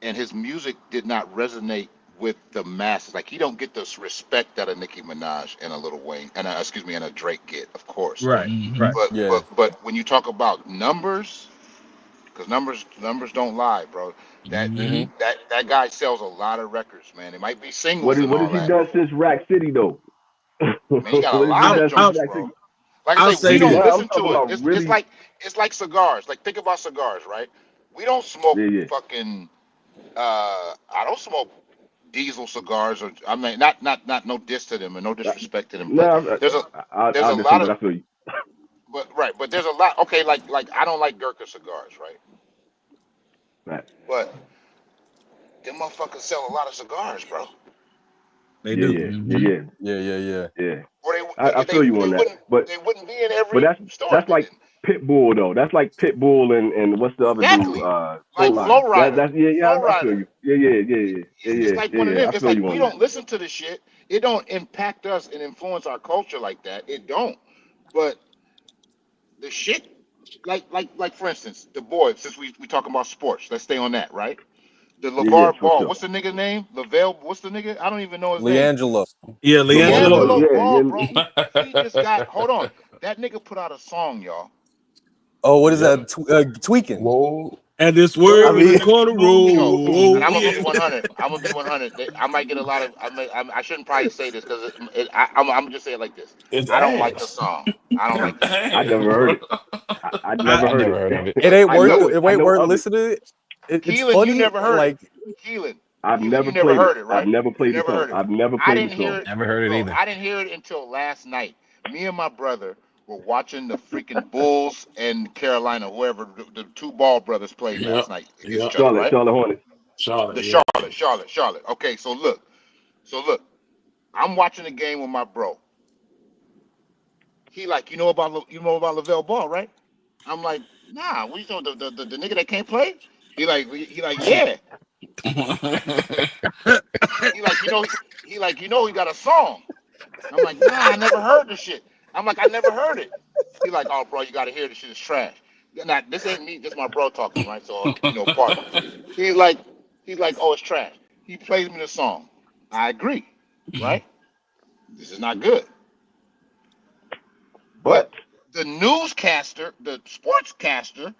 and his music did not resonate with the masses. Like he don't get this respect that a Nicki Minaj and a Little Wayne and excuse me and a Drake get, of course. Right, Hmm. right. But Yeah. but but when you talk about numbers, because numbers don't lie, bro. That Hmm. Hmm. that guy sells a lot of records, man. It might be singles and What has all he that. done since Rack City, though? Man, he got a What has he lot I'll, of done since I'll, joints, Rack bro. City? Like I I'll say, say we Yeah, don't this. now I'm listen talking to it. about It's really. like cigars. Like think about cigars, right? We don't smoke Yeah, yeah. fucking I don't smoke Diesel cigars, or I mean, not no diss to them and no disrespect to them, but No, there's a there's I a understand, lot but of I feel you. but there's a lot. Okay, like I don't like Gurkha cigars, right? Right. But them motherfuckers sell a lot of cigars, bro. They Yeah, do. yeah, yeah, Hmm. yeah, Yeah. yeah. Or I feel you on that, but they wouldn't be in but every store. that's like Pitbull though. That's like Pitbull and what's the other dude? Exactly, Soul like Rider. Flow Rider. That's yeah, yeah. Flow I feel Rider. you. Yeah, yeah, yeah, yeah, yeah, It's yeah, like yeah, one of them. yeah. I It's feel like you we on that. don't listen to the shit. It don't impact us and influence our culture like that. It don't. But the shit, like for instance, the boy. Since we talking about sports, let's stay on that, right? The Yeah, yeah, LeVar for Ball. sure. What's the nigga name? Lavelle. What's the nigga? I don't even know his name. Leangelo. Yeah, LeVar Leangelo. Ball. Leangelo Yeah, Ball, yeah. bro. He just got. Hold on. That nigga put out a song, y'all. Oh, what is Yep. that? Tweaking. Whoa. And this I world mean, is corner Yo, and road. I'm gonna be Yeah. 100. I'm gonna be 100. I might get a lot of. I shouldn't probably say this because I'm gonna just say it like this. It's I don't like the ass. song. I don't like the song. I Ass, never heard bro. it. I I never I heard never it. heard of it. it Look, ain't I worth know I it. it. It I ain't know worth of it. listening. It's Keelan, you funny. never heard it. Like, Keelan, I've Keelan, never you never played it. heard it, I've right? never You played the never song. heard it. I've never I played didn't the hear song. it, Never heard it bro. either. I didn't hear it until last night. Me and my brother were watching the freaking Bulls and Carolina, whoever the two Ball brothers played last Yep. night against each Yep. other, Charlotte, right? Charlotte Hornets. Charlotte. The Yeah. Charlotte. Okay, so look, I'm watching the game with my bro. He like, you know about Lavelle Ball, right? I'm like, nah. What you talking the nigga that can't play? He like, yeah. He like, he got a song. I'm like, nah, I never heard the shit. I'm like, I never heard it. He like, oh, bro, you gotta hear this shit. It's trash. Now, this ain't me. This my bro talking, right? So, pardon. He's like, oh, it's trash. He plays me the song. I agree, right? This is not good. But But the newscaster, the sportscaster,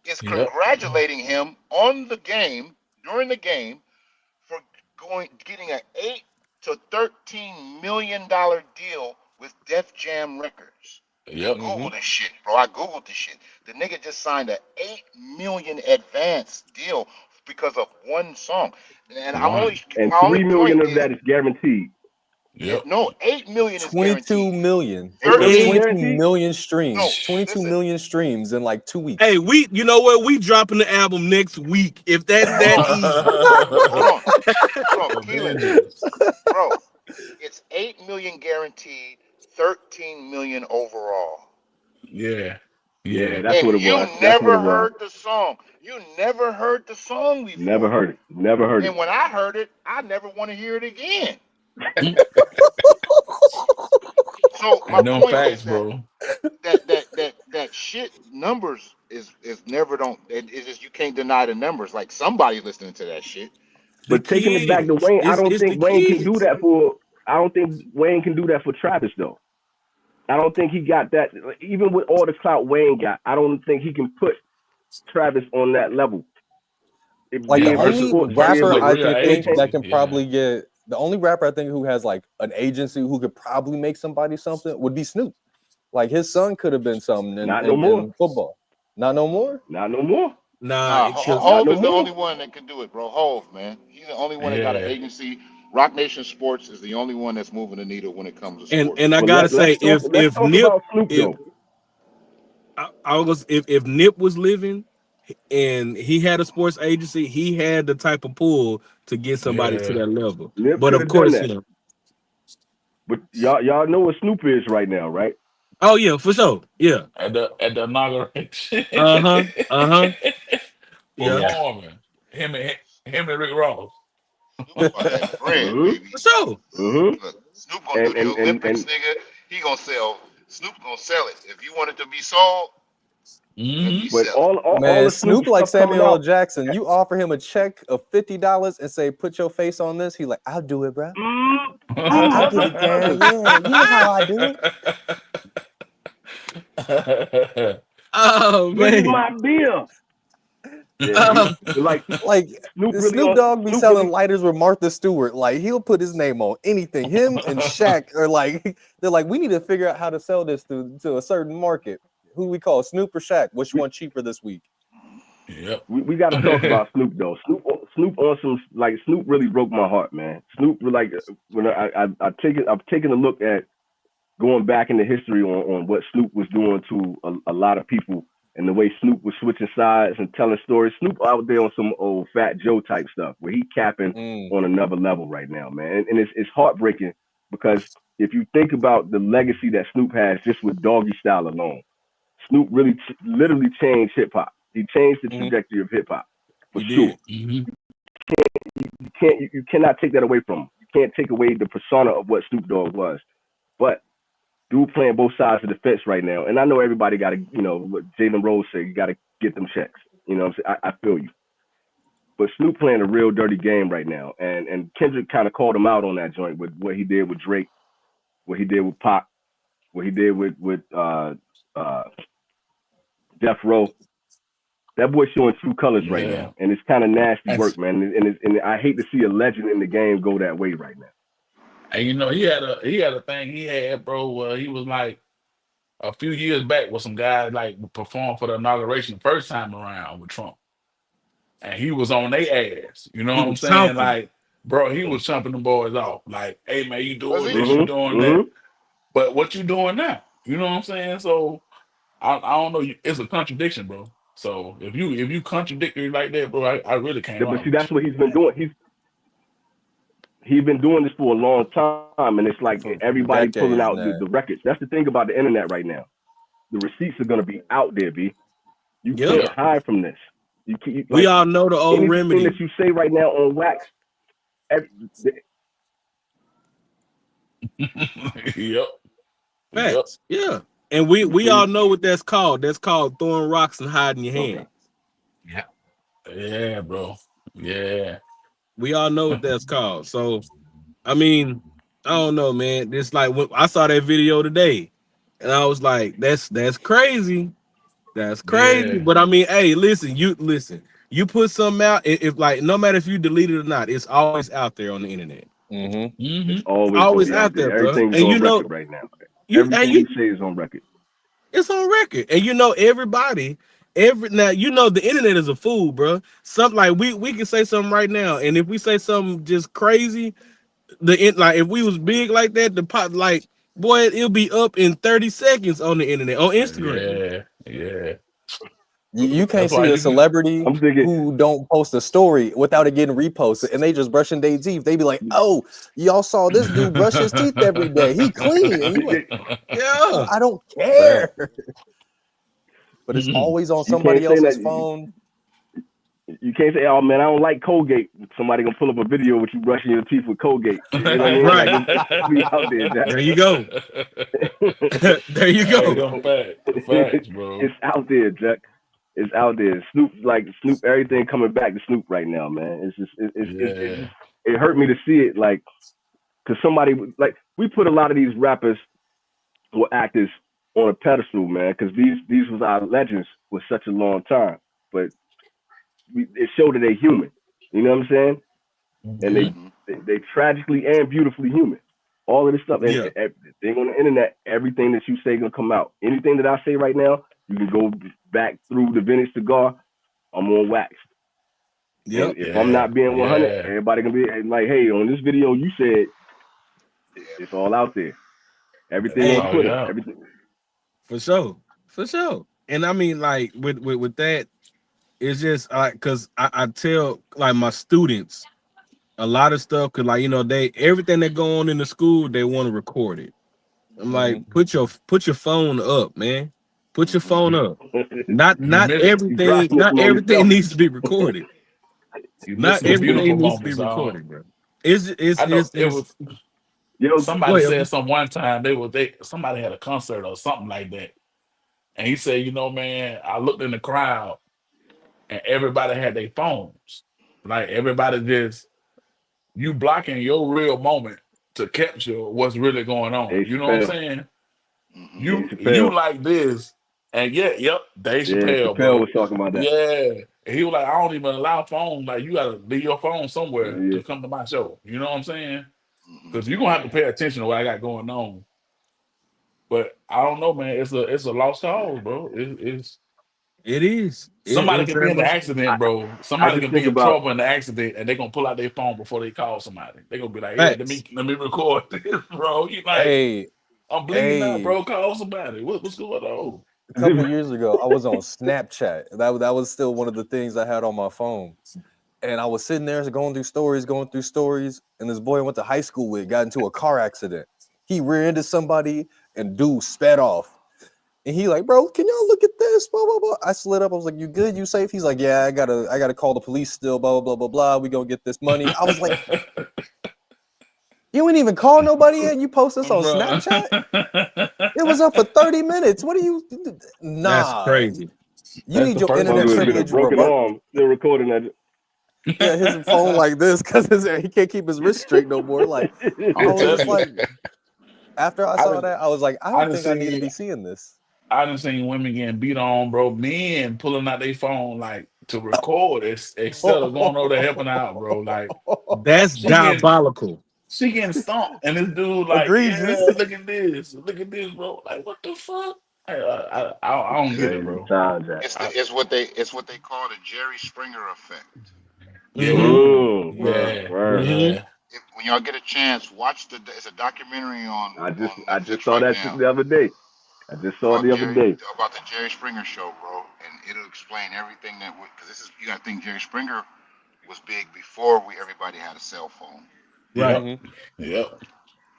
is Yep. congratulating him on the game during the game for getting an $8 to $13 million deal with Def Jam Records. Yep. Google this shit, bro. I googled this shit. The nigga just signed a $8 million advance deal because of one song. And One. and my only 3 million point of is that is guaranteed. Yep. no, 8 million is 22 guaranteed. million. It was 8 million 13, 22 guaranteed. million streams. no, 22 listen, million streams in like 2 Hey, weeks. you know what? We dropping the album next week. If that's hold that on, easy. hold on, Keelan, Avengers. bro. It's 8 million guaranteed, 13 million overall. Yeah. Yeah, Yeah. that's And what it you was. That's what it never was. heard the song. You never heard the song Never before. heard it. Never heard it. And when I heard it, I never want to hear it again. So my And them point is facts, that bro. that shit numbers is never don't it's just you can't deny the numbers. Like somebody listening to that shit. The But taking it back to kids. Wayne, I don't It's the think Wayne can do kids. that for. I don't think Wayne can do that for Travis though. I don't think he got that. Even with all the clout Wayne got, I don't think he can put Travis on that level. Like Yeah, the Being a only versus sports, being versus rapper a with I real can think entertainment. that agency. can Yeah. probably get the only rapper I think who has like an agency who could probably make somebody something would be Snoop. Like his son could have been something Not no more. in football. Not no more. Not no more. Nah, Nah, because Not Hove no is the more. only one that can do it, bro. Hove, man. He's the only one that got an Yeah. agency. Rock Nation Sports is the only one that's moving the needle when it comes to and sports. I But gotta say, let's if talk Nip about Snoop if though. I was if Nip was living and he had a sports agency, he had the type of pull to get somebody to Yeah. that level. Nip But could of have done course, that. But y'all know what Snoop is right now, right? oh yeah, for sure, yeah, At the inauguration. uh-huh, yeah, Performing. Yeah. Him and Rick Ross. Snoop about that bread, Mm-hmm. baby. for sure. Mm-hmm. Look, Snoop gonna do And the and and Olympics, and nigga. He gonna sell. Snoop gonna sell it. If you want it to be sold, let Hmm. me but sell it. all Man, the Snoop Snoop like stuff coming Samuel L. out. Jackson. You offer him a check of $50 and say, "Put your face on this." He like, "I'll do it, bro. I'll get it done. Yeah, you know how I do it." Oh This is man, my beer. Yeah, uh, like Like Snoop really Snoop on Dogg be Snoop selling really. lighters with Martha Stewart. Like he'll put his name on anything. Him and Shaq are like they're like we need to figure out how to sell this to a certain market. Who we call Snoop or Shaq? Which one cheaper this week? Yep. We got to talk about Snoop though. Snoop on some like Snoop really broke my heart, man. Snoop like when I've taken a look at going back into history on what Snoop was doing to a lot of people and the way Snoop was switching sides and telling stories. Snoop out there on some old Fat Joe type stuff where he capping Mm. on another level right now, man. And it's heartbreaking because if you think about the legacy that Snoop has just with Doggy Style alone, Snoop really literally changed hip hop. He changed the Hmm. trajectory of hip hop for He sure. did. Hmm. You cannot take that away from him. You can't take away the persona of what Snoop Dogg was. But dude playing both sides of the fence right now. And I know everybody got to, what Jalen Rose said, you got to get them checks. You know what I'm saying? I feel you. But Snoop playing a real dirty game right now. And Kendrick kind of called him out on that joint with what he did with Drake, what he did with Pac, what he did with uh, Death Row. That boy's showing true colors right Yeah. now. And it's kind of nasty And, work, man. And I hate to see a legend in the game go that way right now. and you know, he had a thing he had, bro, where he was like a few years back with some guys like performed for the inauguration the first time around with Trump. And he was on their ass. You know He what I'm was saying? talking. Like, bro, he was chumping the boys off. Like, hey man, you Was doing he? this, you Mm-hmm. doing that. Mm-hmm. But what you doing now? You know what I'm saying? So I don't know. It's a contradiction, bro. So if you contradictory like that, bro, I really can't But rock see, with that's you. what he's been doing. He's been doing this for a long time, and it's like For everybody pulling out decades the now. records. That's the thing about the internet right now. The receipts are gonna be out there, b. You Yep. can't Yeah. hide from this. We Like all know the old anything that remedy. you say right now on wax. Every, Yep. Yep. Facts. Yeah. And we you all know what that's called. That's called throwing rocks and hiding your okay? hand. Yeah. Yeah, bro. Yeah. We all know what that's called. So I mean, I don't know, man. It's like when I saw that video today, and I was like, that's crazy. That's crazy. Yeah. But I mean, hey, listen. You put something out, if like no matter if you delete it or not, it's always out there on the internet. Hmm. It's Hmm. It's always gonna always be out out there, there. bro. Everything's And on you know, record right now. you and Everything you you say is on record. it's on record. And you know, everybody, now you know the internet is a fool, bro. Something like we can say something right now, and if we say something just crazy, like if we was big like that, the pop like boy, it'll be up in 30 seconds on the internet, on Instagram. Yeah. Yeah. You can't That's why see a you can. celebrity I'm thinking, who don't post a story without it getting reposted, and they just brushing their teeth. They be like, "Oh, y'all saw this dude brush his teeth every day. He clean." And you like, "Oh, Yeah. I don't Fact. care." But it's always on you can't somebody say else's that. phone. You can't say, "Oh man, I don't like Colgate." Somebody gonna pull up a video with you brushing your teeth with Colgate. You know what I mean? Like Right. it's gonna be out there, Jack. There you go. There you Hey, go. them facts, bro. It's out there, Jack. It's out there. Snoop, everything coming back to Snoop right now, man. It's just, it Yeah. just, it hurt me to see it, like, cause somebody, like, we put a lot of these rappers or actors on a pedestal, man, cause these was our legends for such a long time, but it showed that they're human. You know what I'm saying? And Hmm. Mm-hmm. they tragically and beautifully human. All of this stuff, and Yeah. everything on the internet, everything that you say gonna come out. Anything that I say right now, you can go back through the vintage cigar. I'm on wax, and Yep. if I'm Yeah. not being 100, Yeah. everybody gonna be like, "Hey, on this video you said it's all out there. Everything That's on Hey, all Twitter, you everything." for sure. For sure. And I mean, like with that, it's just cause I tell like my students a lot of stuff cause like they everything that go on in the school, they want to record it. I'm like, Hmm. put your phone up, man. Put your Mm-hmm. phone up. Not You not miss You everything, not processing on everything yourself. needs to be recorded. you Not missing the beautiful everything needs to be moments, dog. recorded, bro. It's it's I know it's, it it's was Yo, go somebody ahead. said some one time they somebody had a concert or something like that. And he said, man, I looked in the crowd and everybody had their phones. Like everybody just you blocking your real moment to capture what's really going on. Dave You know what I'm Chappelle. saying? Mm-hmm. Dave You Chappelle. like this, and yep, Dave Yeah, Chappelle, Chappelle bro. was talking about that. Yeah. And he was like, I don't even allow phones. Like you gotta leave your phone somewhere Yeah. to come to my show. You know what I'm saying? Mm-hmm. Because you're gonna have to pay attention to what I got going on. But I don't know, man. It's a lost cause, bro. It's It is. Somebody It's can be very in the much. accident, bro. I Somebody just can be think in about trouble in the accident, and they're gonna pull out their phone before they call somebody. They're gonna be like, "Hey, Facts. let me record this, bro." You like, Hey, I'm bleeding out, hey, bro. Call somebody. What's going on? a couple years ago, I was on Snapchat. That was still one of the things I had on my phone. And I was sitting there going through stories, and this boy I went to high school with got into a car accident. He rear-ended somebody, and dude sped off. And he like, bro, can y'all look at this? Blah blah blah. I slid up. I was like, you good? You safe? He's like, yeah, I gotta call the police still. Blah blah blah blah blah. We gonna get this money. I was like, you ain't even call nobody yet. You post this on Bro. Snapchat? It was up for 30 minutes. What are you? That's Nah, crazy. you That's need the your person internet mother that has been a shit. privilege broken revoked. arm, still recording that. Yeah, his phone like this because he can't keep his wrist straight no more. Like, I I'm was just telling you, like, after I I saw done, that, I was like, I I don't done think I need to seen, be seeing this. I done seen women getting beat on, bro. Men pulling out their phone like to record it instead of going over there helping out, bro. Like That's she getting, diabolical. she getting stomped, and this dude like, Egregious. yeah, look at this, bro. Like, what the fuck? I don't get it, Crazy bro. times, that. I, It's what they call the Jerry Springer effect. yeah, Mm-hmm. Word, yeah, word. Mm-hmm. yeah, When y'all get a chance, watch the. It's a documentary on I just Netflix saw right that now the other day. I just saw it the other day. About the Jerry Springer show, bro, and it'll explain everything because this is you got to think Jerry Springer was big before everybody had a cell phone, Right. yep, Hmm. yep,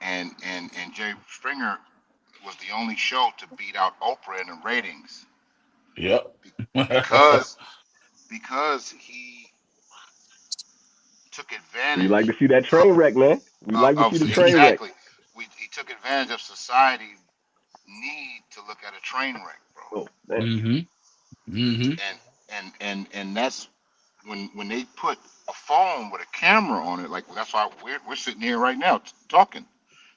and Jerry Springer was the only show to beat out Oprah in the ratings yep. because he took We like to advantage see that train wreck, man. We like to see the train wreck. exactly he took advantage of society need to look at a train wreck, bro, Oh man, Mm-hmm. Mm-hmm. and that's when they put a phone with a camera on it, like that's why we're sitting here right now talking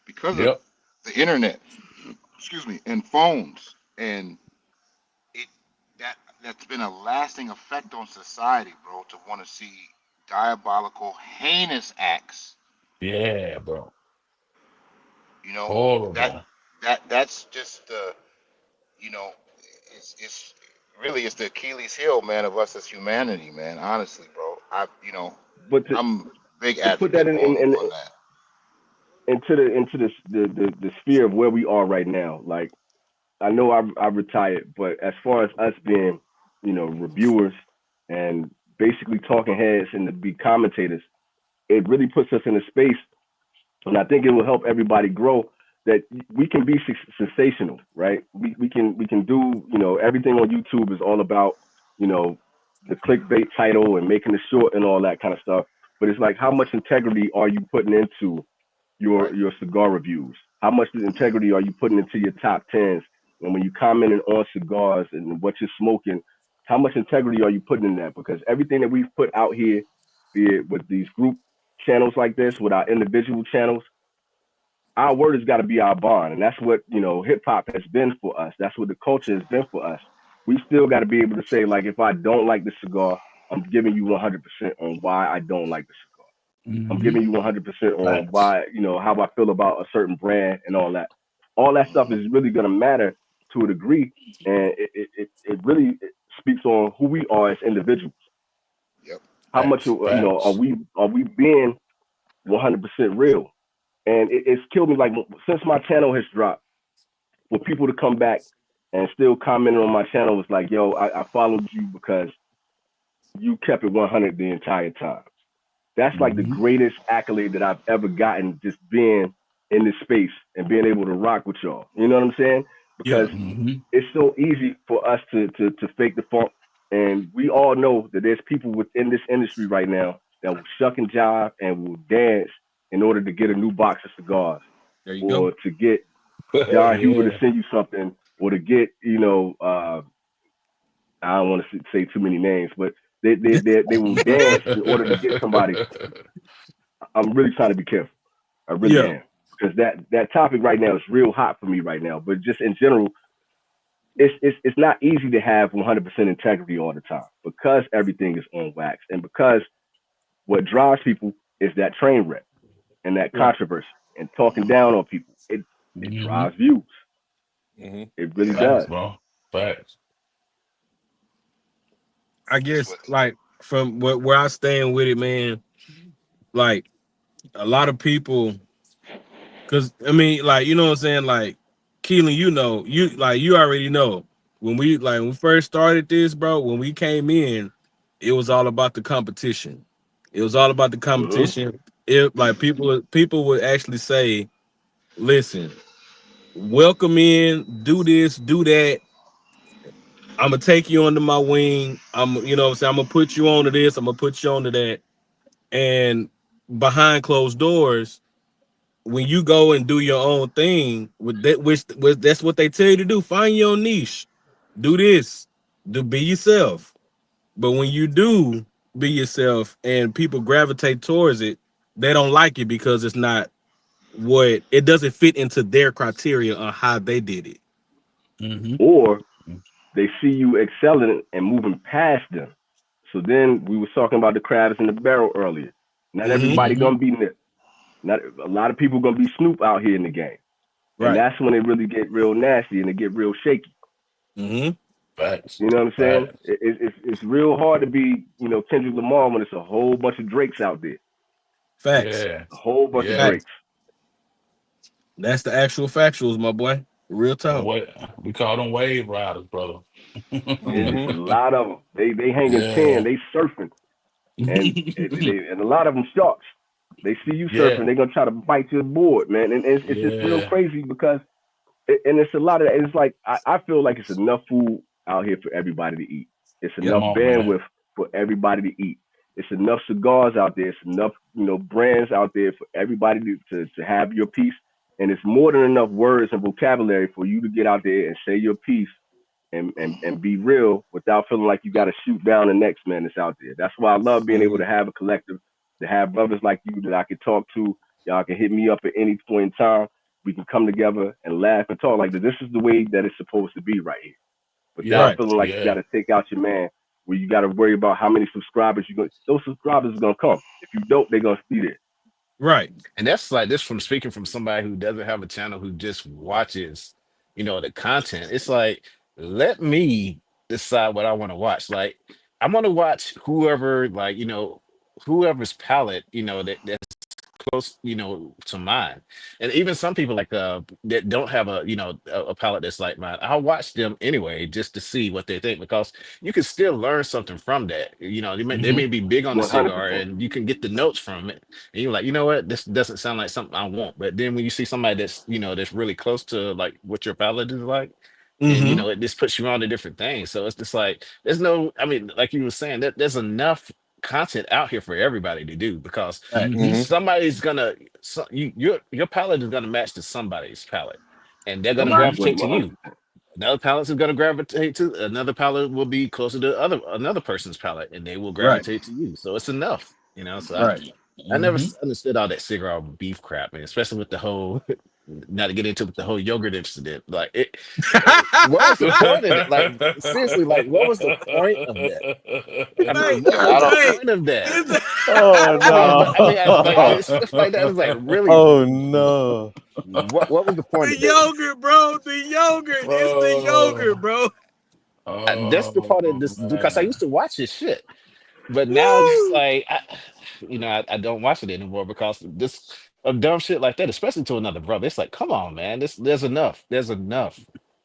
because of Yep. the internet, excuse me, and phones, and it that's been a lasting effect on society, bro, to want to see diabolical, heinous acts. Yeah, bro. You know that Horrible. that's just the you know it's really it's the Achilles heel, man, of us as humanity, man. Honestly, bro, but I'm a big to put that advocate on that. into the sphere of where we are right now, like I know I retired, but as far as us being, reviewers and basically talking heads and to be commentators, it really puts us in a space, and I think it will help everybody grow. That we can be sensational, right? We can do, everything on YouTube is all about, you know, the clickbait title and making it short and all that kind of stuff. But it's like, how much integrity are you putting into Right. your cigar reviews? How much integrity are you putting into your top tens? And when you commenting on cigars and what you're smoking, how much integrity are you putting in that? Because everything that we've put out here, be it with these group channels like this, with our individual channels, our word has got to be our bond, and that's what hip hop has been for us. That's what the culture has been for us. We still got to be able to say, like, if I don't like the cigar, I'm giving you 100% on why I don't like the cigar. I'm Mm-hmm. giving you 100% on Facts. why, how I feel about a certain brand and all that. All that stuff Hmm. is really going to matter to a degree, and it really speaks on who we are as individuals. Yep. How much Facts. are Facts. we being 100% real? And it's killed me, like, since my channel has dropped, for people to come back and still comment on my channel was like, yo, I followed you because you kept it 100 the entire time. That's like the Mm-hmm. greatest accolade that I've ever gotten, just being in this space and being able to rock with y'all. You know what I'm saying? Because Yeah. Mm-hmm. it's so easy for us to fake the funk. And we all know that there's people within this industry right now that will shuck and jive and will dance in order to get a new box of cigars, There you go. or to get John Huber to Yeah. send you something, or to get, I don't want to say too many names, but they will dance in order to get somebody. I'm really trying to be careful. I really Yeah. am, because that topic right now is real hot for me right now. But just in general, it's not easy to have 100% integrity all the time, because everything is on wax, and because what drives people is that train wreck and that Right. controversy and talking down on people. It Mm-hmm. drives views. Hmm. It really Yeah. Facts, does. bro. Facts. I Just guess with it. like from where I stand with it, man. Like a lot of people, because I mean, like you know what I'm saying. Like Keelan, you already know when we first started this, bro. When we came in, it was all about the competition. It was all about the Mm-hmm. competition. It like people would actually say, "Listen, welcome in, do this, do that. I'm gonna take you under my wing. You know what I'm saying. I'm gonna put you onto this. I'm gonna put you onto that." And behind closed doors, when you go and do your own thing with that, which that's what they tell you to do. Find your own niche. Do this. Do be yourself. But when you do be yourself and people gravitate towards it, they don't like it because it's not what it doesn't fit into their criteria on how they did it. Hmm. Or they see you excelling and moving past them. So then we was talking about the crabs in the barrel earlier. Not Mm-hmm. everybody Hmm. gonna be Nip. Not a lot of people gonna be Snoop out here in the game, and Right. that's when it really get real nasty and it get real shaky. Mm-hmm. Facts. You know what I'm saying? Facts. It's real hard to be Kendrick Lamar when it's a whole bunch of Drakes out there, Facts. Yeah. a whole bunch of Yeah. Facts. Drakes. That's the actual factuals, my boy. Real And talk. what we call them wave riders, brother. It's a Mm-hmm. lot of them. They hanging ten, Yeah. they surfing, and a lot of them sharks. They see you surfing, Yeah. they gonna try to bite your board, man. And it's just real Yeah. crazy because and it's a lot of it's like I feel like it's enough food out here for everybody to eat. It's Yep. Come enough on, man. bandwidth for everybody to eat. It's enough cigars out there. It's enough brands out there for everybody to have your piece. And it's more than enough words and vocabulary for you to get out there and say your piece and be real without feeling like you got to shoot down the next man that's out there. That's why I love being able Mm-hmm. to have a collective, to have brothers like you that I can talk to. Y'all can hit me up at any point in time. We can come together and laugh and talk like this. This is the way that it's supposed to be right here, without Yeah. Right. feeling like you got Yeah. to take out your man. Where you got to worry about how many subscribers you going. Those subscribers are gonna come. If you don't, they're gonna be there. Right. And that's like this from speaking from somebody who doesn't have a channel who just watches, the content. It's like, let me decide what I want to watch. Like, I want to watch whoever, like, whoever's palette, that's close, to mine. And even some people like that don't have a palette that's like mine. I'll watch them anyway just to see what they think because you can still learn something from that. They may Mm-hmm. be big on the 100%. cigar and you can get the notes from it. And you're like, you know what, this doesn't sound like something I want. But then when you see somebody that's really close to like what your palette is like, and Mm-hmm. it just puts you on to different things. So it's just like there's no, I mean, like you were saying, that there's enough content out here for everybody to do because Facts. Hmm. Mm-hmm. somebody's gonna your palette is gonna match to somebody's palette, and they're gonna Mm-hmm. gravitate One to you. hundred. Another palette is gonna gravitate to another palette will be closer to another person's palette, and they will Right. gravitate to you. So it's enough, So I Right. I never Hmm. understood all that cigar beef crap, man. Especially with the whole, not to get into with the whole yogurt incident. Like what was the point of it? Like seriously, like what was the point of that? I mean, Hey, what Yeah, was I the don't. hey, point of that? it's- Oh Like I, no. it's stuff like that is like really Oh no. what was the point the of it? yogurt, bro. The yogurt. It's the yogurt, Oh, bro. That's the part of oh this because I used man. to watch this shit, but now it's just Woo. like I don't watch it anymore because this of dumb shit like that, especially to another brother. It's like, come on, man, there's enough, there's enough.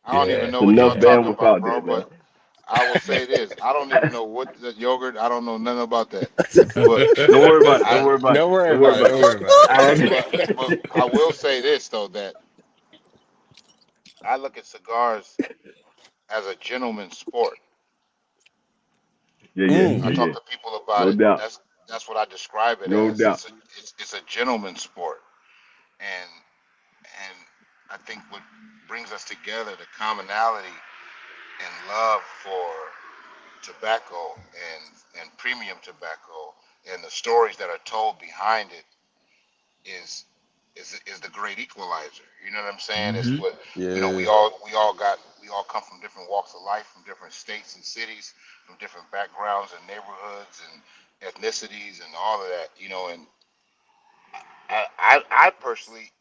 I don't even Yeah, know It's what enough y'all yeah. talking bandwidth about, out bro. there, man. But I will say this: I don't even know what the yogurt. I don't know nothing about that. But Don't worry about it. Don't I, worry about Don't it. worry Don't worry about it. but about Don't it. worry about I don't. but I will say this though that I look at cigars as a gentleman's sport. Yeah, yeah, Mm. I yeah, Hmm. talk yeah. to people about No it. doubt. That's what I describe it No as. doubt. It's a gentleman's sport, and and I think what brings us together, the commonality and love for tobacco and premium tobacco, and the stories that are told behind it is is the great equalizer. You know what I'm saying? It's Hmm. what Yeah. we all come from different walks of life, from different states and cities, from different backgrounds and neighborhoods and ethnicities and all of that. And I personally,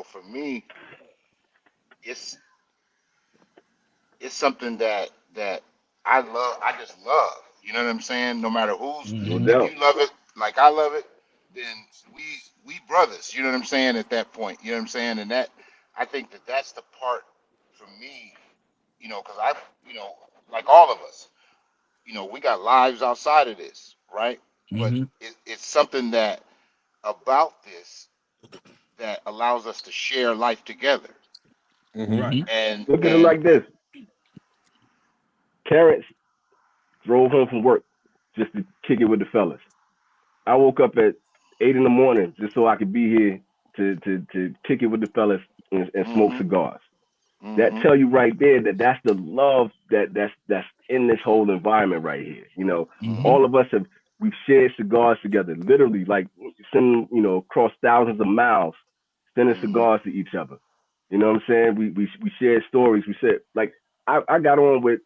for me, it's it's something that I love. I just love. You know what I'm saying? No matter who's, No Mm-hmm. if doubt. you love it like I love it, then we we brothers. You know what I'm saying? At that point, you know what I'm saying? And that I think that that's the part for me. Because I, you know, like all of us, we got lives outside of this, right? But Mm-hmm. it's something that about this that allows us to share life together. Mm-hmm. Right. Mm-hmm. Look at it And like this: Terrence drove home from work just to kick it with the fellas. I woke up at 8 in the morning just so I could be here to kick it with the fellas and smoke mhm, cigars. That mhm, tell you right there that that's the love that's in this whole environment right here. Mm-hmm. All of us have we've shared cigars together, literally like sending across thousands of miles, sending mhm, cigars to each other. You know what I'm saying? We shared stories. We said like I got on with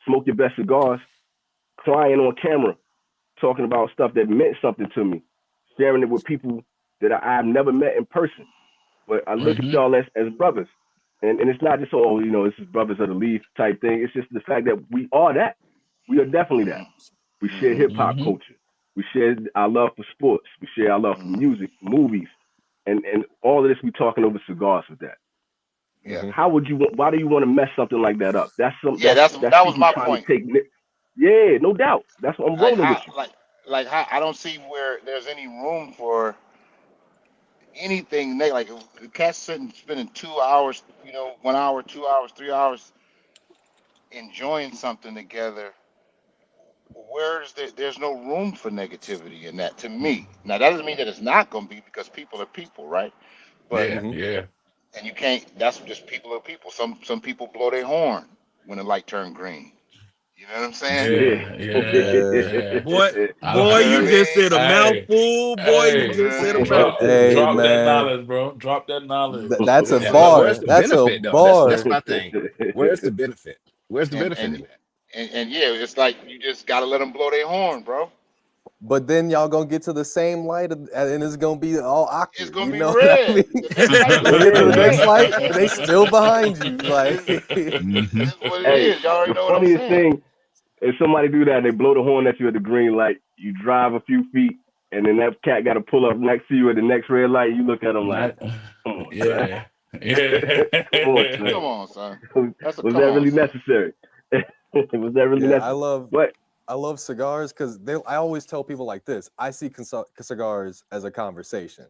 Smoke Your Best Cigars, crying on camera, talking about stuff that meant something to me, sharing it with people that I've never met in person. But I look at Mm-hmm. y'all as brothers. And it's not just, oh, this is brothers of the leaf type thing. It's just the fact that we are that. We are definitely that. mhm, We share mhm, hip hop Mm-hmm. culture. We share our love for sports. We share our love for mhm. music, movies, and all of this. We talking over cigars with that. Yeah, Mm-hmm. How would you? Why do you want to mess something like that up? That's some. yeah. That's That was people my trying to point. take. Yeah, no doubt. That's what I'm Like rolling with how, you. like how I don't see where there's any room for anything like if the cat's sitting spending 2 hours, 1 hour, 2 hours, 3 hours enjoying something together. There's no room for negativity in that to me. Now that doesn't mean that it's not going to be because people are people, right? But Yeah. Mm-hmm. Yeah. and you can't. That's just people are people. Some people blow their horn when the light turn green. You know what I'm saying? Yeah. Yeah. Yeah. Yeah. Boy, I boy, You know like. you what I just mean? said a Hey. mouthful. Boy, you Hey. You know just what I said a mean? Drop. mouthful. Hey Drop that man, knowledge, bro. Drop that knowledge. That's a Yeah, but Yeah. where's bar. the That's a benefit though? That's bar. my thing. Where's the benefit? Where's the and benefit and in that? and yeah, it's like you just gotta let them blow their horn, bro. But then y'all gonna get to the same light, and it's gonna be all It's awkward. gonna You be know what I red. mean? The next light gonna We be get to the red. next light, and they still behind you. Like, It's, Mm-hmm. it's what it Hey, is. Y'all already the know what I'm funniest saying. thing if somebody do that, they blow the horn at you at the green light. You drive a few feet, and then that cat got to pull up next to you at the next red light. You look at him like, Not. "Come on, son. Yeah. Yeah. Come on, son. Come on, son. That's a Was come that on, really son. necessary? Was that really yeah, necessary?" But I love cigars because I always tell people like this. I see cigars as a conversation.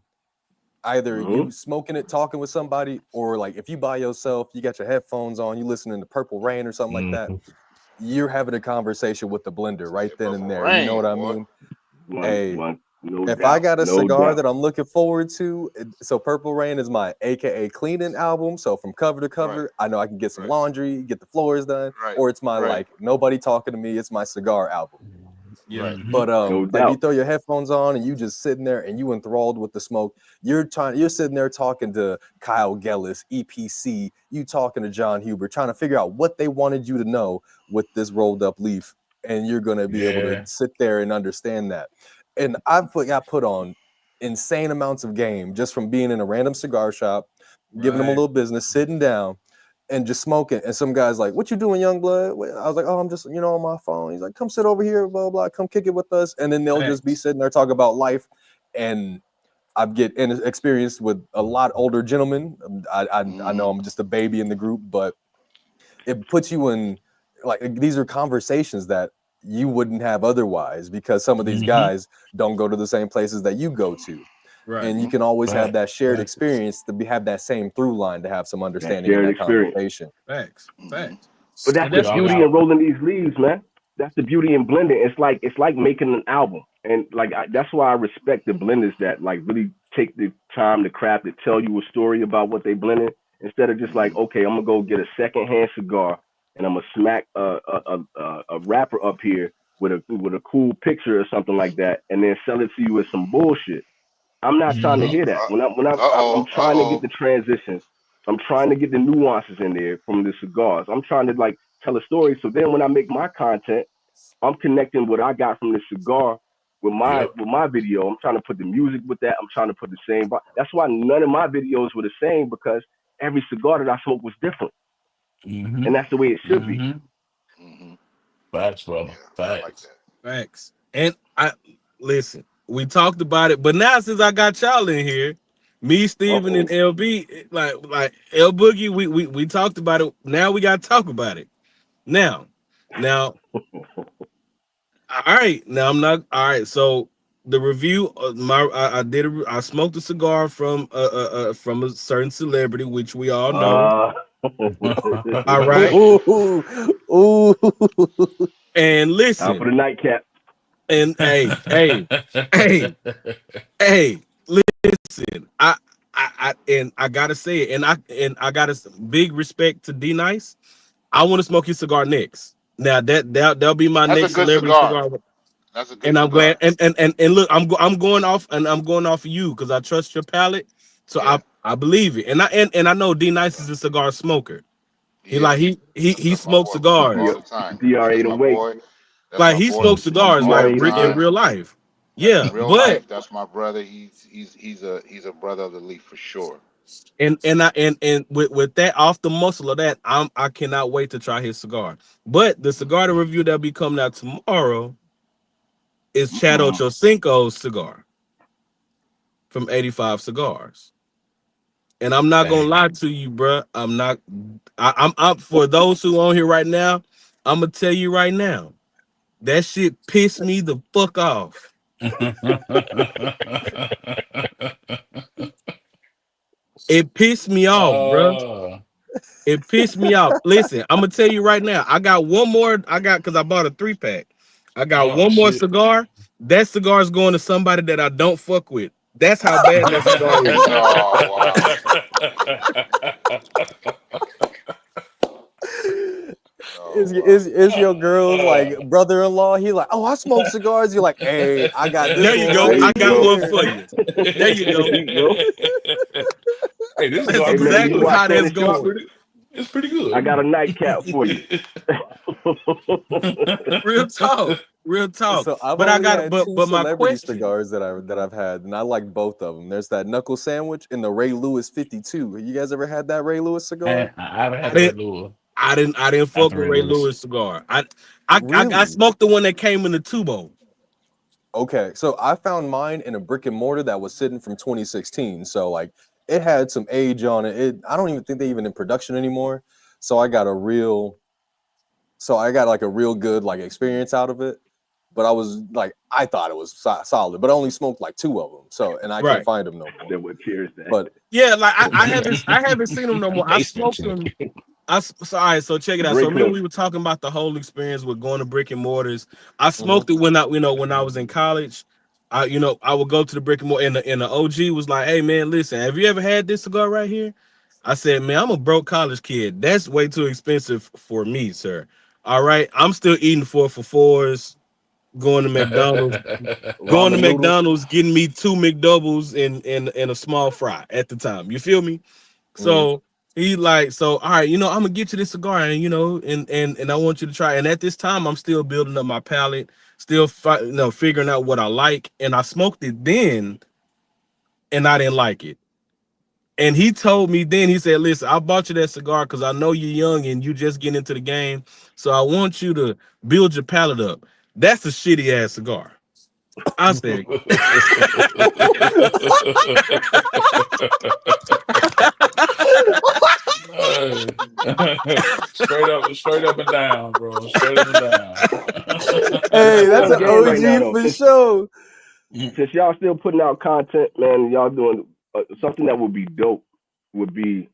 Either mhm, you smoking it, talking with somebody, or like if you by yourself, you got your headphones on, you listening to Purple Rain or something like that. Mm-hmm. You're having a conversation with the blender right Say then and purple there. You know what rain, I boy. mean? Hey, one, no if I doubt, got a no cigar doubt. that I'm looking forward to, so Purple Rain is my AKA cleaning album. So from cover to Right, cover, I know I can get some right, laundry, get the floors done, right, or it's my right, like nobody talking to me. It's my cigar album. Yeah. right, Mm-hmm. But No like you doubt. throw your headphones on and you just sitting there and you enthralled with the smoke. You're sitting there talking to Kyle Gellis, EPC, you talking to John Huber, trying to figure out what they wanted you to know with this rolled up leaf. And you're gonna be able to Yeah. sit there and understand that. And got put on insane amounts of game just from being in a random cigar shop, giving them a Right. little business, sitting down and just smoking. And some guy's like, "What you doing, young blood?" I was like, "Oh, I'm just on my phone." He's like, "Come sit over here, blah blah. Come kick it with us." And then they'll just be Thanks. sitting there talking about life. And I've experienced with a lot older gentlemen. I mm-hmm, know I'm just a baby in the group, but it puts you in like these are conversations that you wouldn't have otherwise because some of these Mm-hmm. guys don't go to the same places that you go to, Right. and you mm-hmm. can always have Fact. that shared Fact. experience to have that same through line to have some That understanding in shared that experience. conversation. Facts. Mm-hmm. Facts. But that's And the that's Y'all beauty it's in got. rolling these leaves, man. That's the beauty in blending. It's like making an album, and like that's why I respect the blenders that like really take the time to craft it, tell you a story about what they blended instead of just like, Mm-hmm. okay, I'm gonna go get a secondhand cigar and I'm gonna smack a rapper up here with a cool picture or something like that, and then sell it to you as some bullshit. I'm not trying to Mm-hmm. hear that. I'm Uh trying to get oh. the transitions. I'm trying to get the nuances in there from the cigars. I'm trying to like tell a story. So then when I make my content, I'm connecting what I got from the cigar Yep. with my video. I'm trying to put the music with that. I'm trying to put the same. That's why none of my videos were the same because every cigar that I smoked was different, Mm-hmm. and that's the way it should be. Mm-hmm. Mm-hmm. Facts, Yeah, brother. I like Facts. that. Facts. And I listen, we talked about it, but now since I got y'all in here, me, Steven, and Uh-oh. LB, like L Boogie, we talked about it. Now we gotta talk about it. Now, all right. Now I'm not all right. So the review of I smoked a cigar from a certain celebrity, which we all know. uh, All right. Ooh, ooh. And Time for listen, the nightcap. and hey, hey, listen. And I gotta say it, and I got a big respect to D Nice. I want to smoke his cigar next. Now that'll be my That's a next good celebrity cigar. cigar. That's a good And I'm glad. cigar. And look, I'm going off, and I'm going off of you because I trust your palate. So Yeah, I believe it, and I know D Nice is a cigar smoker. he He like is. he That's my smokes boy. We smoke all cigars. the time. DR That's my 808. boy. That's Like my he boy. We smokes smoke cigars all like DR the in 808. time. real life. In Yeah, real but life, that's my brother. He's a brother of the leaf for sure. and with that off the muscle of that, I cannot wait to try his cigar. But the cigar to review that'll be coming out tomorrow is Chad Mm-mm. Ochocinco's cigar from 85 Cigars. And I'm not gonna Dang. lie to you, bro. I'm up for those who on here right now. I'm gonna tell you right now. That shit pissed me the fuck off. It pissed me off, bro. uh, It pissed me off. Listen, I'm gonna tell you right now. I got one more. I got because I bought a 3-pack. I got oh one more shit. cigar. That cigar is going to somebody that I don't fuck with. That's how bad that cigar is. Oh wow. Is, Oh wow. is, is your girl's like brother-in-law? He like, oh, I smoke cigars. You're like, hey, I got this There you one go. There right I you got go. one here. for you. There you There go. you go. Hey, this is That's Hey going pretty man, you exactly good. watch how Shannon that's It's Sharp? going. pretty. It's pretty I got a good. nightcap for you. Real talk. Real talk. So I've But I only got had two but my celebrity question. cigars that I've had, and I like both of them. There's that knuckle sandwich and the Ray Lewis 52. You guys ever had that Ray Lewis cigar? And I haven't had I the Ray didn't Lewis. I didn't fuck After with Ray Ray Lewis. Lewis cigar. I Really? smoked the one that came in the tubo. Okay, so I found mine in a brick and mortar that was sitting from 2016. So like it had some age on it. I don't even think they even in production anymore. So I got like a real good like experience out of it. But I was like, I thought it was solid, but I only smoked like two of them. So and I can't Right. find them no more. Then what cheers that? But Yeah, like I haven't seen them no more. I Basement smoked chick. them. So, all right, so check it out. So Great remember clip. we were talking about the whole experience with going to brick and mortars. I mhm. smoked it when I was in college. I would go to the brick and mortar, and the OG was like, "Hey man, listen, have you ever had this cigar right here?" I said, "Man, I'm a broke college kid. That's way too expensive for me, sir. All right, I'm still eating 4 for 4s, going to McDonald's, Ramen noodles. getting me 2 McDoubles and a small fry at the time. You feel me?" Mhm. So he like, so all right, I'm gonna get you this cigar, and and I want you to try. And at this time, I'm still building up my palate, still figuring out what I like. And I smoked it then, and I didn't like it. And he told me then, he said, "Listen, I bought you that cigar because I know you're young and you just getting into the game. So I want you to build your palate up." That's a shitty ass cigar. I said, Hey. Straight up and down, bro. Straight up and down. Hey, That's that's on an game right now OG though. for Since sure. since y'all still putting out content, man, y'all doing something that would be dope would be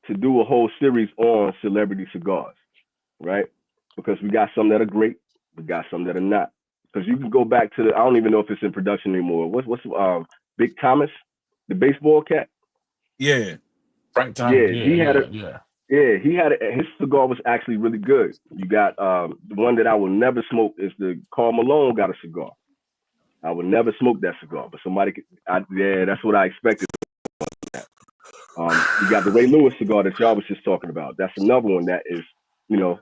to do a whole series on celebrity cigars, right? Because we got some that are great, we got some that are not. Because you can go back to I don't even know if it's in production anymore. What's Big Thomas, the baseball cat? yeah, Frank Thomas, Yeah, yeah, he had a yeah, yeah. yeah, he had his cigar was actually really good. You got the one that I will never smoke is the Carl Malone got a cigar. I would never smoke that cigar, but somebody could. Yeah, that's what I expected. You got the Ray Lewis cigar that y'all was just talking about. That's another one that is, you know,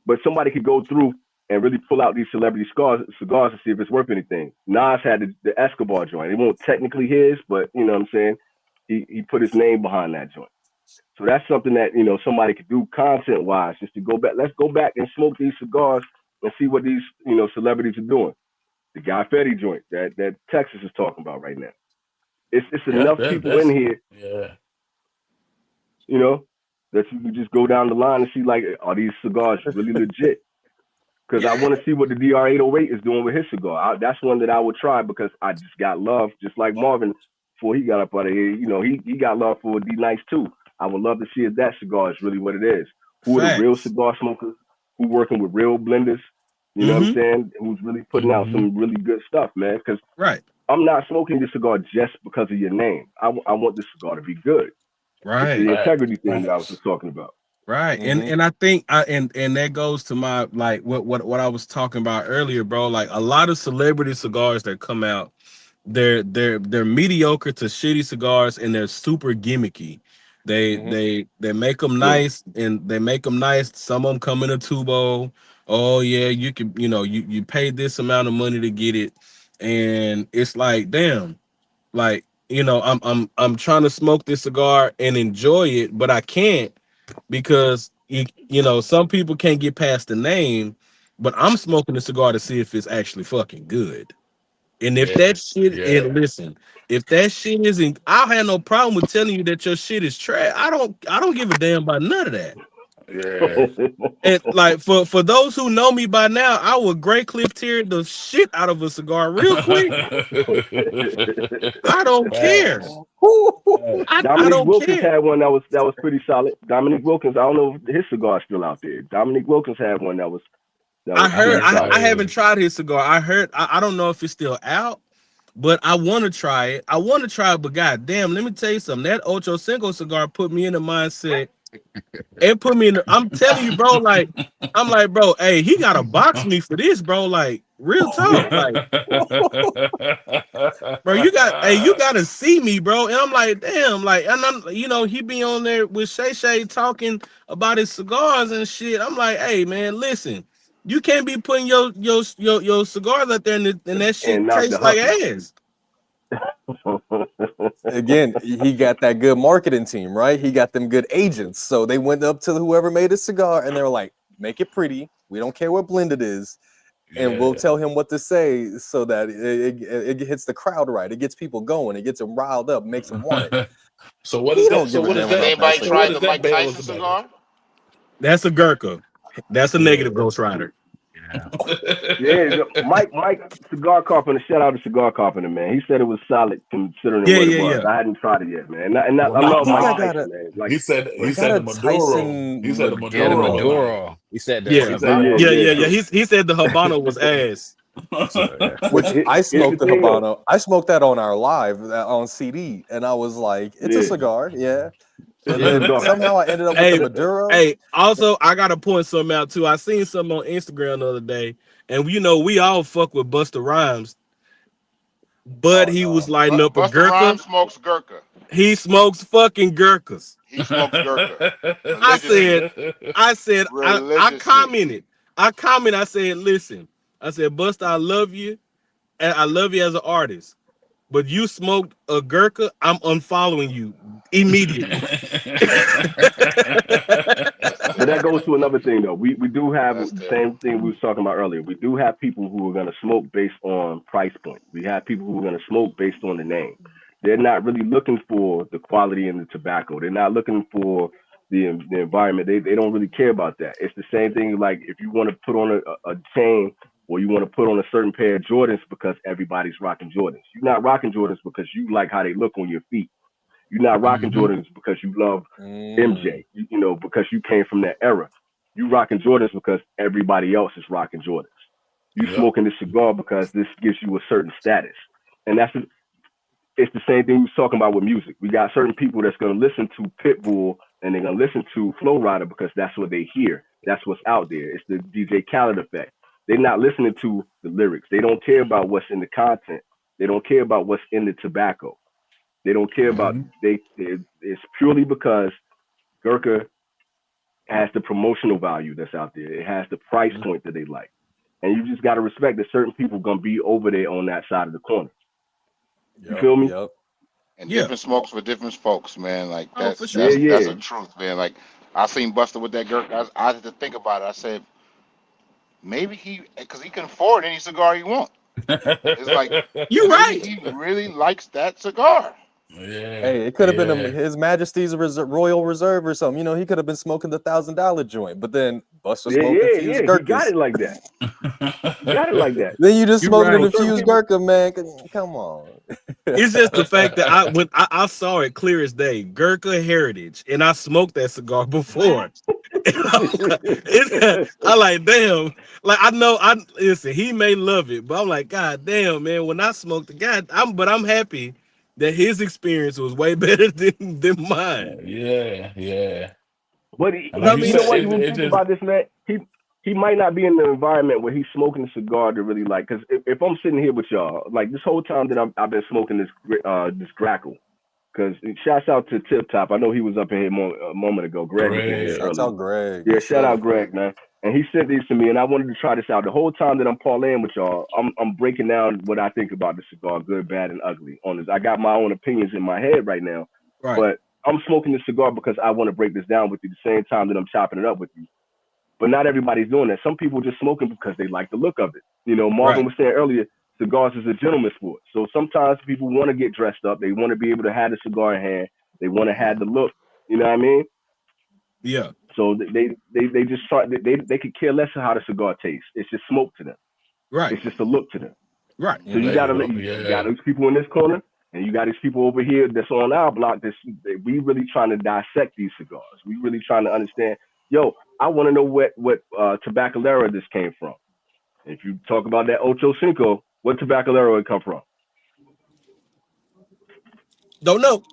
but somebody could go through and really pull out these celebrity cigars to see if it's worth anything. Nas had the Escobar joint. It won't technically his, but you know what I'm saying. He put his name behind that joint. So that's something that somebody could do content wise, just to go back. Let's go back and smoke these cigars and see what these celebrities are doing. The Guy Fieri joint that Texas is talking about right now. It's Yeah, enough people in that's here, yeah. you know, that you can just go down the line and see like, are these cigars really legit? Because I Yeah. want to see what the DR 808 is doing with his cigar. That's one that I would try because I just got love, just like Marvin before he got up out of here. He got love for D Nice too. I would love to see if that cigar is really what it is. Who are the real Facts. cigar smokers? Who working with real blenders? You know what I'm Mm-hmm. saying? Who's really putting out Hmm. some really good stuff, man? Because Right. I'm not smoking this cigar just because of your name. I want this cigar to be good. It's Right. the Fact, integrity thing that I was facts. just talking about. Right. And Hmm. and I think and that goes to my like what I was talking about earlier, bro. Like a lot of celebrity cigars that come out, they're mediocre to shitty cigars and they're super gimmicky. Hmm. They make them Yeah, nice and they make them nice. Some of them come in a tubo. Oh yeah, you can you pay this amount of money to get it, and it's like damn, like I'm trying to smoke this cigar and enjoy it, but I can't because some people can't get past the name, but I'm smoking the cigar to see if it's actually fucking good. And if Yeah, that shit, and yeah, listen, if that shit isn't, I'll have no problem with telling you that your shit is trash. I don't give a damn about none of that. yeah. And like for those who know me by now, I would Great Cliff tear the shit out of a cigar real quick. I don't care. Facts, I Dominique don't Wilkins care. had one that was pretty solid. Dominique Wilkins, I don't know if his cigar's still out there. Dominique Wilkins had one that was that I was I heard pretty heard, I solid. haven't tried his cigar. I heard I don't know if it's still out, but I want to try it. I want to try it, but god damn, let me tell you something. That Ocho Cinco cigar put me in the mindset. It put me in I'm telling you, bro, like I'm like, bro, hey, he gotta box me for this, bro. Like, real talk. Like, bro, you gotta see me, bro. And I'm like, damn, like, and I'm he be on there with Shay Shay talking about his cigars and shit. I'm like, hey man, listen, you can't be putting your cigars out there and that shit And knocked the tastes like hustle. ass. Again, he got that good marketing team, right? He got them good agents. So they went up to whoever made a cigar and they were like, make it pretty. We don't care what blend it is. And we'll yeah. tell him what to say so that it hits the crowd right. It gets people going. It gets them riled up, makes them want it. So what is He that? don't So give a what is damn Has about that? that anybody So what tried cigar. is the that Mike Bale Tyson tobacco? cigar? That's a Gurkha. That's a Yeah, negative Ghost Rider. Yeah. Yeah, Mike Cigar Carpenter. Shout out to Cigar Carpenter, man. He said it was solid considering Yeah, what it yeah, was. yeah. I hadn't tried it yet, man. And well, I not love I think Mike I nah. got Tyson, a man. Like, I He got said a the Maduro. He Tyson said the Yeah, the Maduro was Maduro, nice. Maduro. He said that Yeah. He shit said fire. yeah, Yeah, that. yeah, yeah. yeah. He said the Habano was ass. So yeah. which I Here's the smoked the thing, though. Habano. I smoked that on our live on CD, and I was like, it's a Yeah, cigar, yeah. And it's a then cigar. somehow I ended up with the Hey, Maduro. hey, also I gotta point something out too. I seen something on Instagram the other day, and we all fuck with Busta Rhymes, but Oh he was no. lighting up a Buster Gurkha. Rhymes smokes Gurkha. He smokes fucking Gurkhas. He smokes Gurkha I religiously. said, I Religiously. I said, listen, I said, Busta, I love you, and I love you as an artist. But you smoked a Gurkha, I'm unfollowing you immediately. But that goes to another thing, though. We do have That's the same terrible. thing we was talking about earlier. We do have people who are going to smoke based on price point. We have people who are going to smoke based on the name. They're not really looking for the quality in the tobacco. They're not looking for the environment. They don't really care about that. It's the same thing. Like if you want to put on a chain or you want to put on a certain pair of Jordans because everybody's rocking Jordans. You're not rocking Jordans because you like how they look on your feet. You're not rocking Hmm. Jordans because you love Mm, MJ, because you came from that era. You rocking Jordans because everybody else is rocking Jordans. You Yep. smoking this cigar because this gives you a certain status. And it's the same thing we was talking about with music. We got certain people that's going to listen to Pitbull and they're going to listen to Flow Rider because that's what they hear. That's what's out there. It's the DJ Khaled effect. They're not listening to the lyrics. They don't care about what's in the content. They don't care about what's in the tobacco. They don't care about Hmm. it's purely because Gurkha has the promotional value that's out there. It has the price point that they like. And you just gotta respect that certain people gonna be over there on that side of the corner. You yep, feel me? yep. and Yeah. different smokes for different folks, man. Like Oh, for Yeah, sure. that's yeah. a truth, man. Like I seen Buster with that Gurk. I had to think about it. I said maybe because he can afford any cigar he want. It's like You maybe right. he really likes that cigar. Yeah, Hey, it could have been yeah. His Majesty's Royal Reserve or something. You know, he could have been smoking the $1,000 joint, but then Buster Yeah, smoking yeah, fused yeah. He got Gurkhas. it like that. He got it like that. Then you just You smoking right. an So certain infused people, Gurkha, man. Come on. It's just the fact that I saw it clear as day, Gurkha Heritage, and I smoked that cigar before. I like damn, like I know I listen. He may love it, but I'm like, God damn, man. When I smoked the I'm happy that his experience was way better than mine. Yeah, yeah. but And I like you you mean, know said, what? it When you it think just about this, man, he might not be in the environment where he's smoking a cigar to really like. Because if I'm sitting here with y'all, like this whole time that I've been smoking this Grackle. Because shouts out to Tip Top. I know he was up in here a moment ago. Greg was in Yeah, here great. shouts earlier. out Greg. Yeah, Yes, shout sir. out Greg, man. And he sent these to me, and I wanted to try this out. The whole time that I'm parlaying with y'all, I'm breaking down what I think about the cigar, good, bad, and ugly. On this, I got my own opinions in my head right now, right, but I'm smoking this cigar because I want to break this down with you. The same time that I'm chopping it up with you. But not everybody's doing that. Some people just smoking because they like the look of it. You know, Marvin right, was saying earlier, cigars is a gentleman's sport. So sometimes people want to get dressed up. They want to be able to have the cigar in hand. They want to have the look. You know what I mean? yeah, So they just try. They could care less of how the cigar tastes. It's just smoke to them. right, It's just a look to them. right, So you There Mhm. you gotta go. you got Yeah. those people in this corner, and you got these people over here that's on our block. We really trying to dissect these cigars. We really trying to understand. Yo, I want to know what Tabacalera this came from. If you talk about that Ocho Cinco, what Tabacalera it come from? don't know.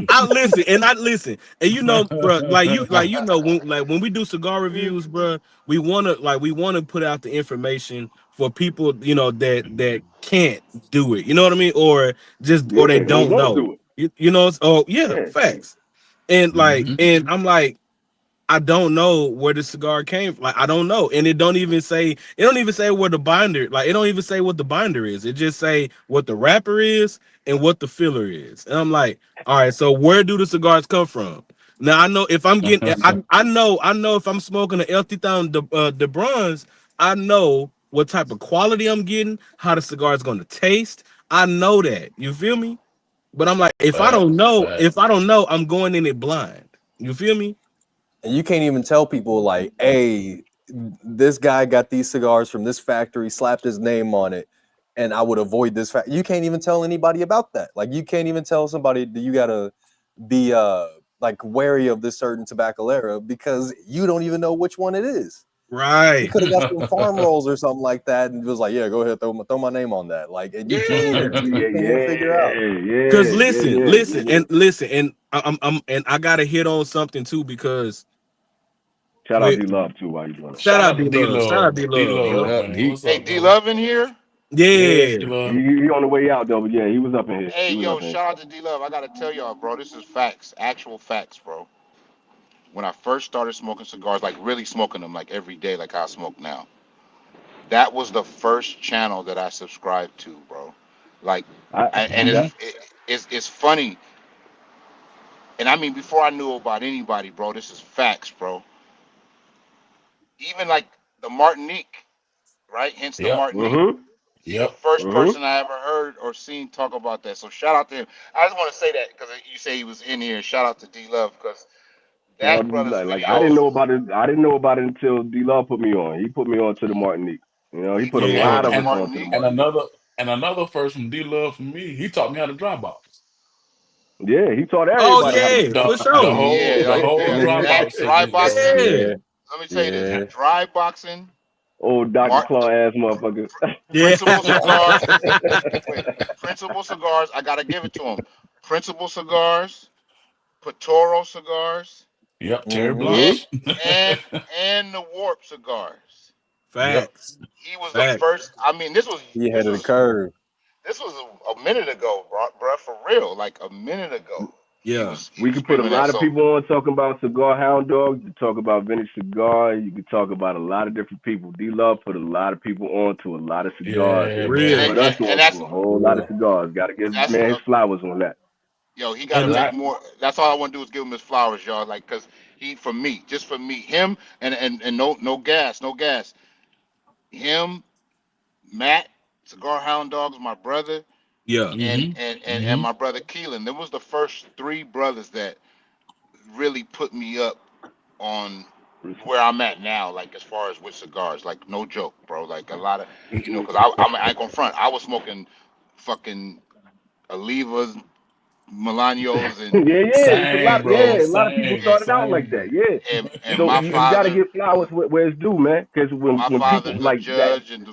I listen, and you know, bro, when we do cigar reviews, bro, we wanna put out the information for people, you know, that can't do it. You know what I mean, or they Yeah, or don't won't know. do it. You know, oh yeah, Yeah, facts. And hmm and I'm like, I don't know where the cigar came from. Like I don't know. And it don't even say where the binder, like it don't even say what the binder is. It just say what the wrapper is and what the filler is. And I'm like, all right, so where do the cigars come from? Now I know if I'm getting I know if I'm smoking an El Titan de Bronze, I know what type of quality I'm getting, how the cigar is going to taste. I know that. You feel me? But I'm like, Facts, facts. if I don't know, I'm going in it blind. You feel me? And you can't even tell people like, hey, this guy got these cigars from this factory, slapped his name on it, and I would avoid this fact. You can't even tell anybody about that. Like you can't even tell somebody that you gotta be like wary of this certain tabacalera because you don't even know which one it is. He Right. could have got some farm rolls or something like that and was like, yeah, go ahead, throw my name on that. Like, and yeah, you can't even figure out. Cause yeah, listen, and and I gotta hit on something too because Shout out with D Love too while you doing it. shout Shout out out to D D Love, shout out Love, D D Love, bro. Love, Yeah, man. he What's Hey, up, D brother? Love in here. Yeah, D Love. he on the way out though, but yeah, he was up in here. Hey, He was yo, up in here. shout out to D Love. I gotta tell y'all, bro. This is facts, actual facts, bro. When I first started smoking cigars, like really smoking them, like every day, like I smoke now, that was the first channel that I subscribed to, bro. Like, I and hmm it's funny, and I mean before I knew about anybody, bro. This is facts, bro. Even like the Martinique, right? Hence the Yep, Martinique. mhm. He's the yep. first Mhm. person I ever heard or seen talk about that. So shout out to him. I just want to say that because you say he was in here. Shout out to D Love because Shout out that to D brother's Love. Like I didn't videos. know about it. I didn't know about it until D Love put me on. He put me on to the Martinique. You know, he He put a put me on lot Yeah, to of the us on to the Martinique. and Martinique. another first from D Love for me. He taught me how to dry box. Yeah, he taught Oh everybody how to yeah, The for drum. the sure. whole Yeah, the like whole dry that box dry technique, bro. boxing. Yeah, Yeah, Let me tell you this: yeah. dry boxing, Old Dr. Mart, Claw ass motherfucker. yeah. Principal cigars. Wait, Principal cigars. I gotta give it to him. Principal cigars, Patoro cigars, Yep, Terry Hmm. Mhm. Blanche. and and the Warp cigars. Yep. Facts, He was the facts. first. I mean, this was He this ahead of the was curve. this was a minute ago, bro, for real. Like a minute ago. Yeah. We could put a screaming that. lot of So people on talking about cigar hound dogs. You talk about vintage cigar. You could talk about a lot of different people. D Love put a lot of people on to a lot of cigars, Yeah, and he and put man. us and on that's to a whole lot of Yeah. cigars. Got to give the that's man his flowers on that. yo, he got to And Cause take I more. That's all I want to do is give him his flowers, y'all. Like, cause he, for me, just for me, him and no gas, no gas. Him, Matt, Cigar Hound Dogs, my brother, yeah. and my brother Keelan. Them was the first three brothers that really put me up on where I'm at now. Like as far as with cigars, like no joke, bro. Like a lot of, cause I ain't gonna front. I was smoking fucking Alivas, Melanios, Yeah, and yeah. It's a lot. same, bro. Yeah, a lot of people Same, and started out like that. same. Yeah. and So my you got to father. give flowers where it's due, man. Because My when people father, the like that, judge, and the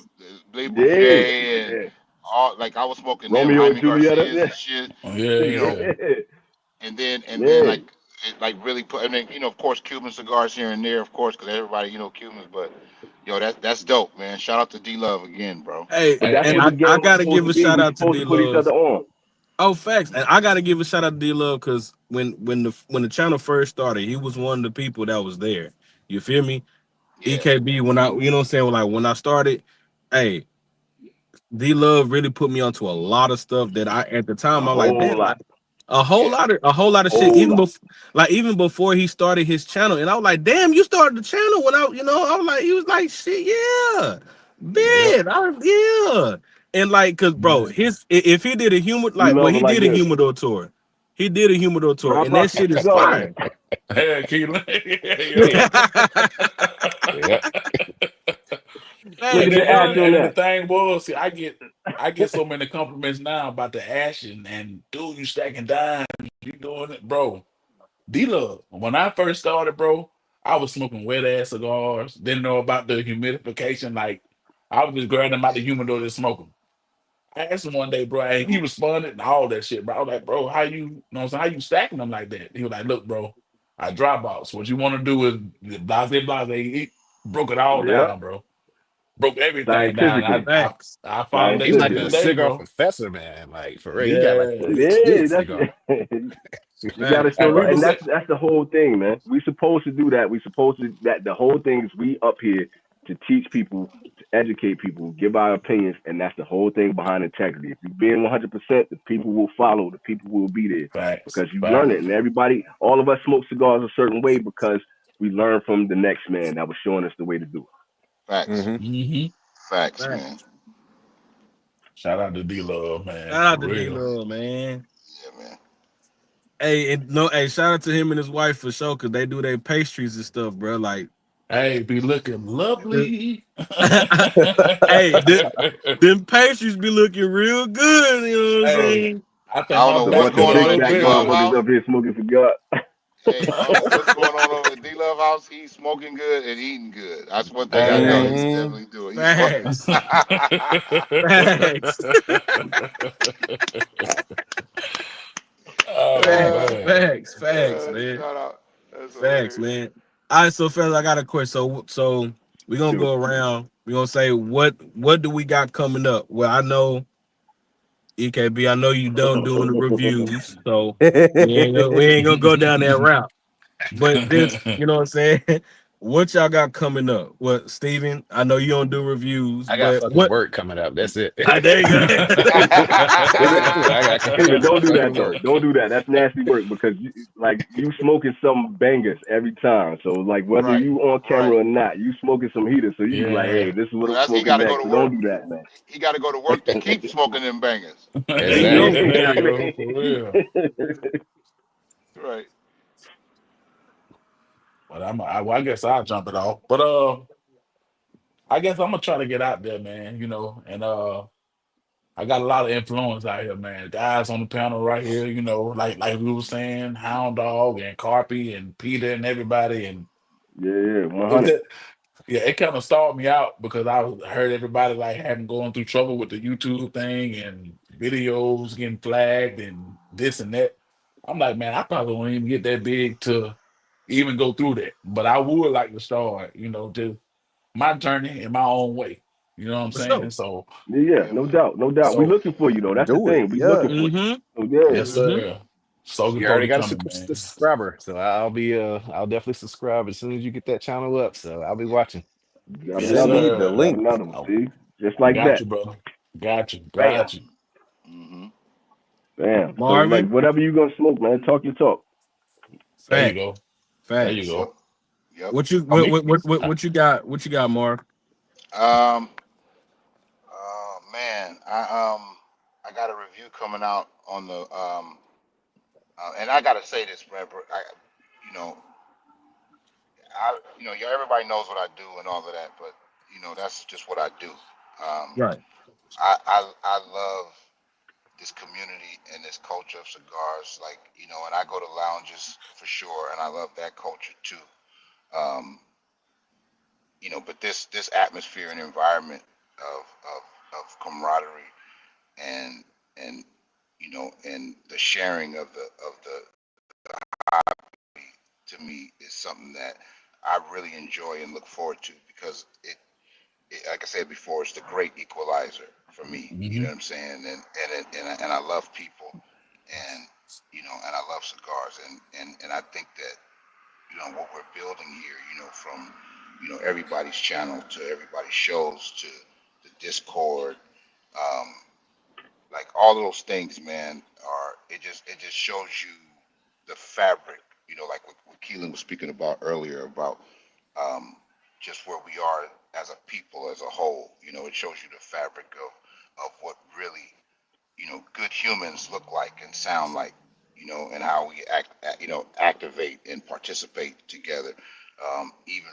Ble yeah, Boucher, and yeah. all like I was smoking them Romeo and Jaime Julieta, Garcias yeah, and shit, you know. Yeah. And then yeah. like it like really put. I mean, of course, Cuban cigars here and there, of course, because everybody Cubans. But yo, that's dope, man. Shout out to D Love again, bro. Hey, But Hey, that's and what hey, the I game was gotta supposed give to a be. shout We out to supposed D to put each Love. other on. Oh, facts. And I gotta give a shout out to D Love because when the channel first started, he was one of the people that was there. You feel me? Yeah, EKB when I you know what I'm saying, like when I started, hey, D Love really put me onto a lot of stuff that I at the A time I'm like, whole damn, lot, yeah, a whole lot of shit. whole Even lot. before like even before he started his channel, and I was like, damn, you started the channel when I was like, he was like, shit, yeah, yep. big, yeah. And like, cause bro, Man. his if he did a humor We like well, love it he like did a this. humidor tour. He did a humidor tour, Ron and that Rocky, shit is cigar fire. man. Hey, Keelan. Yeah. Yo. Yep. Look Hey, And at the then, bro. ash on and then the that. thing was, see, I get so many compliments now about the ash and dude, you stacking dimes, you doing it, bro. D Love. When I first started, bro, I was smoking wet ass cigars. Didn't know about the humidification. Like I was just grabbing them out the humidor to smoke them. I asked him one day, bro, and he responded and all that shit, bro. I was like, bro, how you know what I'm saying? How you stacking them like that? He was like, look, bro, I dry box. What you want to do is blase. He broke it all Yeah, down, bro. Broke everything down. scientifically, Facts. I follow that He's to like this a scientifically. day, cigar bro. professor, man. Like for real. He got like Yeah. PhD Yeah, in cigar. that's you got to Facts. show And love, people and say, that's the whole thing, man. We supposed to do that. We supposed to that the whole thing is we up here to teach people, to educate people, give our opinions, and that's the whole thing behind integrity. If you're being 100%, the people will follow. The people will be there facts, because you learn it. facts, And everybody, all of us smoke cigars a certain way because we learned from the next man that was showing us the way to do facts, Hmm. hmm facts, Facts. man. Shout out to D Love, man, Shout for out to D real. Love, man. Yeah, man. Hey, and no, hey, shout out to him and his wife for sure, cause they do their pastries and stuff, bro. Like, Hey, be looking lovely. hey, them pastries be looking real good. You know what I'm Hey, saying? I think I don't my know it. what's back The is a going big on little at back D Love bigger. motherfuckers house. up here smoking cigar. Hey, I don't know what's going on over at D Love house. He's smoking good and eating good. That's one thing I know. Hey. He's Facts, Hmm. definitely doing. He's smoking. facts, facts, Oh uh, man. facts, man. shout out. That's Facts, hilarious. man. All right, so fellas, I got a question. So we're gonna Shoot. go around. We're gonna say what do we got coming up? Well, I know EKB, I know you done doing the reviews, so we ain't gonna go down that route. But this, you know what I'm saying? What y'all got coming up? What, Steven? I know you don't do reviews, I got but fucking what? work coming up. That's it. There you go. That's it. I Steven, got don't do that fucking though. work. Don't do that. That's nasty work because you smoking some bangers every time. So like whether right, you on right. camera or not, you smoking some heaters. So you can be like, Yeah. hey, this is what Well, I'm that's he smoking got to go next. to So work. don't do that, man. He got to go to work to keep smoking them bangers. There you Yeah, go. Exactly. There you go, for real. exactly. Right. But well, I guess I'll jump it off. But I guess I'm gonna try to get out there, man, and I got a lot of influence out here, man. Guys on the panel right here, like we were saying, Hound Dog and Carpy and Peter and everybody, and Yeah, it was 100. just, yeah, it kind of stalled me out because heard everybody like having going through trouble with the YouTube thing and videos getting flagged and this and that. I'm like, man, I probably won't even get that big to even go through that. But I would like to start, just my journey in my own way. You know what I'm For saying? sure. So, Yeah, Yeah, no man. doubt, no doubt. We so looking for you though. That's the Do it. thing. We Yeah. looking for you. Mm-hmm. So yeah, yes, Mm-hmm. sir. Sogan You already Tony got a coming, man. subscriber, so I'll definitely subscribe as soon as you get that channel up. So I'll be watching. Got Yes, Send another me one. the sir. Got link. another one. Oh, See, just like got that. you, brother. Got you. Bam, Got you. Hmm. bam. So like Marvin, whatever you gonna smoke, man, talk your talk. There you facts, go. There you facts. Yep. go. Yep. What you For me, what you got? What you got, Marv? Um. Man, I got a review coming out on the and I gotta say this, man. You know, everybody knows what I do and all of that, but that's just what I do. Um, Right. I love this community and this culture of cigars, like and I go to lounges for sure, and I love that culture too. Um, but this atmosphere and environment of camaraderie and and and the sharing of the to me is something that I really enjoy and look forward to because like I said before, it's the great equalizer for me. You hmm know what I'm saying? And I love people, and and I love cigars, and I think that what we're building here, from everybody's channel to everybody's shows to the Discord, um, like all of those things, man, are it just shows you the fabric, like what Keelan was speaking about earlier about um, just where we are as a people as a whole. It shows you the fabric of what really good humans look like and sound like, and how we activate and participate together, even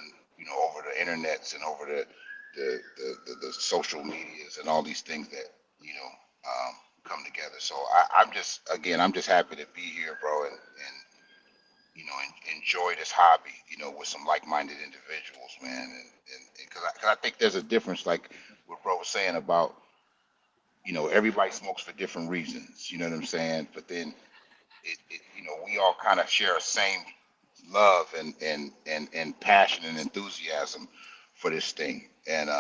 over the internets and over the social medias and all these things that come together. So I'm just happy to be here, bro, and enjoy this hobby, with some like-minded individuals, man, and because I think there's a difference, like what bro was saying about everybody smokes for different reasons. You know what I'm saying? But then we all kind of share a same love and passion and enthusiasm for this thing. And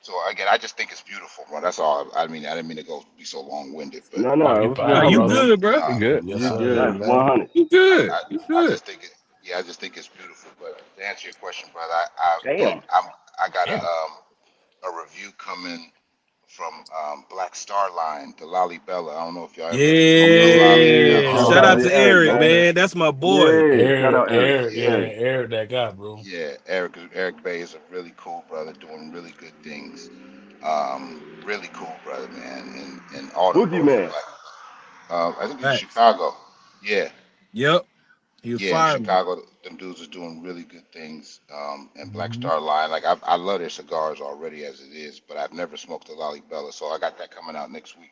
so again, I just think it's beautiful, bro. That's all. I mean, I didn't mean to go be so long-winded, but No, Oh, no, it you was good Are fine, though, you brother. man. good, bro? You uh, good? Yes, You sir. That's good. 100. You good. You I good. just think I just think it's beautiful. But to answer your question, brother, I look, Damn. I got Damn. a review coming from Black Star Line, the Lolly Bella. I don't know if y'all ever smoked the Lolly. Yeah, Yeah. shout Shout out out Uh-huh. to to Eric, Eric, man. man. That's my boy. Yeah, shout Eric, out Eric. Eric, yeah, Yeah, Yeah. Eric, that guy, bro. yeah. Eric Bay is a really cool brother, doing really good things. Really cool brother, man. And all them Boogie bros from Man. Black. I think he's Facts. Chicago. Yeah, Yep. He was yeah, in firing. Chicago, them dudes are doing really good things. And Black Mhm. Star Line, like I love their cigars already as it is, but I've never smoked a Lolly Bella, so I got that coming out next week.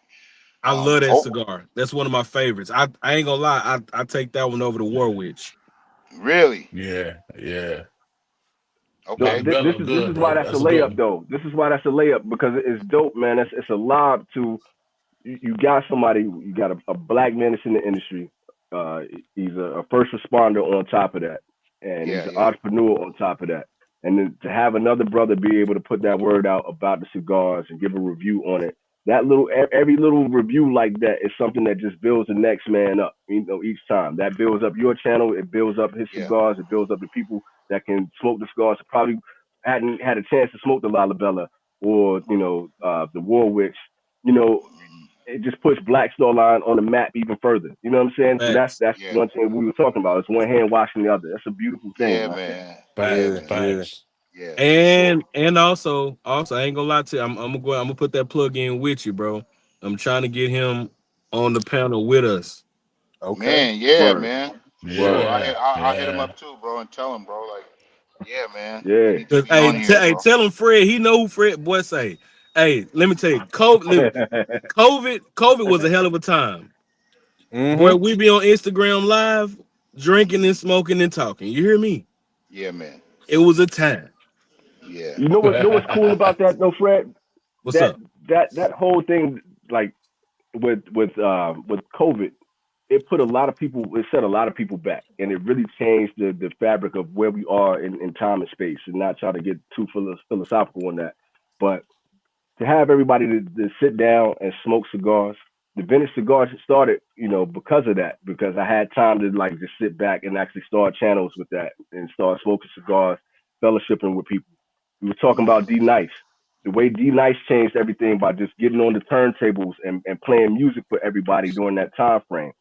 I love that Hope cigar. That's one of my favorites. I ain't gonna lie. I take that one over the War Witch. really Yeah, yeah. No, Lolly okay. this Bella, is this good, is why bro. that's a That's a good layup one. though. This is why that's a layup because it's dope, man. It's a lob to you got somebody, you got a black man that's in the industry. Uh, he's a first responder on top of that, and he's Yeah, an yeah, entrepreneur on top of that. And then to have another brother be able to put that word out about the cigars and give a review on it, that every little review like that is something that just builds the next man up. Each time that builds up your channel, it builds up his yeah. cigars, it builds up the people that can smoke the cigars that probably hadn't had a chance to smoke the Lalabella or the War Witch. You know, Hmm. it just puts Black Star Line on the map even further. You know what I'm saying? So that's Facts. that's Yeah, one thing we were talking about. It's one hand washing the other. That's a beautiful thing, yeah, man. man. Yeah, Facts, Yeah, man. yeah. facts. Yeah, for sure. And also I ain't gonna lie to you. I'm gonna put that plug in with you, bro. I'm trying to get him on the panel with us. Okay. Man, yeah, Word, man, for sure. word. Yeah, I hit him yeah. up too, bro, and tell him, bro, like, yeah, man, you Yeah. need to Cause be on here, hey, bro. tell him Fred. He know who Fred boy say. Hey, let me tell you, COVID was a hell of a time. Boy, Mm-hmm. we be on Instagram live, drinking and smoking and talking. You hear me? Yeah, man. It was a time. Yeah, You know what's cool about that though, Fred? What's That up? that whole thing, like with COVID, it put a lot of people, it set a lot of people back, and it really changed the fabric of where we are in time and space. And not try to get too philosophical on that, but to have everybody to sit down and smoke cigars, the vintage cigars started, because of that. Because I had time to like just sit back and actually start channels with that and start smoking cigars, fellowshipping with people. We were talking about D Nice. The way D Nice changed everything by just getting on the turntables and playing music for everybody during that time frame.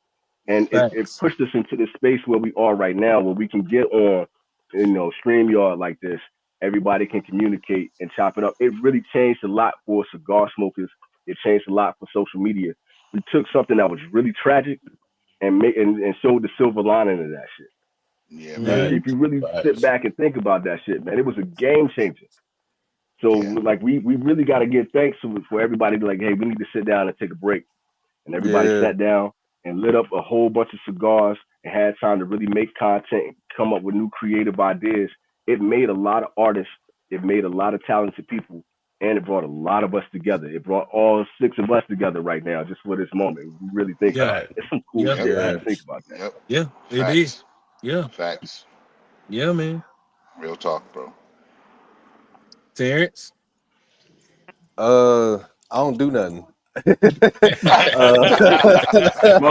And Yeah. it Facts. pushed us into this space where we are right now, where we can get on, StreamYard like this. Everybody can communicate and chop it up. It really changed a lot for cigar smokers. It changed a lot for social media. We took something that was really tragic and showed the silver lining of that shit. Yeah, If, man. Mm-hmm. if you really sit Facts. back and think about that shit, man, it was a game changer. So Yeah. like we really got to give thanks for everybody to like, hey, we need to sit down and take a break. And everybody Yeah, sat down and lit up a whole bunch of cigars and had time to really make content and come up with new creative ideas. It made a lot of artists. It made a lot of talented people. And it brought a lot of us together. It brought all six of us together right now, just for this moment. We really think Yeah. about Fact. it. It's some cool Yeah. Yep. shit, man. yeah. Think Facts. about that. Yep. Yeah. It is. Facts. Yeah. Facts. Yeah, man. Real talk, bro. Terrence. I don't do nothing. My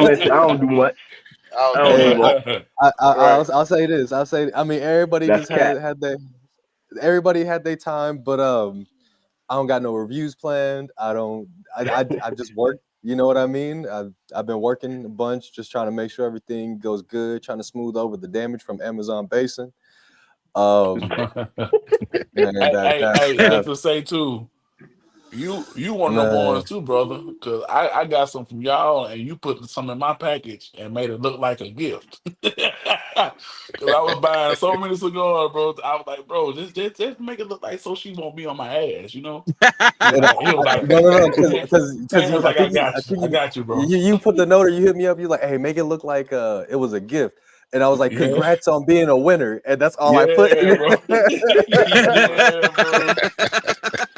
man said, I don't do much. I I'll do don't do Hey, much. right. I'll say this. I mean, everybody That's just cat. everybody had their time, but I don't got no reviews planned. I just work. You know what I mean? I've been working a bunch, just trying to make sure everything goes good, trying to smooth over the damage from Amazon Basin. Um, man, Hey, that just to say too, you one of them ones man. too, brother. Cause I got some from y'all, and you put some in my package and made it look like a gift. Cause I was buying so many cigars, bro. I was like, bro, just make it look like so she won't be on my ass, you know. And He was like, no, no, no, because Terrence was like, I think I got you, bro. you put the note or you hit me up. You like, hey, make it look like it was a gift, and I was like, Yeah, congrats on being a winner, and that's all I put. yeah, bro. Yeah, bro.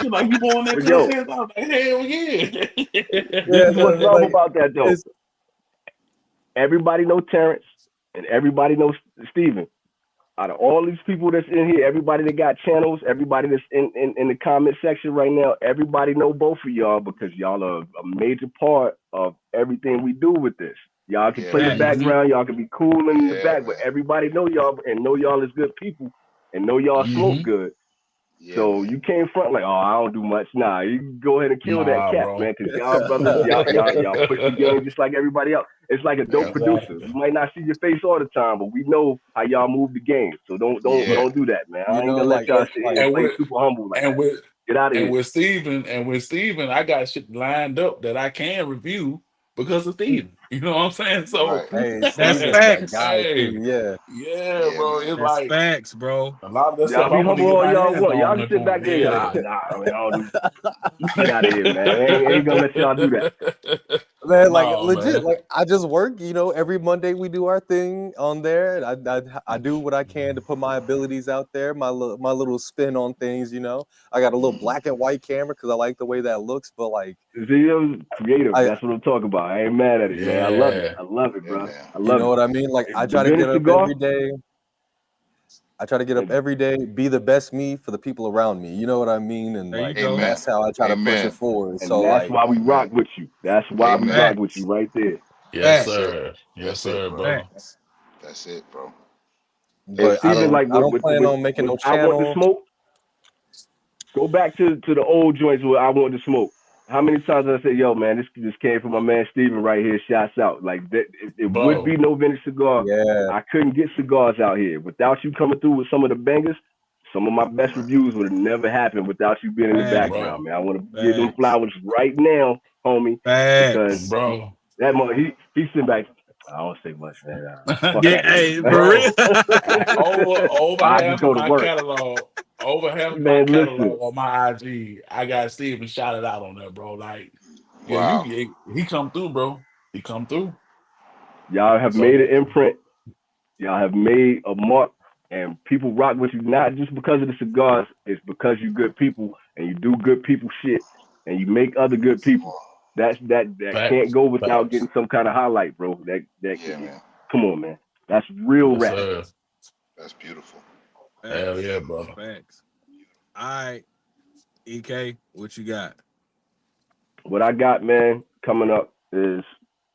He's like, you going that But to the yo, fence? I was like, hell this Yeah, is what's yeah. love like about that though. it's Everybody knows Terrence and everybody knows Steven. Out of all these people that's in here, everybody that got channels, everybody that's in the comment section right now, everybody know both of y'all because y'all are a major part of everything we do with this. Y'all can Yeah, play the man. Mm-hmm. background, y'all can be cool in the Yeah, back, but man. everybody know y'all and know y'all is good people and know y'all smoke Mm-hmm. good. Yeah, So man. you came front like, oh, I don't do much. Nah, you can go ahead and kill that Nah, cat, bro. man, because y'all brothers, y'all push the game just like everybody else. It's like a dope Yep. producer. Exactly. We might not see your face all the time, but we know how y'all move the game. So don't don't Look, Yeah. don't do that, man. you I ain't know, gonna let like y'all and, sit here and like and play with super humble like and that. with Get out of and here. with Steven, I got shit lined up that I can review because of Steven. You know what I'm saying? So, Right. hey, That's Steven, that facts. guy hey, too. Yeah, yeah, Yeah, bro. man. It's That's like facts, bro. a lot of that Y'all stuff I be want to humble get all my y'all hands want. Y'all on can at sit back point. there and Yeah. nah, man, I don't do. Get out of here, man. I ain't gonna let y'all do that. man, like No, legit. man. Like I just work. You know, every Monday we do our thing on there. And I do what I can to put my abilities out there. My little spin on things. You know, I got a little Hmm. black and white camera because I like the way that looks. But like See, it was creative. I, That's what I'm talking about. I ain't mad at it, man. I love it. Yeah. I love it, Yeah, bro. man. I you love know it. what I mean. Like I The try to get vintage up cigar. every day. I try to get up And every day, be the best me for the people around me. You know what I mean? And There you like go. Amen. that's how I try to push it Amen. forward. So And that's like why we rock Amen. with you. That's why we Amen. rock with you Facts. right there. Yes, That's Facts. it. sir. Yes, That's it, sir, bro. brother. Facts. That's it, bro. And Hey, but Steven, like I don't plan on making with no I want to channel. smoke, go back to the old joints where I wanted to smoke. How many times did I say, yo, man, this came from my man Steven right here, shouts out. Like that it would be Bro. no vintage cigar. Yeah, I couldn't get cigars out here. Without you coming through with some of the bangers, some of my best right. reviews would have never happened without you being in the Facts. background, Bro. man. I want to give them Facts. flowers right now, homie, because Facts. Bro. that mo he's sitting back. I don't say much, man. Fuck Yeah, out of here, hey, man. for real. Bro. Over I just half go of to my work, catalog, over half of my man. catalog Listen, on my IG, I got Steven shouted out on there, bro. Like, yeah, Wow. he come through, bro. He come through. y'all have So made an yeah, imprint. Y'all have made a mark, and people rock with you not just because of the cigars. It's because you good people and you do good people shit, and you make other good people. That can't facts, go without facts. getting some kind of highlight, bro. That Yeah, man. come on, man. That's real Yes, rap. sir. That's beautiful. Hell Facts. yeah, brother. Facts. All right, EK, what you got? What I got, man, coming up. is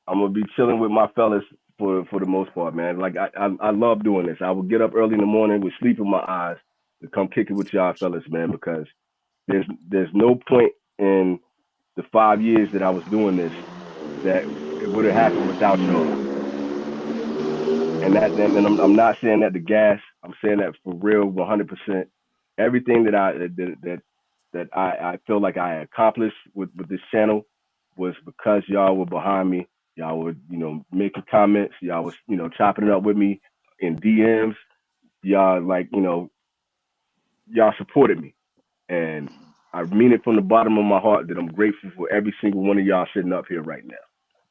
I'm gonna be chilling with my fellas for the most part, man. Like I love doing this. I will get up early in the morning with sleep in my eyes to come kick it with y'all fellas, man, because there's no point in the 5 years that I was doing this that it would have happened without y'all. And I'm not saying that the gas. I'm saying that for real, 100%. Everything that I feel like I accomplished with this channel was because y'all were behind me. Y'all were making comments. Y'all was chopping it up with me in DMs. Y'all y'all supported me, and I mean it from the bottom of my heart that I'm grateful for every single one of y'all sitting up here right now.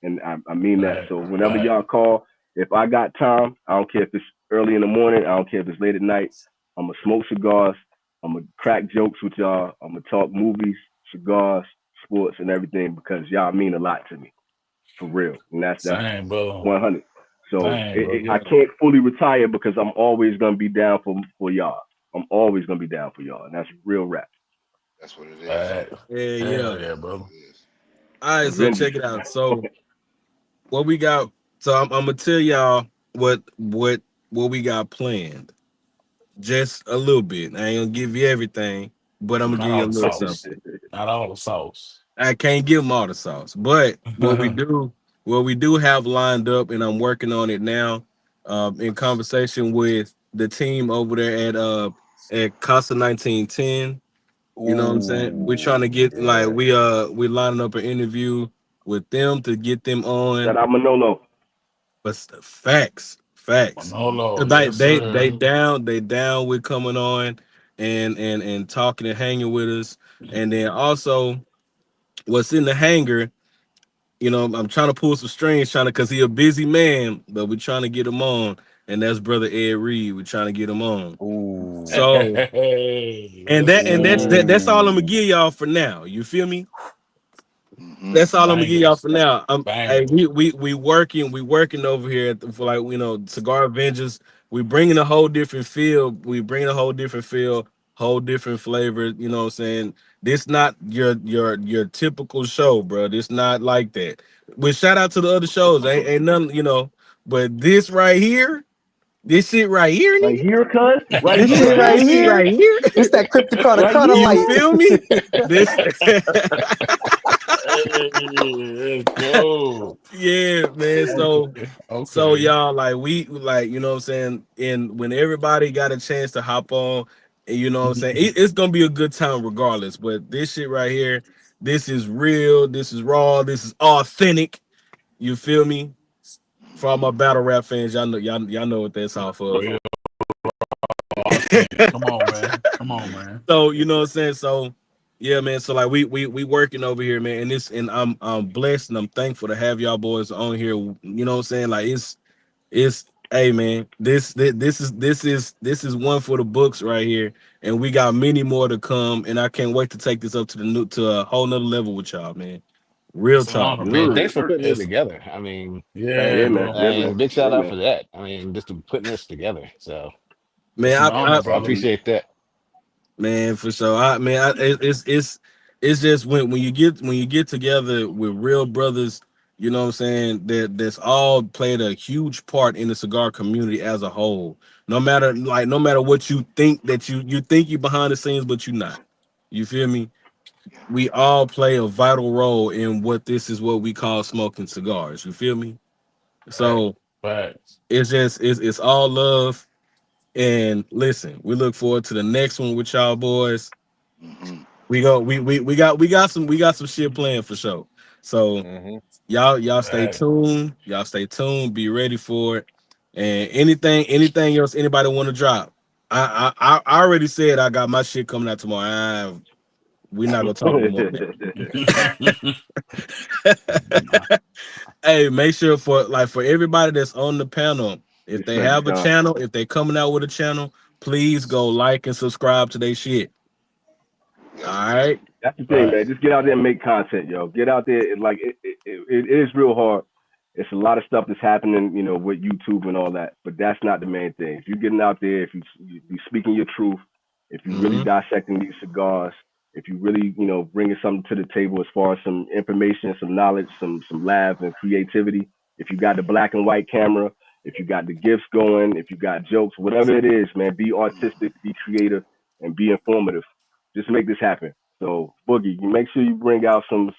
And I mean that. Right, So whenever right. y'all call, if I got time, I don't care if it's early in the morning, I don't care if it's late at night, I'm gonna smoke cigars, I'm gonna crack jokes with y'all, I'm gonna talk movies, cigars, sports, and everything because y'all mean a lot to me, for real. And that's Same, bro. 100. So Same, bro. I can't fully retire because I'm always gonna be down for y'all. I'm always gonna be down for y'all, and that's real rap. That's what it is. Right. Yeah, yeah. Hell yeah, That's what bro. it is. All right, so Avengers. check it out. So what we got? So I'm gonna tell y'all what we got planned. Just a little bit. I ain't gonna give you everything, but I'm gonna Not give you all a the little sauce. something. Not all the sauce. I can't give them all the sauce, but what we do have lined up, and I'm working on it now, in conversation with the team over there at Casa 1910. You know what I'm saying? We're trying to Ooh, get like yeah. we lining up an interview with them to get them Shout on. out Manolo. But facts. Manolo, 'Cause yes, they sir. down with coming on and talking and hanging with us. And then also what's in the hangar, I'm trying to pull some strings, trying to because he a busy man, but we're trying to get him on. And that's brother Ed Reed. We're trying to get him on. Ooh, So Hey, and yes, that and sir. that's all I'm gonna ooh. give y'all for now. You feel me? Mm-hmm. That's all I'm gonna give y'all Bangers. for now. Hey, Bangers. we working over here for like Cigar Avengers. We bringing a whole different feel. We bringing a whole different feel, whole different flavor. You know what I'm saying? This not your typical show, bro. This not like that. With shout out to the other shows, ain't nothing, but this right here, this shit right here, Right nigga. here, cuz. Right This shit here, right This shit here, right here. this that Crypto right Carter here, You light. nigga. feel me? This Hey, let's go. yeah, man. So Okay. so Okay. y'all like you know what I'm saying, and when everybody got a chance to hop on, and you know what I'm saying, it's gonna be a good time regardless. But this shit right here, this is real, this is raw, this is authentic. You feel me? For all my battle rap fans, y'all know what that's off of. Real authentic. Come on, man. Come on, man. So you know what I'm saying. So yeah, man. So like we working over here, man, and I'm blessed and I'm thankful to have y'all boys on here. You know what I'm saying? Like it's hey man, this is one for the books right here, and we got many more to come, and I can't wait to take this up to a whole nother level with y'all, man. Real It's an talk, honor, Man, Mm. brother. thanks for putting it It's together. I mean, yeah, Yeah, man. bro. Yeah, man. and big Yeah, shout out man. for that. I mean, just to putting this together. So, It's an man. honor, so I brother. appreciate that. Man, for sure. It's just when you get together with real brothers, you know what I'm saying, that's all played a huge part in the cigar community as a whole. No matter what you think, that you think you behind the scenes, but you're not. You feel me? Yeah. We all play a vital role in what we call smoking cigars. You feel me? Right. So Facts. it's all love. And listen, we look forward to the next one with y'all boys. Mm-hmm. We got some shit planned for sure. So Hmm. y'all stay Right. tuned. Y'all stay tuned. Be ready for it. And anything else anybody want to drop? I already said I got my shit coming out tomorrow. We're not gonna talk no more than Nah, that. Hey, make sure for everybody that's on the panel, if they Respect, have a John. channel, if they coming out with a channel, please go like and subscribe to their shit. Yes, All sir. right. That's the thing, right. man. Just get out there and make content, yo. Get out there. It is real hard. It's a lot of stuff that's happening, with YouTube and all that. But that's not the main thing. If you're getting out there, if you speaking your truth, if you're really Mm-hmm. dissecting these cigars, if you really, bringing something to the table as far as some information, some knowledge, some laugh and creativity. If you got the black and white camera, if you got the gifts going, if you got jokes, whatever it is, man, be artistic, be creative, and be informative. Just make this happen. So Boogie, you make sure you bring out some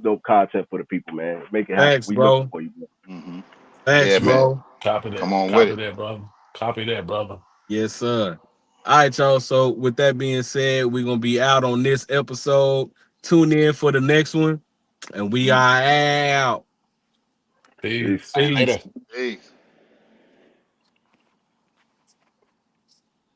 dope content for the people, man. Make it happen. Thanks, We looking bro. for you, bro. Hmm. Thanks, Yeah, man. bro. Copy Come that. on with Copy it. that, brother. Copy that, brother. Yes, sir. All right, y'all. So with that being said, we're gonna be out on this episode. Tune in for the next one, and we Mhm. are out. Peace. Peace. Peace. Later. Peace.